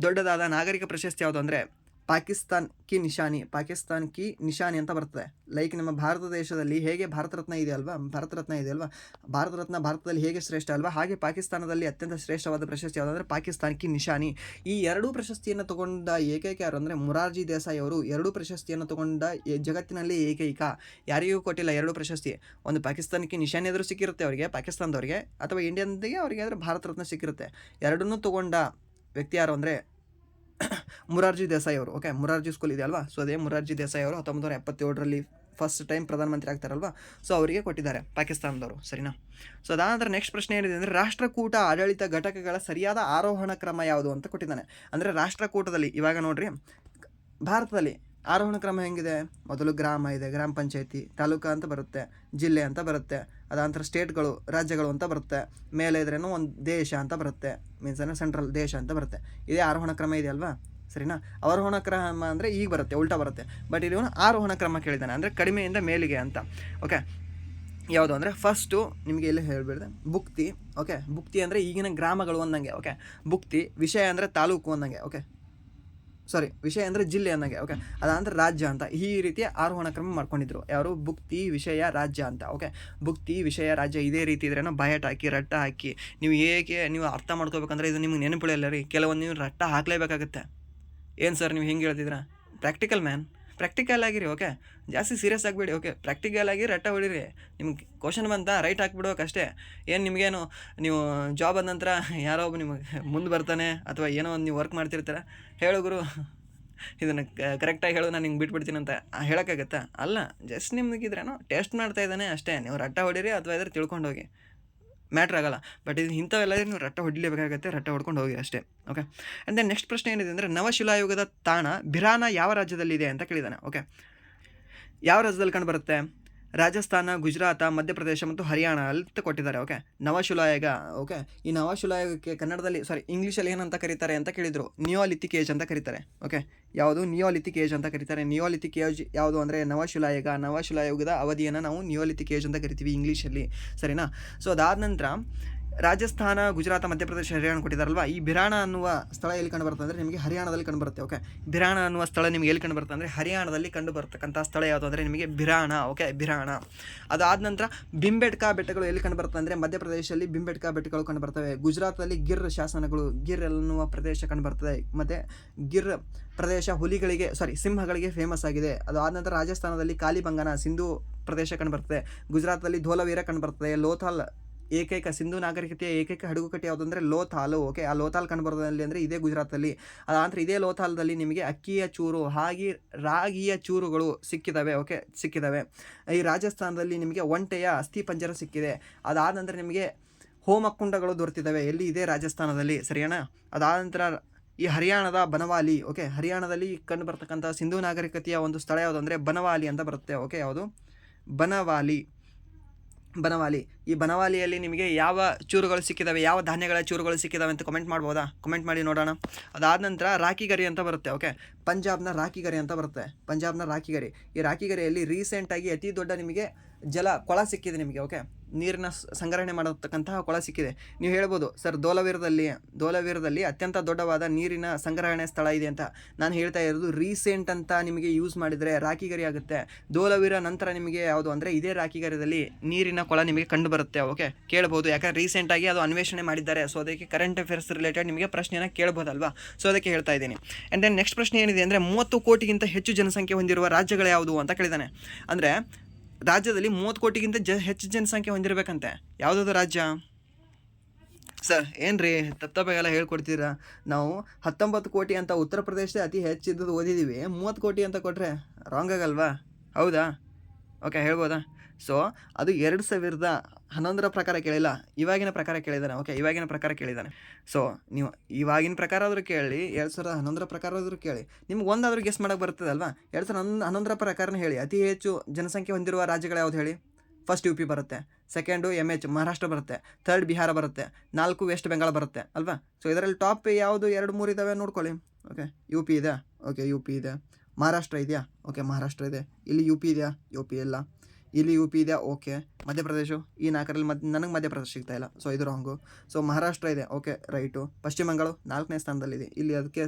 ದೊಡ್ಡದಾದ ನಾಗರಿಕ ಪ್ರಶಸ್ತಿ ಯಾವುದು ಅಂದರೆ ಪಾಕಿಸ್ತಾನ್ ಕಿ ನಿಶಾನಿ ಅಂತ ಬರ್ತದೆ. ಲೈಕ್ ನಮ್ಮ ಭಾರತ ದೇಶದಲ್ಲಿ ಹೇಗೆ ಭಾರತ ರತ್ನ ಇದೆ ಅಲ್ವಾ, ಭಾರತ ರತ್ನ ಭಾರತದಲ್ಲಿ ಹೇಗೆ ಶ್ರೇಷ್ಠ ಅಲ್ವಾ, ಹಾಗೆ ಪಾಕಿಸ್ತಾನದಲ್ಲಿ ಅತ್ಯಂತ ಶ್ರೇಷ್ಠವಾದ ಪ್ರಶಸ್ತಿ ಯಾವುದಂದ್ರೆ ಪಾಕಿಸ್ತಾನ್ ಕಿ ನಿಶಾನಿ. ಈ ಎರಡೂ ಪ್ರಶಸ್ತಿಯನ್ನು ತಗೊಂಡ ಏಕೈಕ ಯಾರು ಅಂದರೆ ಮೊರಾರ್ಜಿ ದೇಸಾಯಿ ಅವರು. ಎರಡೂ ಪ್ರಶಸ್ತಿಯನ್ನು ತಗೊಂಡ ಜಗತ್ತಿನಲ್ಲಿ ಏಕೈಕ, ಯಾರಿಗೂ ಕೊಟ್ಟಿಲ್ಲ ಎರಡೂ ಪ್ರಶಸ್ತಿ. ಒಂದು ಪಾಕಿಸ್ತಾನಕ್ಕೆ ನಿಶಾನಿ ಆದರೂ ಸಿಕ್ಕಿರುತ್ತೆ ಅವರಿಗೆ, ಪಾಕಿಸ್ತಾನದವ್ರಿಗೆ, ಅಥವಾ ಇಂಡಿಯನ್ಗೆ ಅವರಿಗೆ ಆದರೆ ಭಾರತ ರತ್ನ ಸಿಕ್ಕಿರುತ್ತೆ. ಎರಡನ್ನೂ ತಗೊಂಡ ವ್ಯಕ್ತಿ ಯಾರು ಅಂದರೆ ಮೊರಾರ್ಜಿ ದೇಸಾಯಿ ಅವರು. ಓಕೆ, ಮೊರಾರ್ಜಿ ಸ್ಕೂಲ್ ಇದೆ ಅಲ್ವಾ, ಸೊ ಅದೇ ಮೊರಾರ್ಜಿ ದೇಸಾಯಿ ಅವರು 1977ರಲ್ಲಿ ಫಸ್ಟ್ ಟೈಮ್ ಪ್ರಧಾನಮಂತ್ರಿ ಆಗ್ತಾರಲ್ವಾ, ಸೊ ಅವರಿಗೆ ಕೊಟ್ಟಿದ್ದಾರೆ ಪಾಕಿಸ್ತಾನದವರು, ಸರಿನಾ. ಸೊ ಅದಾದ ನೆಕ್ಸ್ಟ್ ಪ್ರಶ್ನೆ ಏನಿದೆ ಅಂದರೆ ರಾಷ್ಟ್ರಕೂಟ ಆಡಳಿತ ಘಟಕಗಳ ಸರಿಯಾದ ಆರೋಹಣ ಕ್ರಮ ಯಾವುದು ಅಂತ ಕೊಟ್ಟಿದ್ದಾನೆ. ಅಂದರೆ ರಾಷ್ಟ್ರಕೂಟದಲ್ಲಿ ಇವಾಗ ನೋಡ್ರಿ, ಭಾರತದಲ್ಲಿ ಆರೋಹಣ ಕ್ರಮ ಹೆಂಗಿದೆ, ಮೊದಲು ಗ್ರಾಮ ಇದೆ, ಗ್ರಾಮ ಪಂಚಾಯತಿ, ತಾಲೂಕು ಅಂತ ಬರುತ್ತೆ, ಜಿಲ್ಲೆ ಅಂತ ಬರುತ್ತೆ, ಅದಾನಂತರ ಸ್ಟೇಟ್ಗಳು, ರಾಜ್ಯಗಳು ಅಂತ ಬರುತ್ತೆ, ಮೇಲೆ ಇದ್ರೇನು ಒಂದು ದೇಶ ಅಂತ ಬರುತ್ತೆ, ಮೀನ್ಸ್ ಅಂದರೆ ಸೆಂಟ್ರಲ್ ದೇಶ ಅಂತ ಬರುತ್ತೆ. ಇದೇ ಆರೋಹಣ ಕ್ರಮ ಇದೆ ಅಲ್ವಾ, ಸರಿನಾ. ಅವರೋಹಣ ಕ್ರಮ ಅಂದರೆ ಈಗ ಬರುತ್ತೆ, ಉಲ್ಟಾ ಬರುತ್ತೆ. ಬಟ್ ಇಲ್ಲಿ ಆರೋಹಣ ಕ್ರಮ ಕೇಳಿದ್ದಾನೆ, ಅಂದರೆ ಕಡಿಮೆಯಿಂದ ಮೇಲಿಗೆ ಅಂತ. ಓಕೆ, ಯಾವುದು ಅಂದರೆ ಫಸ್ಟು ನಿಮಗೆ ಇಲ್ಲಿ ಹೇಳಿಬಿಡಿದೆ ಭುಕ್ತಿ. ಓಕೆ, ಭುಕ್ತಿ ಅಂದರೆ ಈಗಿನ ಗ್ರಾಮಗಳು ಅಂದಂಗೆ. ಓಕೆ, ಭುಕ್ತಿ. ವಿಷಯ ಅಂದರೆ ತಾಲೂಕು ಅಂದಂಗೆ. ಓಕೆ, ಸಾರಿ, ವಿಷಯ ಅಂದರೆ ಜಿಲ್ಲೆ ಅನ್ನಂಗೆ. ಓಕೆ, ಅದಾಂದ್ರೆ ರಾಜ್ಯ ಅಂತ. ಈ ರೀತಿಯ ಆರೋಹಣ ಕ್ರಮ ಮಾಡ್ಕೊಂಡಿದ್ರು ಯಾರು, ಭುಕ್ತಿ, ವಿಷಯ, ರಾಜ್ಯ ಅಂತ. ಓಕೆ, ಭುಕ್ತಿ, ವಿಷಯ, ರಾಜ್ಯ ಇದೇ ರೀತಿ ಇದ್ರೇನೋ ಬಯಟ್ ಹಾಕಿ ರಟ್ಟ ಹಾಕಿ ನೀವು ಹೇಗೆ ನೀವು ಅರ್ಥ ಮಾಡ್ಕೋಬೇಕಂದ್ರೆ ಇದು ನಿಮ್ಗೆ ನೆನಪಿಳಿಯಲ್ಲ ರೀ, ಕೆಲವೊಂದು ನೀವು ರಟ್ಟ ಹಾಕಲೇಬೇಕಾಗತ್ತೆ. ಏನು ಸರ್ ನೀವು ಹಿಂಗೆ ಹೇಳ್ತಿದ್ದೀರಾ, ಪ್ರಾಕ್ಟಿಕಲ್ ಆಗಿರಿ. ಓಕೆ, ಜಾಸ್ತಿ ಸೀರಿಯಸ್ ಆಗಿಬಿಡಿ. ಓಕೆ, ಪ್ರಾಕ್ಟಿಕಲ್ ಆಗಿ ರಟ್ಟ ಹೊಡಿರಿ. ನಿಮ್ಗೆ ಕ್ವಶನ್ ಬಂತಾ ರೈಟ್ ಹಾಕ್ಬಿಡ್ಬೇಕಷ್ಟೇ. ಏನು ನಿಮಗೇನು ನೀವು ಜಾಬ್ ಆದ ನಂತರ ಯಾರೋ ಒಬ್ಬ ನಿಮಗೆ ಮುಂದೆ ಬರ್ತಾನೆ, ಅಥವಾ ಏನೋ ಒಂದು ನೀವು ವರ್ಕ್ ಮಾಡ್ತಿರ್ತೀರ, ಹೇಳು ಗುರು ಇದನ್ನು ಕರೆಕ್ಟಾಗಿ ಹೇಳು, ನಾನು ಹಿಂಗೆ ಬಿಟ್ಬಿಡ್ತೀನಿ ಅಂತ ಹೇಳೋಕ್ಕಾಗತ್ತಾ? ಅಲ್ಲ, ಜಸ್ಟ್ ನಿಮಗಿದ್ರೇನೋ ಟೆಸ್ಟ್ ಮಾಡ್ತಾ ಇದ್ದಾನೆ ಅಷ್ಟೇ. ನೀವು ರಟ್ಟ ಹೊಡೀರಿ ಅಥವಾ ಇದ್ರೆ ತಿಳ್ಕೊಂಡು ಹೋಗಿ, ಮ್ಯಾಟ್ರ್ ಆಗಲ್ಲ. ಬಟ್ ಇದು ಇಂಥವೆಲ್ಲ ನೀವು ರಟ್ಟ ಹೊಡಿಲೇಬೇಕಾಗತ್ತೆ, ರಟ್ಟ ಹೊಡ್ಕೊಂಡು ಹೋಗಿ ಅಷ್ಟೇ. ಓಕೆ, ಆ್ಯಂಡ್ ದೆನ್ ನೆಕ್ಸ್ಟ್ ಪ್ರಶ್ನೆ ಏನಿದೆ ಅಂದರೆ ನವಶಿಲಾಯುಗದ ತಾಣ ಬಿರಾನ ಯಾವ ರಾಜ್ಯದಲ್ಲಿದೆ ಅಂತ ಕೇಳಿದ್ದಾನೆ. ಓಕೆ, ಯಾವ ರಾಜ್ಯದಲ್ಲಿ ಕಂಡು ಬರುತ್ತೆ? ರಾಜಸ್ಥಾನ, ಗುಜರಾತ, ಮಧ್ಯಪ್ರದೇಶ ಮತ್ತು ಹರಿಯಾಣ ಅಂತ ಕೊಟ್ಟಿದ್ದಾರೆ. ಓಕೆ, ನವಶಿಲಾಯುಗ. ಓಕೆ, ಈ ನವಶಿಲಾಯುಗಕ್ಕೆ ಕನ್ನಡದಲ್ಲಿ ಇಂಗ್ಲೀಷಲ್ಲಿ ಏನಂತ ಕರೀತಾರೆ ಅಂತ ಕೇಳಿದರು, ನಿಯೋಲಿಥಿಕ್ ಏಜ್ ಅಂತ ಕರೀತಾರೆ. ಓಕೆ, ಯಾವುದು ನಿಯೋಲಿಥಿಕ್ ಏಜ್ ಅಂತ ಕರೀತಾರೆ. ನಿಯೋಲಿಥಿಕ್ ಏಜ್ ಯಾವುದು ಅಂದರೆ ನವಶಿಲಾಯುಗದ ಅವಧಿಯನ್ನು ನಾವು ನಿಯೋಲಿಥಿಕ್ ಏಜ್ ಅಂತ ಕರಿತೀವಿ ಇಂಗ್ಲೀಷಲ್ಲಿ, ಸರಿನಾ. ಸೊ ಅದಾದ ನಂತರ ರಾಜಸ್ಥಾನ, ಗುಜರಾತ, ಮಧ್ಯಪ್ರದೇಶ, ಹರಿಯಾಣ ಕೊಟ್ಟಿದ್ದಾರಲ್ವಾ. ಈ ಬಿರಾಣ ಅನ್ನುವ ಸ್ಥಳ ಎಲ್ಲಿ ಕಂಡು ಬರುತ್ತೆ ಅಂದರೆ ನಿಮಗೆ ಹರಿಯಾಣದಲ್ಲಿ ಕಂಡು ಬರುತ್ತೆ. ಓಕೆ, ಬಿರಾಣ ಅನ್ನುವ ಸ್ಥಳ ನಿಮಗೆ ಎಲ್ಲಿ ಕಂಡು ಬರುತ್ತೆ ಅಂದರೆ ಹರಿಯಾಣದಲ್ಲಿ ಕಂಡು ಬರ್ತಕ್ಕಂಥ ಸ್ಥಳ ಯಾವುದು ಅಂದರೆ ನಿಮಗೆ ಬಿರಾಣ. ಓಕೆ, ಬಿರಾಣ. ಅದಾದ ನಂತರ ಬಿಂಬೆಟ್ಕಾ ಬೆಟ್ಟಗಳು ಎಲ್ಲಿ ಕಂಡು ಬರ್ತವೆ ಅಂದರೆ ಮಧ್ಯಪ್ರದೇಶದಲ್ಲಿ ಬಿಂಬೆಟ್ಕಾ ಬೆಟ್ಟಗಳು ಕಂಡು ಬರ್ತವೆ. ಗುಜರಾತಲ್ಲಿ ಗಿರ್ ಶಾಸನಗಳು, ಗಿರ್ ಅನ್ನುವ ಪ್ರದೇಶ ಕಂಡು ಬರ್ತದೆ. ಮತ್ತು ಗಿರ್ ಪ್ರದೇಶ ಸಿಂಹಗಳಿಗೆ ಫೇಮಸ್ ಆಗಿದೆ. ಅದಾದ ನಂತರ ರಾಜಸ್ಥಾನದಲ್ಲಿ ಕಾಲಿಬಂಗನ ಸಿಂಧು ಪ್ರದೇಶ ಕಂಡು ಬರ್ತದೆ. ಗುಜರಾತಲ್ಲಿ ಧೋಲವೀರ ಕಂಡು ಬರ್ತದೆ. ಲೋಥಾಲ್ ಏಕೈಕ ಸಿಂಧು ನಾಗರಿಕತೆಯ ಏಕೈಕ ಹಡಗುಕಟ್ಟೆ ಯಾವುದು ಅಂದರೆ ಲೋಥಾಲು. ಓಕೆ, ಆ ಲೋಥಾಲ್ ಕಂಡು ಬರೋದಲ್ಲಿ ಅಂದರೆ ಇದೇ ಗುಜರಾತಲ್ಲಿ. ಅದಾನಂತರ ಇದೇ ಲೋಥಾಲ್ದಲ್ಲಿ ನಿಮಗೆ ಅಕ್ಕಿಯ ಚೂರು ರಾಗಿಯ ಚೂರುಗಳು ಸಿಕ್ಕಿದ್ದಾವೆ. ಈ ರಾಜಸ್ಥಾನದಲ್ಲಿ ನಿಮಗೆ ಒಂಟೆಯ ಅಸ್ಥಿ ಪಂಜರ ಸಿಕ್ಕಿದೆ. ಅದಾದ ನಂತರ ನಿಮಗೆ ಹೋಮಕುಂಡಗಳು ದೊರೆತಿದ್ದಾವೆ. ಎಲ್ಲಿ? ಇದೇ ರಾಜಸ್ಥಾನದಲ್ಲಿ, ಸರಿಯಾಣ. ಅದಾದ ನಂತರ ಈ ಹರಿಯಾಣದ ಬನವಾಲಿ. ಓಕೆ, ಹರಿಯಾಣದಲ್ಲಿ ಕಂಡು ಬರ್ತಕ್ಕಂಥ ಸಿಂಧು ನಾಗರಿಕತೆಯ ಒಂದು ಸ್ಥಳ ಯಾವುದು ಅಂದರೆ ಬನವಾಲಿ ಅಂತ ಬರುತ್ತೆ. ಓಕೆ, ಯಾವುದು? ಬನವಾಲಿ. ಈ ಬನವಾಲಿಯಲ್ಲಿ ನಿಮಗೆ ಯಾವ ಚೂರುಗಳು ಸಿಕ್ಕಿದ್ದಾವೆ, ಯಾವ ಧಾನ್ಯಗಳ ಚೂರುಗಳು ಸಿಕ್ಕಿದ್ದಾವೆ ಅಂತ ಕಮೆಂಟ್ ಮಾಡ್ಬೋದಾ? ಕಮೆಂಟ್ ಮಾಡಿ ನೋಡೋಣ. ಅದಾದ ನಂತರ ರಾಕಿಗರಿ ಅಂತ ಬರುತ್ತೆ. ಓಕೆ, ಪಂಜಾಬ್ನ ರಾಕಿಗರಿ ಅಂತ ಬರುತ್ತೆ. ಈ ರಾಕಿಗರಿಯಲ್ಲಿ ರೀಸೆಂಟಾಗಿ ಅತಿ ದೊಡ್ಡ ನಿಮಗೆ ಕೊಳ ಸಿಕ್ಕಿದೆ ನಿಮಗೆ. ಓಕೆ, ನೀರಿನ ಸಂಗ್ರಹಣೆ ಮಾಡತಕ್ಕಂತಹ ಕೊಳ ಸಿಕ್ಕಿದೆ. ನೀವು ಹೇಳ್ಬೋದು ಸರ್ ಧೋಲವೀರದಲ್ಲಿ ಅತ್ಯಂತ ದೊಡ್ಡವಾದ ನೀರಿನ ಸಂಗ್ರಹಣೆ ಸ್ಥಳ ಇದೆ ಅಂತ. ನಾನು ಹೇಳ್ತಾ ಇರೋದು ರೀಸೆಂಟ್ ಅಂತ ನಿಮಗೆ ಯೂಸ್ ಮಾಡಿದರೆ ರಾಕಿಗರಿ ಆಗುತ್ತೆ. ಧೋಲವೀರ ನಂತರ ನಿಮಗೆ ಯಾವುದು ಅಂದರೆ ಇದೇ ರಾಕಿಗರಿಯಲ್ಲಿ ನೀರಿನ ಕೊಳ ನಿಮಗೆ ಕಂಡು ಬರುತ್ತೆ. ಓಕೆ, ಕೇಳ್ಬೋದು, ಯಾಕಂದರೆ ರೀಸೆಂಟಾಗಿ ಅದು ಅನ್ವೇಷಣೆ ಮಾಡಿದ್ದಾರೆ. ಸೊ ಅದಕ್ಕೆ ಕರೆಂಟ್ ಅಫೇರ್ಸ್ ರಿಲೇಟೆಡ್ ನಿಮಗೆ ಪ್ರಶ್ನೆಯನ್ನು ಕೇಳ್ಬೋದಲ್ವಾ, ಸೊ ಅದಕ್ಕೆ ಹೇಳ್ತಾ ಇದ್ದೀನಿ. ಆ್ಯಂಡ್ ದೆನ್ ನೆಕ್ಸ್ಟ್ ಪ್ರಶ್ನೆ ಏನಿದೆ ಅಂದರೆ 30 ಕೋಟಿಗಿಂತ ಹೆಚ್ಚು ಜನಸಂಖ್ಯೆ ಹೊಂದಿರುವ ರಾಜ್ಯಗಳು ಯಾವುದು ಅಂತ ಕೇಳಿದ್ದಾನೆ. ಅಂದರೆ ರಾಜ್ಯದಲ್ಲಿ 30 ಕೋಟಿಗಿಂತ ಹೆಚ್ಚು ಜನಸಂಖ್ಯೆ ಹೊಂದಿರಬೇಕಂತೆ. ಯಾವುದಾದ್ರು ರಾಜ್ಯ ಸರ್? ಏನ್ರಿ ತಪ್ಪಾಗೆಲ್ಲ ಹೇಳ್ಕೊಡ್ತೀರಾ? ನಾವು 19 ಕೋಟಿ ಅಂತ ಉತ್ತರ ಪ್ರದೇಶದ ಅತಿ ಹೆಚ್ಚಿದ್ದು ಓದಿದ್ದೀವಿ, 30 ಕೋಟಿ ಅಂತ ಕೊಟ್ಟರೆ ರಾಂಗ್ ಆಗಲ್ವಾ? ಹೌದಾ? ಓಕೆ, ಹೇಳ್ಬೋದಾ? ಸೊ ಅದು 2011 ಪ್ರಕಾರ ಕೇಳಿಲ್ಲ, ಇವಾಗಿನ ಪ್ರಕಾರ ಕೇಳಿದ್ದಾನೆ. ಓಕೆ, ಇವಾಗಿನ ಪ್ರಕಾರ ಕೇಳಿದ್ದಾನೆ. ಸೊ ನೀವು ಇವಾಗಿನ ಪ್ರಕಾರ ಆದರೂ ಕೇಳಿ, 2011 ಪ್ರಕಾರ ಆದರೂ ಕೇಳಿ, ನಿಮ್ಗೆ ಒಂದಾದರೂ ಗೆಸ್ ಮಾಡೋಕ್ಕೆ ಬರ್ತದಲ್ವಾ? 2011 ಪ್ರಕಾರನೇ ಹೇಳಿ. ಅತಿ ಹೆಚ್ಚು ಜನಸಂಖ್ಯೆ ಹೊಂದಿರುವ ರಾಜ್ಯಗಳು ಯಾವುದು ಹೇಳಿ? ಫಸ್ಟ್ UP ಬರುತ್ತೆ, ಸೆಕೆಂಡು MH ಮಹಾರಾಷ್ಟ್ರ ಬರುತ್ತೆ, ಥರ್ಡ್ ಬಿಹಾರ ಬರುತ್ತೆ, 4 ವೆಸ್ಟ್ ಬೆಂಗಾಲ್ ಬರುತ್ತೆ ಅಲ್ವಾ? ಸೊ ಇದರಲ್ಲಿ ಟಾಪ್ ಯಾವುದು 2-3 ಇದ್ದಾವೆ ನೋಡ್ಕೊಳ್ಳಿ. ಓಕೆ, UP ಇದೆ. ಓಕೆ, UP ಇದೆ. ಮಹಾರಾಷ್ಟ್ರ ಇದೆಯಾ? ಓಕೆ, ಮಹಾರಾಷ್ಟ್ರ ಇದೆ. ಇಲ್ಲಿ UP ಇದೆಯಾ? UP ಇಲ್ಲ. ಇಲ್ಲಿ UP ಇದೆಯಾ? ಓಕೆ. ಮಧ್ಯಪ್ರದೇಶ ಈ 4ರಲ್ಲಿ ನನಗೆ ಮಧ್ಯಪ್ರದೇಶ ಸಿಗ್ತಾ ಇಲ್ಲ, ಸೊ ಇದು ರಾಂಗು. ಸೊ ಮಹಾರಾಷ್ಟ್ರ ಇದೆ. Okay, right. ಪಶ್ಚಿಮ ಬಂಗಾಳ 4ನೇ ಸ್ಥಾನದಲ್ಲಿದೆ. ಇಲ್ಲಿ ಅದಕ್ಕೆ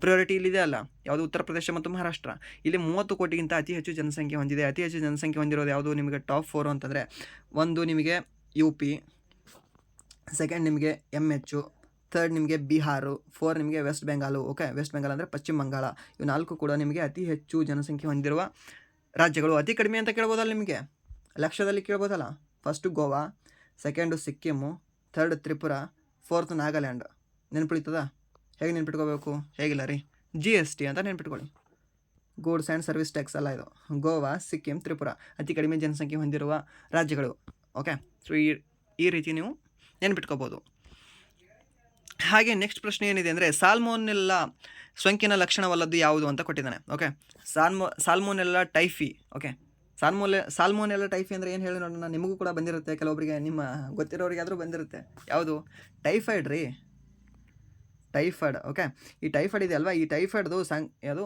ಪ್ರಿಯಾರಿಟಿ ಇಲ್ಲಿದೆ ಅಲ್ಲ, ಯಾವುದು ಉತ್ತರ ಪ್ರದೇಶ ಮತ್ತು ಮಹಾರಾಷ್ಟ್ರ. ಇಲ್ಲಿ 30 ಕೋಟಿಗಿಂತ ಅತಿ ಹೆಚ್ಚು ಜನಸಂಖ್ಯೆ ಹೊಂದಿದೆ. ಅತಿ ಹೆಚ್ಚು ಜನಸಂಖ್ಯೆ ಹೊಂದಿರೋದು ಯಾವುದು ನಿಮಗೆ ಟಾಪ್ 4 ಅಂತಂದರೆ, ಒಂದು ನಿಮಗೆ UP, ಸೆಕೆಂಡ್ ನಿಮಗೆ MH, ಥರ್ಡ್ ನಿಮಗೆ ಬಿಹಾರು, 4 ನಿಮಗೆ ವೆಸ್ಟ್ ಬೆಂಗಾಲು. ಓಕೆ, ವೆಸ್ಟ್ ಬೆಂಗಾಲ್ ಅಂದರೆ ಪಶ್ಚಿಮ ಬಂಗಾಳ. ಇವು 4 ಕೂಡ ನಿಮಗೆ ಅತಿ ಹೆಚ್ಚು ಜನಸಂಖ್ಯೆ ಹೊಂದಿರುವ ರಾಜ್ಯಗಳು. ಅತಿ ಕಡಿಮೆ ಅಂತ ಕೇಳ್ಬೋದಲ್ಲ, ನಿಮಗೆ ಲಕ್ಷದಲ್ಲಿ ಕೇಳ್ಬೋದಲ್ಲ. First Goa, second Sikkim, third Tripura, fourth Nagaland. ನೆನ್ಪಿಡ್ತದ? ಹೇಗೆ ನೆನ್ಪಿಟ್ಕೋಬೇಕು? ಹೇಗಿಲ್ಲ ರೀ, GST ಅಂತ ನೆನ್ಪಿಟ್ಕೊಳ್ಳಿ. ಗೂಡ್ಸ್ ಆ್ಯಂಡ್ ಸರ್ವಿಸ್ ಟ್ಯಾಕ್ಸ್ ಅಲ್ಲ ಇದು. ಗೋವಾ, ಸಿಕ್ಕಿಂ, ತ್ರಿಪುರ ಅತಿ ಕಡಿಮೆ ಜನಸಂಖ್ಯೆ ಹೊಂದಿರುವ ರಾಜ್ಯಗಳು. ಓಕೆ, ಸೊ ಈ ರೀತಿ ನೀವು ನೆನ್ಪಿಟ್ಕೋಬೋದು. ಹಾಗೆ ನೆಕ್ಸ್ಟ್ ಪ್ರಶ್ನೆ ಏನಿದೆ ಅಂದರೆ, ಸಾಲ್ಮೋನೆಲ್ಲಾ ಸೋಂಕಿನ ಲಕ್ಷಣವಲ್ಲದ್ದು ಯಾವುದು ಅಂತ ಕೊಟ್ಟಿದ್ದಾನೆ. Okay, Salmonella typhi. Okay, Salmonella typhi ಅಂದರೆ ಏನು ಹೇಳಿ ನೋಡೋಣ. ನಿಮಗೂ ಕೂಡ ಬಂದಿರುತ್ತೆ, ಕೆಲವೊಬ್ಬರಿಗೆ ನಿಮ್ಮ ಗೊತ್ತಿರೋರಿಗೆ ಆದರೂ ಬಂದಿರುತ್ತೆ. ಯಾವುದು? ಟೈಫಾಯ್ಡ್ ರೀ, ಟೈಫಾಯ್ಡ್. ಓಕೆ, ಈ ಟೈಫಾಯ್ಡ್ ಇದೆ ಅಲ್ವಾ, ಈ ಟೈಫಾಯ್ಡ್ದು ಯಾವುದು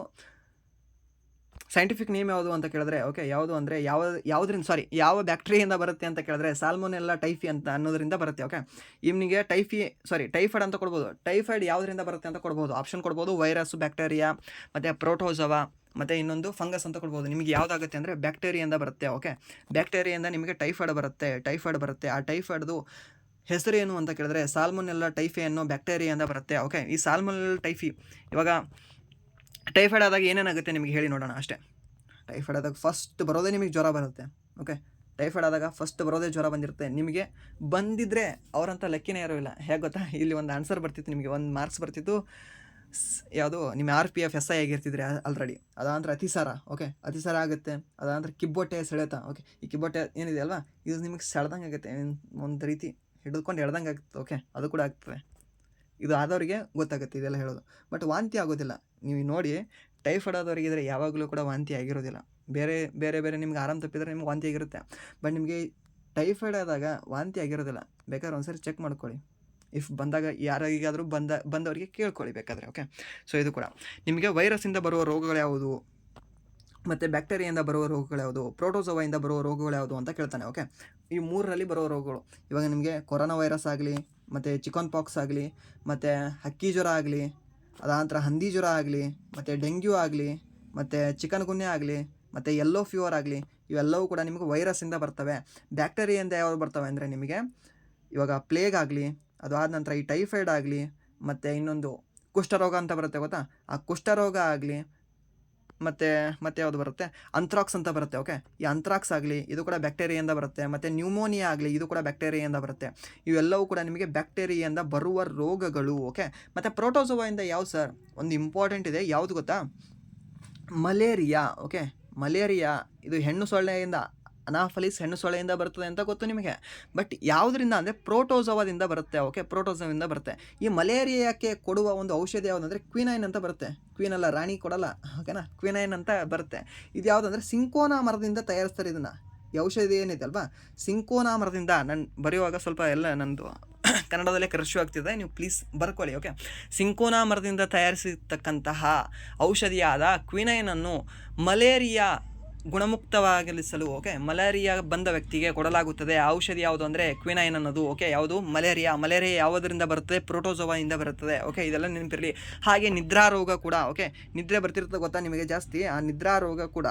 ಸೈಂಟಿಫಿಕ್ ನೇಮ್ ಯಾವುದು ಅಂತ ಕೇಳಿದ್ರೆ, ಓಕೆ, ಯಾವುದು ಅಂದರೆ ಯಾವ ಬ್ಯಾಕ್ಟೀರಿಯಿಂದ ಬರುತ್ತೆ ಅಂತ ಕೇಳಿದ್ರೆ ಸಾಲ್ಮೋನೆಲ್ಲಾ ಟೈಫಿ ಅಂತ ಅನ್ನೋದ್ರಿಂದ ಬರುತ್ತೆ. ಓಕೆ, ನಿಮಗೆ ಟೈಫಾಯ್ಡ್ ಅಂತ ಕೊಡ್ಬೋದು. ಟೈಫಾಯ್ಡ್ ಯಾವುದರಿಂದ ಬರುತ್ತೆ ಅಂತ ಕೊಡ್ಬೋದು, ಆಪ್ಷನ್ ಕೊಡ್ಬೋದು. ವೈರಸ್, ಬ್ಯಾಕ್ಟೀರಿಯಾ, ಮತ್ತು ಪ್ರೋಟೋಜೋವಾ, ಮತ್ತು ಇನ್ನೊಂದು ಫಂಗಸ್ ಅಂತ ಕೊಡ್ಬೋದು. ನಿಮಗೆ ಯಾವುದಾಗುತ್ತೆ ಅಂದರೆ ಬ್ಯಾಕ್ಟೀರಿಯಿಂದ ಬರುತ್ತೆ. ಓಕೆ, ಬ್ಯಾಕ್ಟೀರಿಯಿಂದ ನಿಮಗೆ ಟೈಫಾಯ್ಡ್ ಬರುತ್ತೆ. ಆ ಟೈಫಾಯ್ಡ್ದು ಹೆಸರು ಏನು ಅಂತ ಕೇಳಿದ್ರೆ ಸಾಲ್ಮೋನೆಲ್ಲಾ ಟೈಫಿ ಅನ್ನೋ ಬ್ಯಾಕ್ಟೀರಿಯಿಂದ ಬರುತ್ತೆ. ಓಕೆ, ಈ ಸಾಲ್ಮೋನೆಲ್ಲಾ ಟೈಫಿ ಇವಾಗ ಟೈಫಾಯ್ಡ್ ಆದಾಗ ಏನೇನಾಗುತ್ತೆ ನಿಮಗೆ ಹೇಳಿ ನೋಡೋಣ ಅಷ್ಟೇ. ಟೈಫಾಯ್ಡ್ ಆದಾಗ ಫಸ್ಟ್ ಬರೋದೇ ನಿಮಗೆ ಜ್ವರ ಬರುತ್ತೆ. ಓಕೆ, ಟೈಫಾಯ್ಡ್ ಆದಾಗ ಫಸ್ಟ್ ಬರೋದೇ ಜ್ವರ ಬಂದಿರುತ್ತೆ. ನಿಮಗೆ ಬಂದಿದ್ದರೆ ಅವರಂಥ ಲೆಕ್ಕನೇ ಇರೋಲ್ಲ. ಹೇಗೆ ಗೊತ್ತಾ, ಇಲ್ಲಿ ಒಂದು ಆನ್ಸರ್ ಬರ್ತಿತ್ತು, ನಿಮಗೆ 1 ಮಾರ್ಕ್ಸ್ ಬರ್ತಿತ್ತು. ಯಾವುದು ನಿಮ್ಮ RPF SI ಆಗಿರ್ತಿದ್ರೆ ಆಲ್ರೆಡಿ. ಅದಾಂದ್ರೆ ಅತಿಸಾರ. ಓಕೆ, ಅತಿಸಾರ ಆಗುತ್ತೆ. ಅದಾಂದ್ರೆ ಕಿಬ್ಬೊಟ್ಟೆ ಸೆಳೆತ. ಓಕೆ, ಈ ಕಿಬ್ಬೊಟ್ಟೆ ಏನಿದೆ ಅಲ್ವಾ, ಇದು ನಿಮಗೆ ಸೆಳೆದಂಗೆ ಆಗುತ್ತೆ, ಒಂದು ರೀತಿ ಹಿಡಿದುಕೊಂಡು ಎಳ್ದಂಗೆ ಆಗುತ್ತೆ. ಓಕೆ, ಅದು ಕೂಡ ಆಗ್ತದೆ. ಇದು ಆದವರಿಗೆ ಗೊತ್ತಾಗುತ್ತೆ ಇದೆಲ್ಲ ಹೇಳೋದು. ಬಟ್ ವಾಂತಿ ಆಗೋದಿಲ್ಲ. ನೀವು ನೋಡಿ, ಟೈಫಾಯ್ಡ್ ಆದವರಿಗೆ ಇದ್ದರೆ ಯಾವಾಗಲೂ ಕೂಡ ವಾಂತಿ ಆಗಿರೋದಿಲ್ಲ. ಬೇರೆ ನಿಮ್ಗೆ ಆರಾಮ್ ತಪ್ಪಿದರೆ ನಿಮ್ಗೆ ವಾಂತಿ ಆಗಿರುತ್ತೆ. ಬಟ್ ನಿಮಗೆ ಟೈಫಾಯ್ಡ್ ಆದಾಗ ವಾಂತಿ ಆಗಿರೋದಿಲ್ಲ. ಬೇಕಾದ್ರೆ ಒಂದ್ಸರಿ ಚೆಕ್ ಮಾಡ್ಕೊಳ್ಳಿ. ಬಂದಾಗ ಯಾರಿಗಾದರೂ ಬಂದವರಿಗೆ ಕೇಳ್ಕೊಳ್ಳಿ ಬೇಕಾದರೆ. ಓಕೆ, ಸೊ ಇದು ಕೂಡ ನಿಮಗೆ ವೈರಸ್ಸಿಂದ ಬರುವ ರೋಗಗಳು ಯಾವುದು, ಮತ್ತು ಬ್ಯಾಕ್ಟೀರಿಯಿಂದ ಬರುವ ರೋಗಗಳು ಯಾವುದು, ಪ್ರೋಟೋಜೋವಾಯಿಂದ ಬರುವ ರೋಗಗಳು ಯಾವುದು ಅಂತ ಕೇಳ್ತಾನೆ. ಓಕೆ, ಈ 3ರಲ್ಲಿ ಬರುವ ರೋಗಗಳು ಇವಾಗ ನಿಮಗೆ ಕೊರೋನಾ ವೈರಸ್ ಆಗಲಿ, ಮತ್ತು ಚಿಕನ್ ಪಾಕ್ಸ್ ಆಗಲಿ, ಮತ್ತು ಹಕ್ಕಿ ಜ್ವರ ಆಗಲಿ, ಅದಾನಂತರ ಹಂದಿ ಜ್ವರ ಆಗಲಿ, ಮತ್ತು ಡೆಂಗ್ಯೂ ಆಗಲಿ, ಮತ್ತು ಚಿಕನ್ ಗುನ್ಯ ಆಗಲಿ, ಮತ್ತು ಯೆಲ್ಲೋ ಫೀವರ್ ಆಗಲಿ, ಇವೆಲ್ಲವೂ ಕೂಡ ನಿಮಗೆ ವೈರಸ್ಸಿಂದ ಬರ್ತವೆ. ಬ್ಯಾಕ್ಟೀರಿಯಿಂದ ಯಾವ್ದು ಬರ್ತವೆ ಅಂದರೆ ನಿಮಗೆ ಇವಾಗ ಪ್ಲೇಗ್ ಆಗಲಿ, ಅದು ಆದ ನಂತರ ಈ ಟೈಫಾಯ್ಡ್ ಆಗಲಿ, ಮತ್ತು ಇನ್ನೊಂದು ಕುಷ್ಠರೋಗ ಅಂತ ಬರುತ್ತೆ ಗೊತ್ತಾ, ಆ ಕುಷ್ಠರೋಗ ಆಗಲಿ, ಮತ್ತು ಯಾವುದು ಬರುತ್ತೆ, ಅಂಥ್ರಾಕ್ಸ್ ಅಂತ ಬರುತ್ತೆ. ಓಕೆ, ಈ ಅಂಥ್ರಾಕ್ಸ್ ಆಗಲಿ ಇದು ಕೂಡ ಬ್ಯಾಕ್ಟೀರಿಯಿಂದ ಬರುತ್ತೆ. ಮತ್ತು ನ್ಯೂಮೋನಿಯಾ ಆಗಲಿ ಇದು ಕೂಡ ಬ್ಯಾಕ್ಟೀರಿಯಿಂದ ಬರುತ್ತೆ. ಇವೆಲ್ಲವೂ ಕೂಡ ನಿಮಗೆ ಬ್ಯಾಕ್ಟೀರಿಯಿಂದ ಬರುವ ರೋಗಗಳು. ಓಕೆ, ಮತ್ತು ಪ್ರೋಟೋಜೋವಾಯಿಂದ ಯಾವುದು ಸರ್, ಒಂದು ಇಂಪಾರ್ಟೆಂಟ್ ಇದೆ, ಯಾವುದು ಗೊತ್ತಾ, ಮಲೇರಿಯಾ. ಓಕೆ, ಮಲೇರಿಯಾ ಇದು ಹೆಣ್ಣು ಸೊಳ್ಳೆಯಿಂದ, ಅನಾಫಲಿಸ್ ಹೆಣ್ಣು ಸೊಳ್ಳೆಯಿಂದ ಬರ್ತದೆ ಅಂತ ಗೊತ್ತು ನಿಮಗೆ. ಬಟ್ ಯಾವುದರಿಂದ ಅಂದರೆ ಪ್ರೋಟೋಜೋವಾದಿಂದ ಬರುತ್ತೆ. ಓಕೆ, ಪ್ರೋಟೋಜೋವಿಂದ ಬರುತ್ತೆ. ಈ ಮಲೇರಿಯಾಕ್ಕೆ ಕೊಡುವ ಒಂದು ಔಷಧಿ ಯಾವುದಂದರೆ ಕ್ವಿನೈನ್ ಅಂತ ಬರುತ್ತೆ. ಕ್ವೀನ್ ಅಲ್ಲ, ರಾಣಿ ಕೊಡಲ್ಲ. ಓಕೆನಾ, ಕ್ವಿನೈನ್ ಅಂತ ಬರುತ್ತೆ. ಇದು ಯಾವುದಂದರೆ ಸಿಂಕೋನಾ ಮರದಿಂದ ತಯಾರಿಸ್ತಾರೆ ಇದನ್ನು. ಈ ಔಷಧಿ ಏನಿದೆ ಅಲ್ವಾ, ಸಿಂಕೋನಾ ಮರದಿಂದ. ನಾನು ಬರೆಯುವಾಗ ಸ್ವಲ್ಪ ಎಲ್ಲ ನಂದು ಕನ್ನಡದಲ್ಲೇ ಕರೆಕ್ಟ್ ಆಗ್ತಿದೆ, ನೀವು ಪ್ಲೀಸ್ ಬರ್ಕೊಳ್ಳಿ. ಓಕೆ, ಸಿಂಕೋನಾ ಮರದಿಂದ ತಯಾರಿಸಿರ್ತಕ್ಕಂತಹ ಔಷಧಿಯಾದ ಕ್ವಿನೈನನ್ನು ಮಲೇರಿಯಾ ಗುಣಮುಕ್ತವಾಗಿಸಲು, ಓಕೆ, ಮಲೇರಿಯಾ ಬಂದ ವ್ಯಕ್ತಿಗೆ ಕೊಡಲಾಗುತ್ತದೆ. ಆ ಔಷಧಿ ಯಾವುದು ಅಂದರೆ ಕ್ವಿನೈನ್ ಅನ್ನೋದು. ಓಕೆ, ಯಾವುದು, ಮಲೇರಿಯಾ ಯಾವುದರಿಂದ ಬರುತ್ತದೆ, ಪ್ರೋಟೋಜೋವಾಯಿಂದ ಬರುತ್ತದೆ. ಓಕೆ, ಇದೆಲ್ಲ ನೆನಪಿರಲಿ. ಹಾಗೆ ನಿದ್ರಾ ರೋಗ ಕೂಡ. ಓಕೆ, ನಿದ್ರೆ ಬರ್ತಿರ್ತದೆ ಗೊತ್ತಾ ನಿಮಗೆ ಜಾಸ್ತಿ, ಆ ನಿದ್ರಾ ರೋಗ ಕೂಡ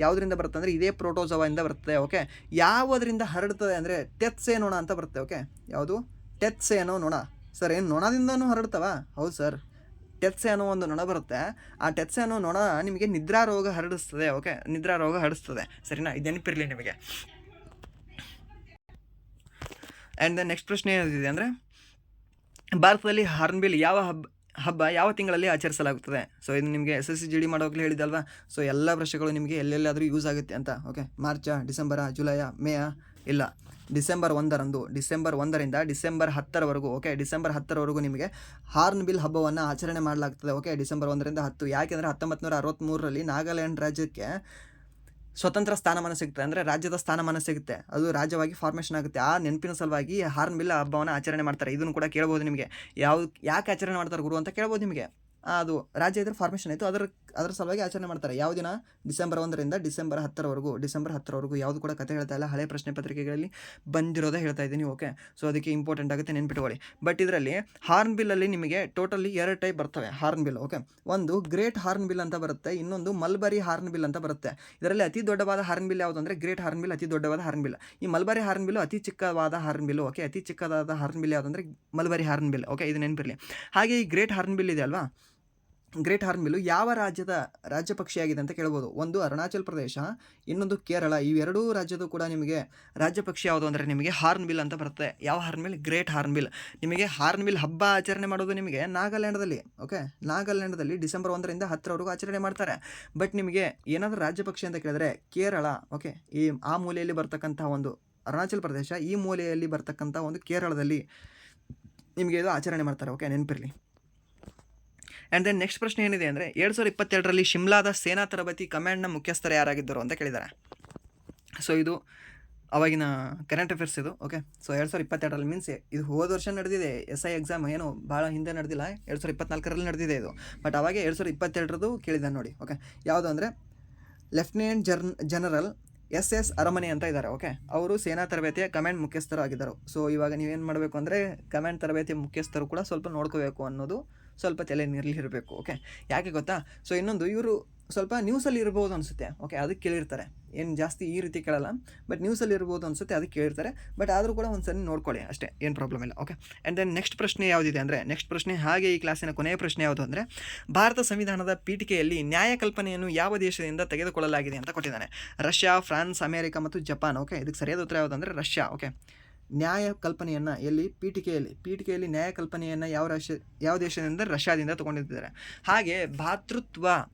ಯಾವುದರಿಂದ ಬರುತ್ತೆ ಅಂದರೆ ಇದೇ ಪ್ರೋಟೋಜೋವಾಯಿಂದ ಬರ್ತದೆ. ಓಕೆ, ಯಾವುದರಿಂದ ಹರಡ್ತದೆ ಅಂದರೆ ಟೆತ್ಸೆ ನೊಣ ಅಂತ ಬರುತ್ತೆ. ಓಕೆ, ಯಾವುದು, ಟೆತ್ಸೆ ಅನ್ನೋ ನೊಣ. ಸರ್ ಏನು ನೊಣದಿಂದನೂ ಹರಡ್ತವ? ಹೌದು ಸರ್, ಟೆತ್ಸೆ ಅನ್ನೋ ಒಂದು ನೊಣ ಬರುತ್ತೆ. ಆ ಟೆತ್ಸೆ ಅನ್ನೋ ನೊಣ ನಿಮಗೆ ನಿದ್ರಾ ರೋಗ ಹರಡಿಸ್ತದೆ. ಓಕೆ, ನಿದ್ರಾ ರೋಗ ಹರಡಿಸ್ತದೆ, ಸರಿನಾ, ಇದು ನೆನಪಿರಲಿ ನಿಮಗೆ. ಆ್ಯಂಡ್ ನೆಕ್ಸ್ಟ್ ಪ್ರಶ್ನೆ ಏನಿದೆ ಅಂದರೆ, ಭಾರತದಲ್ಲಿ ಹಾರ್ನ್ಬಿಲ್ ಹಬ್ಬ ಯಾವ ತಿಂಗಳಲ್ಲಿ ಆಚರಿಸಲಾಗುತ್ತದೆ? ಸೊ ಇದು ನಿಮಗೆ SSC GD ಮಾಡೋವಾಗಲೇ ಹೇಳಿದಲ್ವಾ. ಸೊ ಎಲ್ಲ ಪ್ರಶ್ನೆಗಳು ನಿಮಗೆ ಎಲ್ಲೆಲ್ಲಾದರೂ ಯೂಸ್ ಆಗುತ್ತೆ ಅಂತ. ಓಕೆ, ಮಾರ್ಚಾ, ಡಿಸೆಂಬರಾ, ಜುಲೈಯಾ, ಮೇಯಾ? ಇಲ್ಲ, ಡಿಸೆಂಬರ್ 1ರಂದು, ಡಿಸೆಂಬರ್ 1ರಿಂದ ಡಿಸೆಂಬರ್ 10ರವರೆಗೂ. ಓಕೆ, ಡಿಸೆಂಬರ್ 10ರವರೆಗೂ ನಿಮಗೆ ಹಾರ್ನ್ಬಿಲ್ ಹಬ್ಬವನ್ನು ಆಚರಣೆ ಮಾಡಲಾಗ್ತದೆ. ಓಕೆ, ಡಿಸೆಂಬರ್ 1ರಿಂದ 10. ಯಾಕೆಂದರೆ 1963ರಲ್ಲಿ ನಾಗಾಲ್ಯಾಂಡ್ ರಾಜ್ಯಕ್ಕೆ ಸ್ವತಂತ್ರ ಸ್ಥಾನಮಾನ ಸಿಗುತ್ತೆ, ಅಂದರೆ ರಾಜ್ಯದ ಸ್ಥಾನಮಾನ ಸಿಗುತ್ತೆ, ಅದು ರಾಜ್ಯವಾಗಿ ಫಾರ್ಮೇಷನ್ ಆಗುತ್ತೆ. ಆ ನೆನಪಿನ ಸಲುವಾಗಿ ಹಾರ್ನ್ಬಿಲ್ ಹಬ್ಬವನ್ನು ಆಚರಣೆ ಮಾಡ್ತಾರೆ. ಇದನ್ನು ಕೂಡ ಕೇಳ್ಬೋದು ನಿಮಗೆ, ಯಾಕೆ ಆಚರಣೆ ಮಾಡ್ತಾರೆ ಗುರು ಅಂತ ಕೇಳ್ಬೋದು ನಿಮಗೆ. ಅದು ರಾಜ್ಯ ಇದ್ರೆ ಫಾರ್ಮೇಷನ್ ಆಯಿತು, ಅದರ ಸಲುವಾಗಿ ಆಚರಣೆ ಮಾಡ್ತಾರೆ. ಯಾವ ದಿನ? ಡಿಸೆಂಬರ್ 1ರಿಂದ ಡಿಸೆಂಬರ್ 10ರವರೆಗೂ ಯಾವುದು ಕೂಡ ಕತೆ ಹೇಳ್ತಾ ಇಲ್ಲ, ಹಳೆ ಪ್ರಶ್ನೆ ಪತ್ರಿಕೆಗಳಲ್ಲಿ ಬಂದಿರೋದೇ ಹೇಳ್ತಾ ಇದ್ದೀನಿ. ಓಕೆ, ಸೊ ಅದಕ್ಕೆ ಇಂಪಾರ್ಟೆಂಟ್ ಆಗುತ್ತೆ, ನೆನ್ಪಿಟ್ಕೊಳ್ಳಿ. ಬಟ್ ಇದರಲ್ಲಿ ಹಾರ್ನ್ ಬಿಲ್ಲಲ್ಲಿ ನಿಮಗೆ ಟೋಟಲಿ 2 ಟೈಪ್ ಬರ್ತವೆ ಹಾರ್ನ್ ಬಿಲ್. ಓಕೆ, ಒಂದು ಗ್ರೇಟ್ ಹಾರ್ನ್ ಬಿಲ್ ಅಂತ ಬರುತ್ತೆ, ಇನ್ನೊಂದು ಮಲ್ಬರಿ ಹಾರ್ನ್ ಬಿಲ್ ಅಂತ ಬರುತ್ತೆ. ಇದರಲ್ಲಿ ಅತಿ ದೊಡ್ಡವಾದ ಹಾರ್ನ್ ಬಿಲ್ ಯಾವುದು ಅಂದರೆ ಗ್ರೇಟ್ ಹಾರ್ನ್ ಬಿಲ್, ಅತಿ ದೊಡ್ಡವಾದ ಹಾರ್ನ್ ಬಿಲ್. ಈ ಮಲ್ಬರಿ ಹಾರ್ನ್ ಬಿಲ್ಲು ಅತಿ ಚಿಕ್ಕವಾದ ಹಾರ್ನ್ ಬಿಲ್ಲು. ಓಕೆ, ಅತಿ ಚಿಕ್ಕದಾದ ಹಾರ್ನ್ ಬಿಲ್ ಯಾವುದಂದರೆ ಮಲ್ಬರಿ ಹಾರ್ನ್ ಬಿಲ್. ಓಕೆ, ಇದು ನೆನಪಿರಲಿ. ಹಾಗೆ ಈ ಗ್ರೇಟ್ ಹಾರ್ನ್ ಬಿಲ್ ಇದೆ ಅಲ್ವಾ, ಗ್ರೇಟ್ ಹಾರ್ನ್ ಬಿಲ್ಲು ಯಾವ ರಾಜ್ಯ ಪಕ್ಷಿಯಾಗಿದೆ ಅಂತ ಕೇಳ್ಬೋದು. ಒಂದು ಅರುಣಾಚಲ್ ಪ್ರದೇಶ, ಇನ್ನೊಂದು ಕೇರಳ. ಇವೆರಡೂ ರಾಜ್ಯದ ಕೂಡ ನಿಮಗೆ ರಾಜ್ಯ ಪಕ್ಷಿ ಯಾವುದು ಅಂದರೆ ನಿಮಗೆ ಹಾರ್ನ್ ಬಿಲ್ ಅಂತ ಬರುತ್ತೆ. ಯಾವ horn bill? Great horn bill. ನಿಮಗೆ ಹಾರ್ನ್ ಬಿಲ್ ಹಬ್ಬ ಆಚರಣೆ ಮಾಡೋದು ನಿಮಗೆ ನಾಗಾಲ್ಯಾಂಡಲ್ಲಿ. ಓಕೆ, ನಾಗಾಲ್ಯಾಂಡಲ್ಲಿ ಡಿಸೆಂಬರ್ 1ರಿಂದ 10ರವರೆಗೂ ಆಚರಣೆ ಮಾಡ್ತಾರೆ. ಬಟ್ ನಿಮಗೆ ಏನಾದರೂ ರಾಜ್ಯ ಪಕ್ಷಿ ಅಂತ ಕೇಳಿದ್ರೆ ಕೇರಳ. ಓಕೆ, ಆ ಮೂಲೆಯಲ್ಲಿ ಬರ್ತಕ್ಕಂಥ ಒಂದು ಅರುಣಾಚಲ್ ಪ್ರದೇಶ, ಈ ಮೂಲೆಯಲ್ಲಿ ಬರ್ತಕ್ಕಂಥ ಒಂದು ಕೇರಳದಲ್ಲಿ ನಿಮಗೆ ಇದು ಆಚರಣೆ ಮಾಡ್ತಾರೆ. ಓಕೆ, ನೆನಪಿರಲಿ. ಆ್ಯಂಡ್ ದೆನ್ ನೆಕ್ಸ್ಟ್ ಪ್ರಶ್ನೆ ಏನಿದೆ ಅಂದರೆ 2022ರಲ್ಲಿ ಶಿಮ್ಲಾದ ಸೇನಾ ತರಬೇತಿ ಕಮಾಂಡ್ನ ಮುಖ್ಯಸ್ಥರು ಯಾರಾಗಿದ್ದರು ಅಂತ ಕೇಳಿದ್ದಾರೆ. ಸೊ ಇದು ಅವಾಗಿನ ಕರೆಂಟ್ ಅಫೇರ್ಸ್ ಇದು. ಓಕೆ, ಸೊ 2022ರಲ್ಲಿ ಮೀನ್ಸ್ ಇದು ಹೋದ ವರ್ಷ ನಡೆದಿದೆ. SI ಎಕ್ಸಾಮ್ ಏನು ಭಾಳ ಹಿಂದೆ ನಡೆದಿಲ್ಲ, 2024ರಲ್ಲಿ ನಡೆದಿದೆ ಇದು. ಬಟ್ ಅವಾಗೆ 2022ರದ್ದು ಕೇಳಿದ್ದಾನೆ ನೋಡಿ. ಓಕೆ, ಯಾವುದು ಅಂದರೆ ಲೆಫ್ಟಿನೆಂಟ್ ಜನರಲ್ SS ಅರಮನೆ ಅಂತ ಇದ್ದಾರೆ. ಓಕೆ, ಅವರು ಸೇನಾ ತರಬೇತಿಯ ಕಮಾಂಡ್ ಮುಖ್ಯಸ್ಥರು ಆಗಿದ್ದರು. ಸೊ ಇವಾಗ ನೀವೇನು ಮಾಡಬೇಕು ಅಂದರೆ ಕಮಾಂಡ್ ತರಬೇತಿಯ ಮುಖ್ಯಸ್ಥರು ಕೂಡ ಸ್ವಲ್ಪ ನೋಡ್ಕೋಬೇಕು ಅನ್ನೋದು ಸ್ವಲ್ಪ ತಲೆಯಲ್ಲಿ ಇರಬೇಕು. ಓಕೆ, ಯಾಕೆ ಗೊತ್ತಾ? ಸೊ ಇನ್ನೊಂದು ಇವರು ಸ್ವಲ್ಪ ನ್ಯೂಸಲ್ಲಿ ಇರ್ಬೋದು ಅನಿಸುತ್ತೆ. ಓಕೆ, ಅದಕ್ಕೆ ಕೇಳಿರ್ತಾರೆ, ಏನು ಜಾಸ್ತಿ ಈ ರೀತಿ ಕೇಳಲ್ಲ, ಬಟ್ ನ್ಯೂಸಲ್ಲಿ ಇರ್ಬೋದು ಅನಿಸುತ್ತೆ, ಅದಕ್ಕೆ ಕೇಳಿರ್ತಾರೆ. ಬಟ್ ಆದರೂ ಕೂಡ ಒಂದು ಸರಿ ನೋಡ್ಕೊಳ್ಳಿ ಅಷ್ಟೇ, ಏನು ಪ್ರಾಬ್ಲಮ್ ಇಲ್ಲ. ಓಕೆ, ಆ್ಯಂಡ್ ದೆನ್ ನೆಕ್ಸ್ಟ್ ಪ್ರಶ್ನೆ ಯಾವುದಿದೆ ಅಂದರೆ ನೆಕ್ಸ್ಟ್ ಪ್ರಶ್ನೆ ಹಾಗೆ ಈ ಕ್ಲಾಸಿನ ಕೊನೆಯ ಪ್ರಶ್ನೆ ಯಾವುದು ಅಂದರೆ ಭಾರತ ಸಂವಿಧಾನದ ಪೀಠಿಕೆಯಲ್ಲಿ ನ್ಯಾಯ ಕಲ್ಪನೆಯನ್ನು ಯಾವ ದೇಶದಿಂದ ತೆಗೆದುಕೊಳ್ಳಲಾಗಿದೆ ಅಂತ ಕೊಟ್ಟಿದ್ದಾನೆ. ರಷ್ಯಾ, ಫ್ರಾನ್ಸ್, ಅಮೇರಿಕ ಮತ್ತು ಜಪಾನ್. ಓಕೆ, ಇದಕ್ಕೆ ಸರಿಯಾದ ಉತ್ತರ ಯಾವುದು ಅಂದರೆ ರಷ್ಯಾ. ಓಕೆ, ನ್ಯಾಯ ಕಲ್ಪನೆಯನ್ನು ಎಲ್ಲಿ? ಪೀಠಿಕೆಯಲ್ಲಿ ನ್ಯಾಯ ಕಲ್ಪನೆಯನ್ನು ಯಾವ ದೇಶದಿಂದ? ರಷ್ಯಾದಿಂದ ತೊಗೊಂಡಿದ್ದಾರೆ. ಹಾಗೆ ಭಾತೃತ್ವ.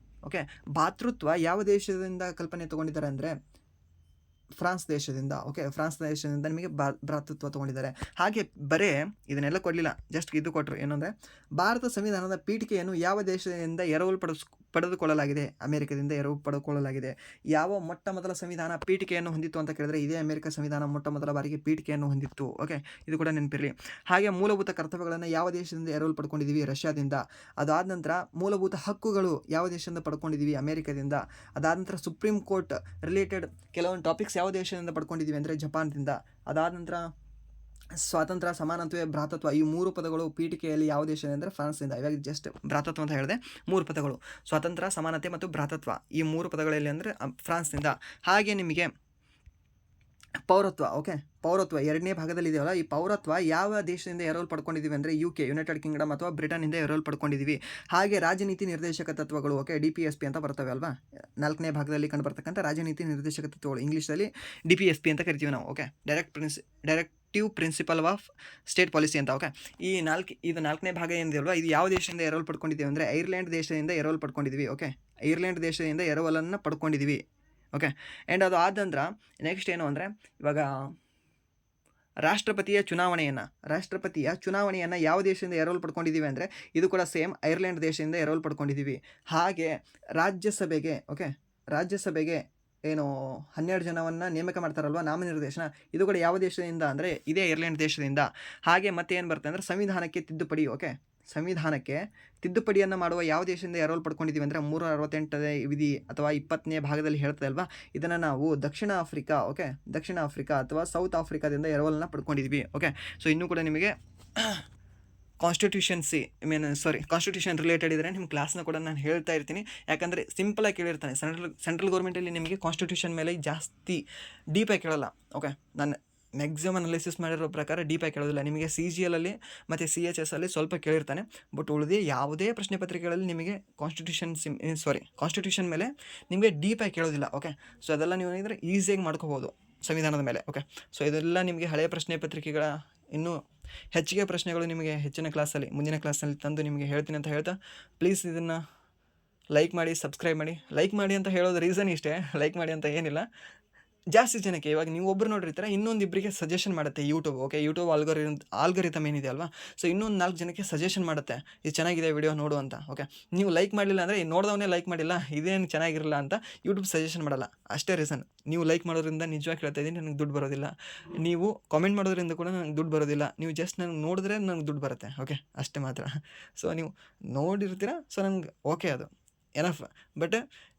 ಓಕೆ, ಭಾತೃತ್ವ ಯಾವ ದೇಶದಿಂದ ಕಲ್ಪನೆ ತೊಗೊಂಡಿದ್ದಾರೆ ಅಂದರೆ ಫ್ರಾನ್ಸ್ ದೇಶದಿಂದ. ಓಕೆ, ಫ್ರಾನ್ಸ್ ದೇಶದಿಂದ ನಿಮಗೆ ಭ್ರಾತೃತ್ವ ತೊಗೊಂಡಿದ್ದಾರೆ. ಹಾಗೆ ಬರೇ ಇದನ್ನೆಲ್ಲ ಕೊಡಲಿಲ್ಲ, ಜಸ್ಟ್ ಇದು ಕೊಟ್ಟರು. ಏನಂದರೆ ಭಾರತ ಸಂವಿಧಾನದ ಪೀಠಿಕೆಯನ್ನು ಯಾವ ದೇಶದಿಂದ ಎರವಲು ಪಡೆದುಕೊಳ್ಳಲಾಗಿದೆ? ಅಮೆರಿಕದಿಂದ ಎರವು ಪಡೆದುಕೊಳ್ಳಲಾಗಿದೆ. ಯಾವ ಮೊಟ್ಟ ಮೊದಲ ಸಂವಿಧಾನ ಪೀಠಿಕೆಯನ್ನು ಹೊಂದಿತ್ತು ಅಂತ ಕೇಳಿದ್ರೆ ಇದೇ ಅಮೆರಿಕ ಸಂವಿಧಾನ ಮೊಟ್ಟ ಮೊದಲ ಬಾರಿಗೆ ಪೀಠಿಕೆಯನ್ನು ಹೊಂದಿತ್ತು. ಓಕೆ, ಇದು ಕೂಡ ನೆನಪಿರಲಿ. ಹಾಗೆ ಮೂಲಭೂತ ಕರ್ತವ್ಯಗಳನ್ನು ಯಾವ ದೇಶದಿಂದ ಎರವಲು ಪಡ್ಕೊಂಡಿದ್ದೀವಿ? ರಷ್ಯಾದಿಂದ. ಅದಾದ ನಂತರ ಮೂಲಭೂತ ಹಕ್ಕುಗಳು ಯಾವ ದೇಶದಿಂದ ಪಡ್ಕೊಂಡಿದ್ದೀವಿ? ಅಮೆರಿಕದಿಂದ. ಅದಾದ ನಂತರ ಸುಪ್ರೀಂ ಕೋರ್ಟ್ ರಿಲೇಟೆಡ್ ಕೆಲವೊಂದು ಟಾಪಿಕ್ಸ್ ಯಾವ ದೇಶದಿಂದ ಪಡ್ಕೊಂಡಿದ್ದೀವಿ ಅಂದರೆ ಜಪಾನ್ದಿಂದ. ಅದಾದ ನಂತರ ಸ್ವಾತಂತ್ರ್ಯ, ಸಮಾನತ್ವ, ಭ್ರಾತೃತ್ವ, ಈ 3 ಪದಗಳು ಪೀಠಿಕೆಯಲ್ಲಿ ಯಾವ ದೇಶದಿಂದ ಅಂದರೆ ಫ್ರಾನ್ಸ್ನಿಂದ. ಇವಾಗ ಜಸ್ಟ್ ಭ್ರಾತೃತ್ವ ಅಂತ ಹೇಳಿದೆ, 3 ಪದಗಳು ಸ್ವಾತಂತ್ರ್ಯ, ಸಮಾನತೆ ಮತ್ತು ಭ್ರಾತೃತ್ವ, ಈ 3 ಪದಗಳಲ್ಲಿ ಅಂದರೆ ಫ್ರಾನ್ಸ್ನಿಂದ. ಹಾಗೆ ನಿಮಗೆ ಪೌರತ್ವ. ಓಕೆ, ಪೌರತ್ವ 2ನೇ ಭಾಗದಲ್ಲಿ ಇದೆಯಲ್ಲ, ಈ ಪೌರತ್ವ ಯಾವ ದೇಶದಿಂದ ಎರವಲು ಪಡ್ಕೊಂಡಿದ್ದೀವಿ ಅಂದರೆ UK, ಯುನೈಟೆಡ್ ಕಿಂಗ್ಡಮ್ ಅಥವಾ ಬ್ರಿಟನ್ನಿಂದ ಎರವಲು ಪಡ್ಕೊಂಡಿದ್ದೀವಿ. ಹಾಗೆ ರಾಜನೀತಿ ನಿರ್ದೇಶಕ ತತ್ವಗಳು. ಓಕೆ, DPSP ಅಂತ ಬರ್ತವೆ ಅಲ್ವಾ, 4ನೇ ಭಾಗದಲ್ಲಿ ಕಂಡುಬರ್ತಕ್ಕಂಥ ರಾಜನೀತಿ ನಿರ್ದೇಶಕ ತತ್ವಗಳು, ಇಂಗ್ಲೀಷಲ್ಲಿ DPSP ಅಂತ ಕರಿತೀವಿ ನಾವು. Okay, directive principle of state policy ಅಂತ. ಓಕೆ, ಇದು 4ನೇ ಭಾಗ ಏನಿದೆಯಲ್ವಾ, ಇದು ಯಾವ ದೇಶದಿಂದ ಎರವಲು ಪಡ್ಕೊಂಡಿದ್ದೀವಿ ಅಂದರೆ ಐರ್ಲೆಂಡ್ ದೇಶದಿಂದ ಎರವಲು ಪಡ್ಕೊಂಡಿದ್ದೀವಿ. ಓಕೆ, ಐರ್ಲೆಂಡ್ ದೇಶದಿಂದ ಎರವಲನ್ನು ಪಡ್ಕೊಂಡಿದ್ದೀವಿ. ಓಕೆ, ಆ್ಯಂಡ್ ಅದು ಆದ ನಂತರ ನೆಕ್ಸ್ಟ್ ಏನು ಅಂದರೆ ಇವಾಗ ರಾಷ್ಟ್ರಪತಿಯ ಚುನಾವಣೆಯನ್ನು ಯಾವ ದೇಶದಿಂದ ಎರವಲು ಪಡ್ಕೊಂಡಿದ್ದೀವಿ ಅಂದರೆ ಇದು ಕೂಡ ಸೇಮ್ ಐರ್ಲೆಂಡ್ ದೇಶದಿಂದ ಎರವಲು ಪಡ್ಕೊಂಡಿದ್ದೀವಿ. ಹಾಗೆ ರಾಜ್ಯಸಭೆಗೆ ಏನು 12 ಜನವನ್ನು ನೇಮಕ ಮಾಡ್ತಾರಲ್ವ, ನಾಮನಿರ್ದೇಶನ, ಇದು ಕೂಡ ಯಾವ ದೇಶದಿಂದ ಅಂದರೆ ಇದೇ ಐರ್ಲೆಂಡ್ ದೇಶದಿಂದ. ಹಾಗೆ ಮತ್ತೆ ಏನು ಬರುತ್ತೆ ಅಂದರೆ ಸಂವಿಧಾನಕ್ಕೆ ತಿದ್ದುಪಡಿ. ಓಕೆ, ಸಂವಿಧಾನಕ್ಕೆ ತಿದ್ದುಪಡಿಯನ್ನು ಮಾಡುವ ಯಾವ ದೇಶದಿಂದ ಎರವಲು ಪಡ್ಕೊಂಡಿದ್ದೀವಿ ಅಂದರೆ 368ನೇ ವಿಧಿ ಅಥವಾ 20ನೇ ಭಾಗದಲ್ಲಿ ಹೇಳ್ತದೆ ಅಲ್ವಾ, ಇದನ್ನು ನಾವು ದಕ್ಷಿಣ ಆಫ್ರಿಕಾ ಅಥವಾ ಸೌತ್ ಆಫ್ರಿಕಾದಿಂದ ಎರವಲನ್ನು ಪಡ್ಕೊಂಡಿದ್ದೀವಿ. ಓಕೆ, ಸೊ ಇನ್ನೂ ಕೂಡ ನಿಮಗೆ ಕಾನ್ಸ್ಟಿಟ್ಯೂಷನ್ ರಿಲೇಟೆಡ್ ಇದ್ದರೆ ನಿಮ್ಮ ಕ್ಲಾಸ್ನ ಕೂಡ ನಾನು ಹೇಳ್ತಾ ಇರ್ತೀನಿ. ಯಾಕಂದರೆ ಸಿಂಪಲಾಗಿ ಕೇಳಿರ್ತಾನೆ, ಸೆಂಟ್ರಲ್ ಗೌರ್ಮೆಂಟಲ್ಲಿ ನಿಮಗೆ ಕಾನ್ಸ್ಟಿಟ್ಯೂಷನ್ ಮೇಲೆ ಜಾಸ್ತಿ ಡೀಪಾಗಿ ಕೇಳಲ್ಲ. ಓಕೆ, ನಾನು ಮ್ಯಾಕ್ಸಿಮಮ್ ಅನಾಲಿಸಿಸ್ ಮಾಡಿರೋ ಪ್ರಕಾರ ಡೀಪಾಗಿ ಕೇಳೋದಿಲ್ಲ. ನಿಮಗೆ CGLಲ್ಲಿ ಮತ್ತು CHS ಅಲ್ಲಿ ಸ್ವಲ್ಪ ಕೇಳಿರ್ತಾನೆ. ಬಟ್ ಉಳಿದೇ ಯಾವುದೇ ಪ್ರಶ್ನೆ ಪತ್ರಿಕೆಗಳಲ್ಲಿ ನಿಮಗೆ ಕಾನ್ಸ್ಟಿಟ್ಯೂಷನ್ ಮೇಲೆ ನಿಮಗೆ ಡೀಪಾಗಿ ಕೇಳೋದಿಲ್ಲ. ಓಕೆ, ಸೊ ಅದೆಲ್ಲ ನೀವು ಏನಿದ್ರೆ ಈಸಿಯಾಗಿ ಮಾಡ್ಕೋಬೋದು ಸಂವಿಧಾನದ ಮೇಲೆ. ಓಕೆ, ಸೊ ಇದೆಲ್ಲ ನಿಮಗೆ ಹಳೆಯ ಪ್ರಶ್ನೆ ಪತ್ರಿಕೆಗಳ ಇನ್ನೂ ಹೆಚ್ಚಿಗೆ ಪ್ರಶ್ನೆಗಳು ನಿಮಗೆ ಮುಂದಿನ ಕ್ಲಾಸಲ್ಲಿ ತಂದು ನಿಮಗೆ ಹೇಳ್ತೀನಿ ಅಂತ ಹೇಳ್ತಾ, ಪ್ಲೀಸ್ ಇದನ್ನು ಲೈಕ್ ಮಾಡಿ, ಸಬ್ಸ್ಕ್ರೈಬ್ ಮಾಡಿ. ಲೈಕ್ ಮಾಡಿ ಅಂತ ಹೇಳೋದು ರೀಸನ್ ಇಷ್ಟೇ, ಲೈಕ್ ಮಾಡಿ ಅಂತ ಏನಿಲ್ಲ, ಜಾಸ್ತಿ ಜನಕ್ಕೆ ಇವಾಗ ನೀವು ಒಬ್ಬರು ನೋಡಿರ್ತೀರ, ಇನ್ನೊಂದು ಇಬ್ಬರಿಗೆ ಸಜೆಷನ್ ಮಾಡುತ್ತೆ ಯೂಟ್ಯೂಬ್. ಓಕೆ, ಯೂಟ್ಯೂಬ್ ಆಲ್ಗರಿಥಮ್ ಏನಿದೆ ಅಲ್ವಾ, ಸೊ ಇನ್ನೊಂದು 4 ಜನಕ್ಕೆ ಸಜೆಷನ್ ಮಾಡುತ್ತೆ, ಇದು ಚೆನ್ನಾಗಿದೆ ವಿಡಿಯೋ ನೋಡು ಅಂತ. ಓಕೆ, ನೀವು ಲೈಕ್ ಮಾಡಲಿಲ್ಲ ಅಂದರೆ ನೋಡಿದವನೇ ಲೈಕ್ ಮಾಡಿಲ್ಲ, ಇದೇನು ಚೆನ್ನಾಗಿರಲ್ಲ ಅಂತ ಯೂಟ್ಯೂಬ್ ಸಜೆಷನ್ ಮಾಡಲ್ಲ. ಅಷ್ಟೇ ರೀಸನ್. ನೀವು ಲೈಕ್ ಮಾಡೋದ್ರಿಂದ ನಿಜವಾಗಿ ಹೇಳ್ತಾ ಇದ್ದೀನಿ, ನನಗೆ ದುಡ್ಡು ಬರೋದಿಲ್ಲ. ನೀವು ಕಾಮೆಂಟ್ ಮಾಡೋದ್ರಿಂದ ಕೂಡ ನನಗೆ ದುಡ್ಡು ಬರೋದಿಲ್ಲ. ನೀವು ಜಸ್ಟ್ ನನಗೆ ನೋಡಿದ್ರೆ ನನಗೆ ದುಡ್ಡು ಬರುತ್ತೆ. ಓಕೆ, ಅಷ್ಟೇ ಮಾತ್ರ. ಸೊ ನೀವು ನೋಡಿರ್ತೀರ, ಸೊ ನನಗೆ ಓಕೆ, ಅದು ಎನಫ್. ಬಟ್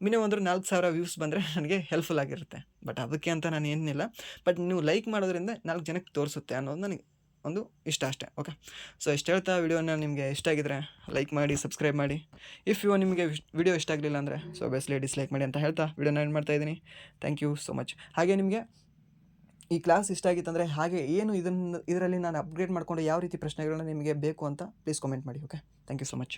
ಮಿನಿಮಮ್ ಅಂದ್ರೆ 4,000 ವ್ಯೂಸ್ ಬಂದರೆ ನನಗೆ ಹೆಲ್ಪ್ಫುಲ್ ಆಗಿರುತ್ತೆ. ಬಟ್ ಅದಕ್ಕೆ ಅಂತ ನಾನು ಏನಿಲ್ಲ, ಬಟ್ ನೀವು ಲೈಕ್ ಮಾಡೋದ್ರಿಂದ 4 ಜನಕ್ಕೆ ತೋರಿಸುತ್ತೆ ಅನ್ನೋದು ನನಗೆ ಒಂದು ಇಷ್ಟ ಅಷ್ಟೇ. ಓಕೆ, ಸೊ ಇಷ್ಟು ಹೇಳ್ತಾ ವಿಡಿಯೋನ ನಿಮಗೆ ಇಷ್ಟ ಆಗಿದ್ರೆ ಲೈಕ್ ಮಾಡಿ, ಸಬ್ಸ್ಕ್ರೈಬ್ ಮಾಡಿ. ಇಫ್ ನಿಮಗೆ ವಿಡಿಯೋ ಇಷ್ಟ ಆಗಲಿಲ್ಲ ಅಂದರೆ ಸೊ ಬೆಸ್ಟ್ಲಿ ಡಿಸ್ಲೈಕ್ ಮಾಡಿ ಅಂತ ಹೇಳ್ತಾ ವಿಡಿಯೋನ ಎಂಡ್ ಮಾಡ್ತಾ ಇದ್ದೀನಿ. Thank you so much. ಹಾಗೆ ನಿಮಗೆ ಈ ಕ್ಲಾಸ್ ಇಷ್ಟ ಆಗಿತ್ತಂದರೆ, ಹಾಗೆ ಏನು ಇದರಲ್ಲಿ ನಾನು ಅಪ್ಗ್ರೇಡ್ ಮಾಡಿಕೊಂಡು ಯಾವ ರೀತಿ ಪ್ರಶ್ನೆಗಳನ್ನ ನಿಮಗೆ ಬೇಕು ಅಂತ ಪ್ಲೀಸ್ ಕಾಮೆಂಟ್ ಮಾಡಿ. Okay, thank you so much.